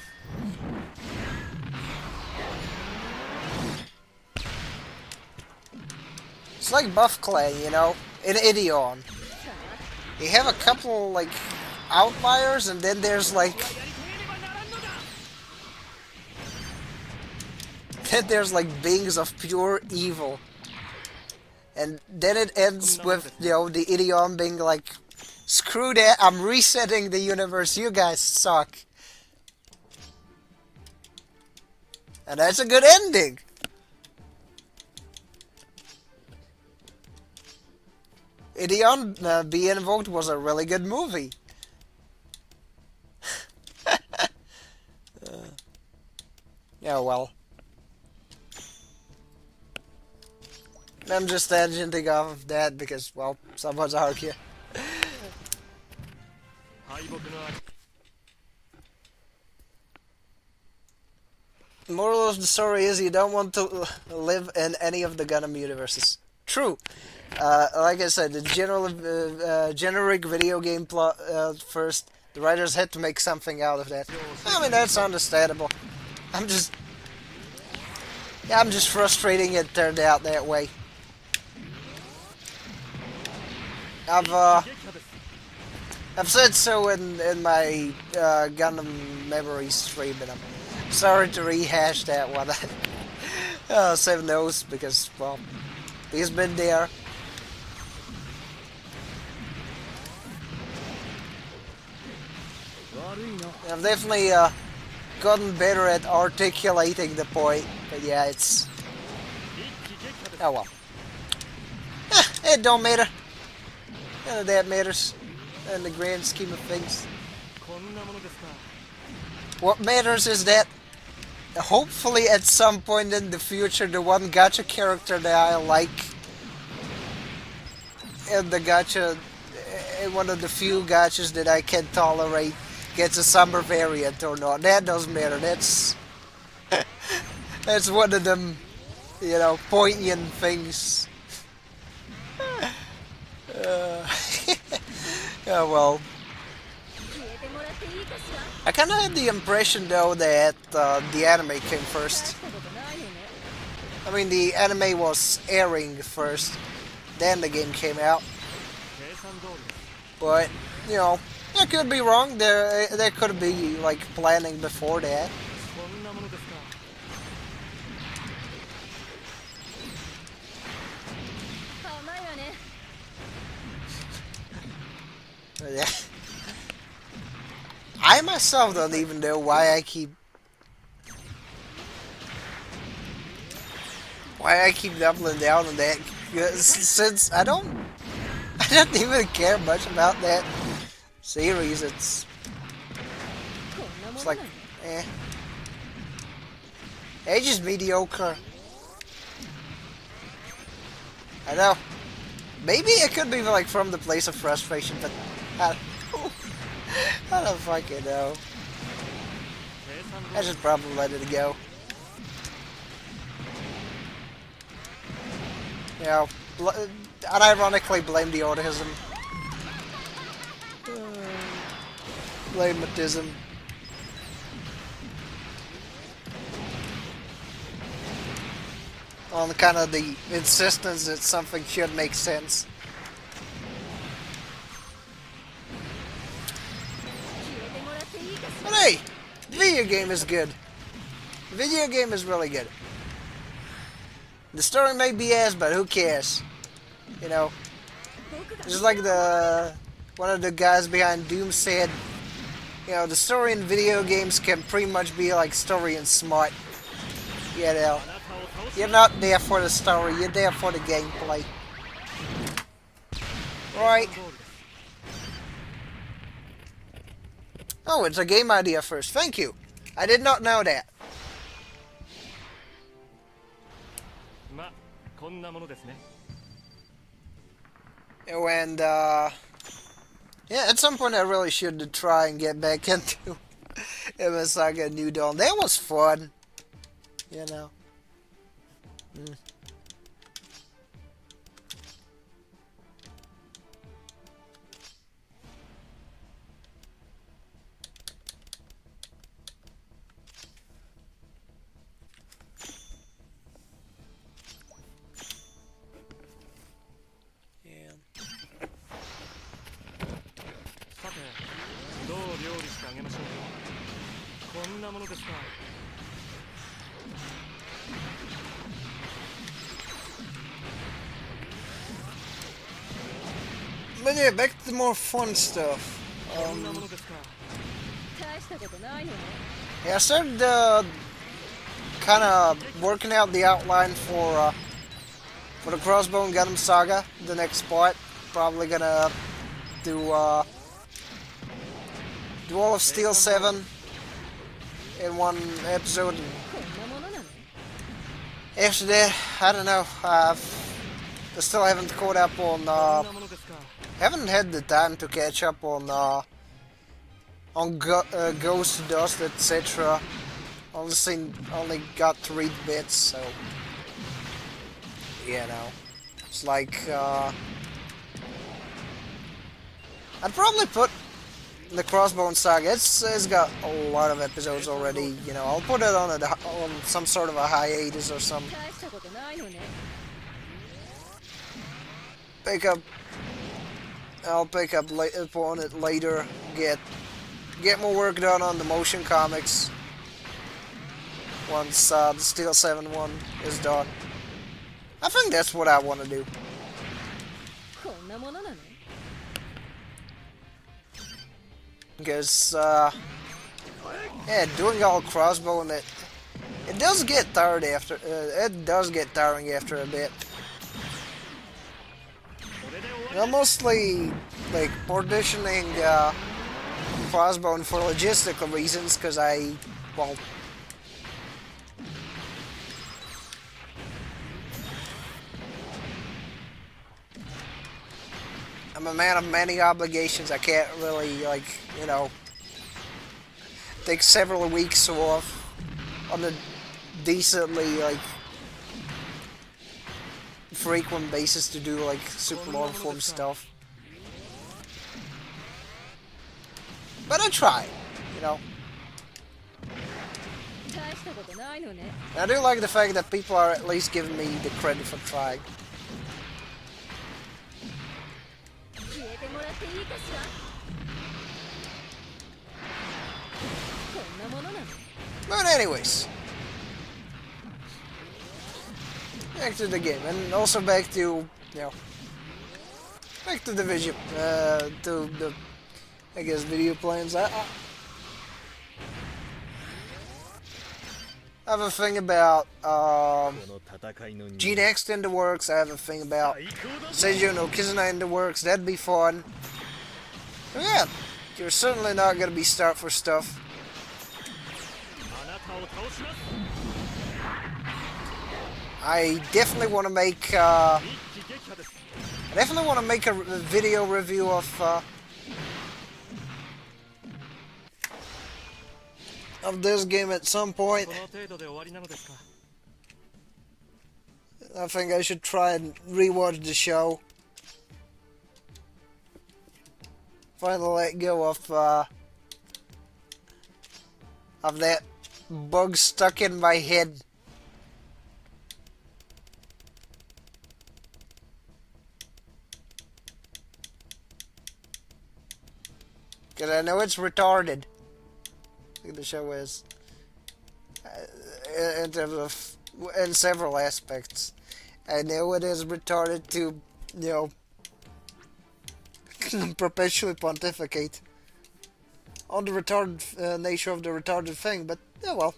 It's like Buff Clay, you know, in Ideon. You have a couple, like, outliers, and then there's, like... Then there's, like, beings of pure evil. And then it ends with, you know, the Ideon being like, screw that, I'm resetting the universe, you guys suck. And that's a good ending! Ideon Be Invoked was a really good movie. Yeah, well. I'm just tangenting off of that because, well, someone's arguing. Moral of the story is you don't want to live in any of the Gundam universes. True. Like I said, the generic video game plot first. The writers had to make something out of that. I mean, that's understandable. I'm just frustrating it turned out that way. I've said so in my Gundam Memories stream, and I'm sorry to rehash that one. Seven knows because, well, he's been there. I've definitely gotten better at articulating the point, but yeah, it's... Oh well. It don't matter. None of that matters in the grand scheme of things. What matters is that hopefully at some point in the future the one gacha character that I like in the gacha, in one of the few gachas that I can tolerate, gets a summer variant or not. That doesn't matter. That's that's one of them, you know, poignant things. Yeah, well. I kind of had the impression though that the anime came first. I mean, the anime was airing first, then the game came out. But, you know, I could be wrong. There could be like planning before that. Yeah. I myself don't even know why I keep doubling down on that. Since I don't even care much about that series. It's like, eh. Age is mediocre. I know. Maybe it could be like from the place of frustration, but I don't fucking know. I should probably let it go. You know, unironically blame the autism. Blame autism. On kind of the insistence that something should make sense. But hey, video game is good. Video game is really good. The story may be ass, but who cares? You know, just like one of the guys behind Doom said, you know, the story in video games can pretty much be like story in Smart. You know, you're not there for the story, you're there for the gameplay. Right? Oh, it's a game idea first. Thank you. I did not know that. まあこんなものですね。 And yeah, at some point I really should try and get back into Saga New Dawn. That was fun, you know. Mm. Yeah. さてどう料理してあげましょう。こんなものですか。 But yeah, back to the more fun stuff. こんなものですか。 大したことないのね。 Yeah, I started kind of working out the outline for the Crossbone Gundam Saga. The next part, probably gonna do do all of Steel 7 in one episode. こんなものなの。 After that, I don't know. I still haven't caught up on. こんなものですか。 Haven't had the time to catch up on Ghost Dust, etc. Only got 3 bits, so you know, it's like I'd probably put the Crossbone Saga. It's got a lot of episodes already. You know, I'll put it on some sort of a hiatus or something. 大したことないのね。 I'll pick up upon it later. Get more work done on the motion comics once the Steel 7 one is done. I think that's what I want to do. こんなものなの。 Because yeah, doing all Crossbone, it does get tired after. It does get tiring after a bit. I'm mostly like partitioning Crossbone for logistical reasons, because well, I'm a man of many obligations. I can't really, like, you know, take several weeks off on a decently, like, frequent basis to do, like, super long form stuff. But I try, you know. 大したことないのね。 I do like the fact that people are at least giving me the credit for trying. 消えてもらっていいかしら。こんなものなの。 But anyways, back to the game, and also back to, you know, back to the video, to the, I guess, video plans. I have a thing about G-Next in the works. I have a thing about Seijo no Kizuna in the works. That'd be fun. But yeah, you're certainly not gonna be starved for stuff. あなたを倒します。 I definitely want to make 一気撃破です。 I definitely want to make a video review of this game at some point. この程度で終わりなのですか。 I think I should try and rewatch the show. Finally let go of that bug stuck in my head. Because I know it's retarded. The show is. In terms of, in several aspects. I know it is retarded to, you know, perpetually pontificate on the retarded nature of the retarded thing, but yeah, well.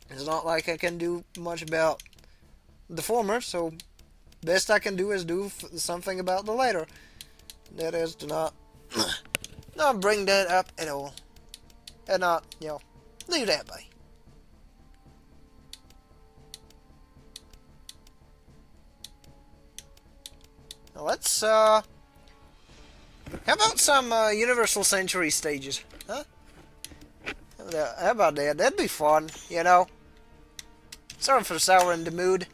It's not like I can do much about the former, so best I can do is do something about the later. That is to not not bring that up at all, and not, you know, leave that by. Let's, how about some, Universal Century stages? Huh? How about that? That'd be fun, you know? Sorry for souring the mood.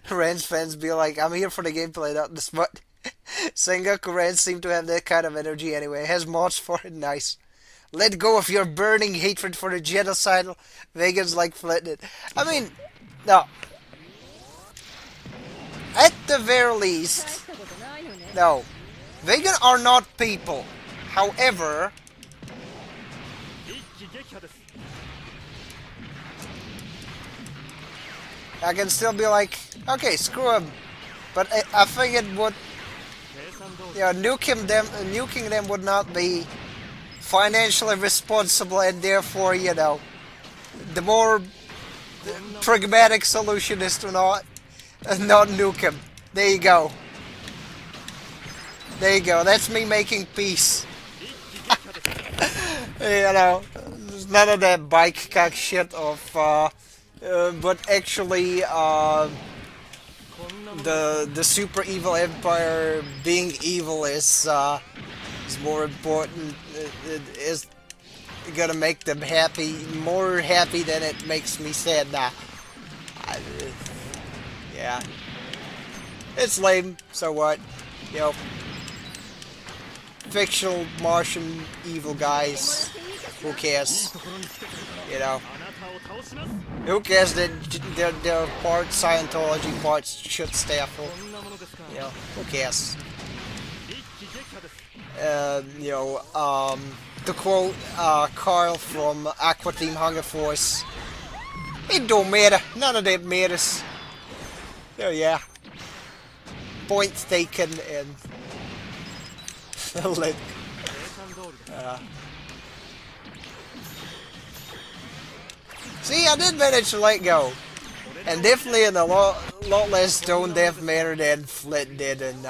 Ran's fans be like, I'm here for the gameplay, not the smut. Sengoku Ran seem to have that kind of energy anyway. Has mods for it, nice. Let go of your burning hatred for the genocidal vegans like Flitted. I mean, no. At the very least, no. Vegan are not people. However, I can still be like, okay, screw him. But I think it would, you know, nuking them would not be financially responsible, and therefore, you know, the more pragmatic solution is to not nuke him. There you go. There you go. That's me making peace. You know, there's none of that bike cock shit of, but actually, the super evil empire being evil is more important. It is gonna make them happy, more happy than it makes me sad. Nah, yeah, it's lame. So what? You know, fictional Martian evil guys. Who cares? You know, who cares that they're part Scientology, part shit staffel? You know, who cares? You know, to quote Carl from Aqua Team Hunger Force, it don't matter. None of that matters. Oh yeah. Point taken and let. See, I did manage to let go, and definitely in a lot less tone deaf manner than Flit did in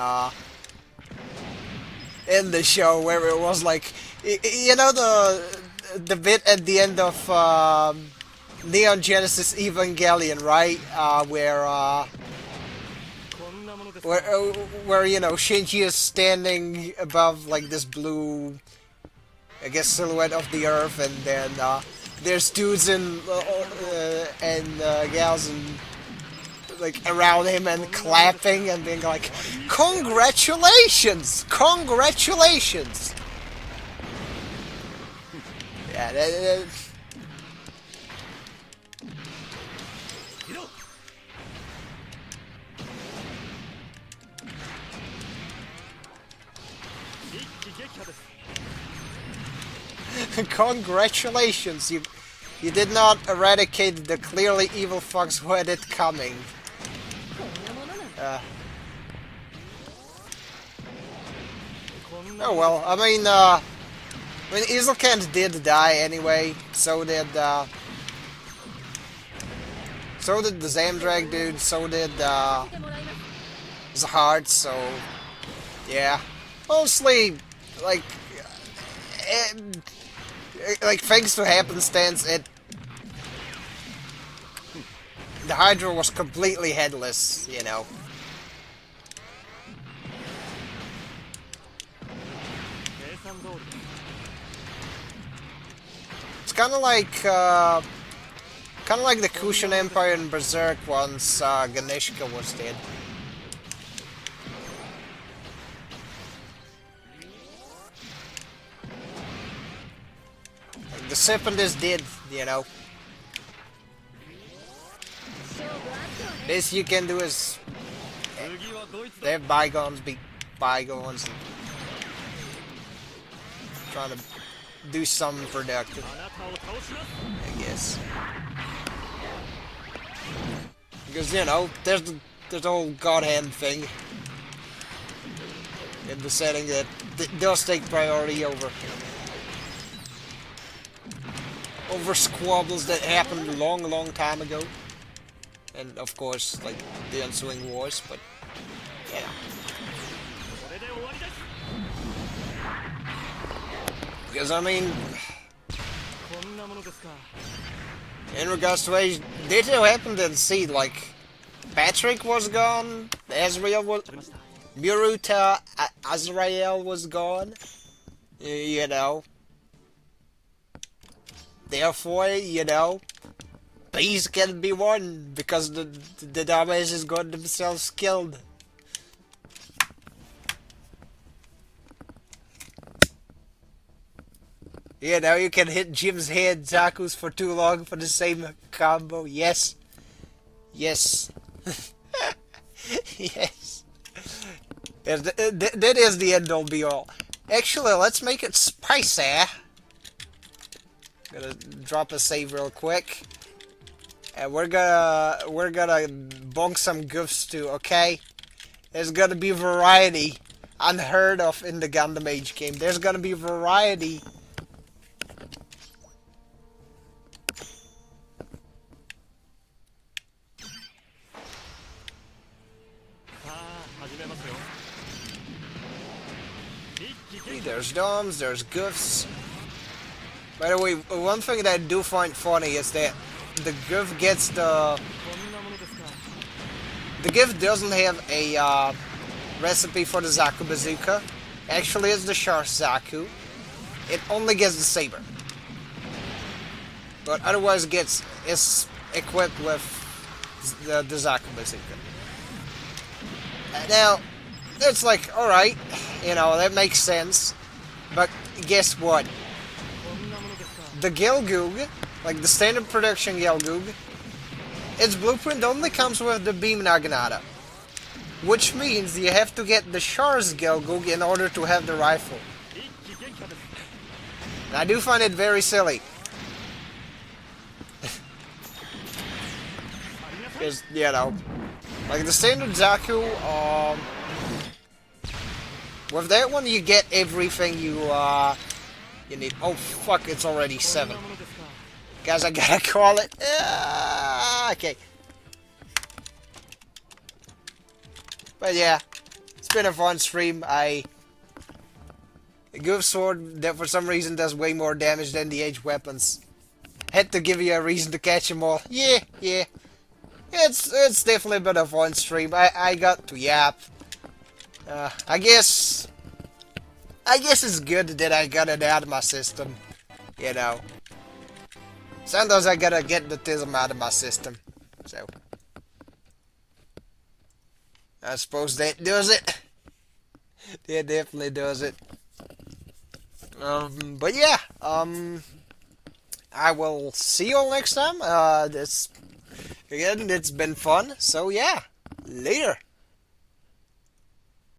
the show, where it was like, you know, the bit at the end of Neon Genesis Evangelion, right? Where you know, Shinji is standing above like this blue, I guess, silhouette of the Earth, and then there's dudes and gals and like around him and clapping and being like, "Congratulations! Congratulations!" Yeah, that congratulations, you did not eradicate the clearly evil fucks who had it coming. Oh well, I mean, Iselkant did die anyway, so did the Zamdrag dude, so did Zahard, so yeah. Mostly, like, thanks to happenstance, the Hydra was completely headless, you know. It's kind of like the Kushan Empire in Berserk once Ganeshka was dead. The serpent is dead, you know. Best you can do is let bygones be bygones and trying to do something productive, I guess. Because, you know, there's the whole God hand thing in the setting that does take priority over squabbles that happened a long time ago. And of course, like, the ensuing wars, but yeah. Because I mean, こんなものですか。 in regards to age, did you happen to see like Patrick was gone, Azrael was, 取れました。 Muruta Azrael was gone, you know. Therefore, you know, bees can be won because the Damages got themselves killed. You know, you can hit Jim's head, Zaku's for too long for the same combo. Yes. Yes. Yes. That is the end all be all. Actually, let's make it spicy. Gonna drop a save real quick. And we're gonna bonk some goofs too, okay? There's gonna be variety. Unheard of in the Gundam AGE game. There's gonna be variety. There's domes, there's goofs. By the way, one thing that I do find funny is that the goof gets the goof doesn't have a recipe for the Zaku bazooka. Actually, it's the Shark Zaku. It only gets the saber, but otherwise is equipped with the Zaku bazooka. Now, it's like, alright, you know, that makes sense, but guess what? The Gelgoog, like the standard production Gelgoog, its blueprint only comes with the Beam Naginata, which means you have to get the Char's Gelgoog in order to have the rifle. And I do find it very silly. Because, you know, like the standard Zaku, with that one you get everything you need. Oh fuck, it's already 7. Guys, I gotta call it. Okay. But yeah, it's been a fun stream. The Goof Sword that for some reason does way more damage than the AGE weapons. Had to give you a reason to catch them all. Yeah. It's definitely been a fun stream. I got to yap. I guess it's good that I got it out of my system. You know. Sometimes I gotta get the tism out of my system. So I suppose that does it. That definitely does it. But yeah, I will see you all next time. It's been fun. So yeah, later.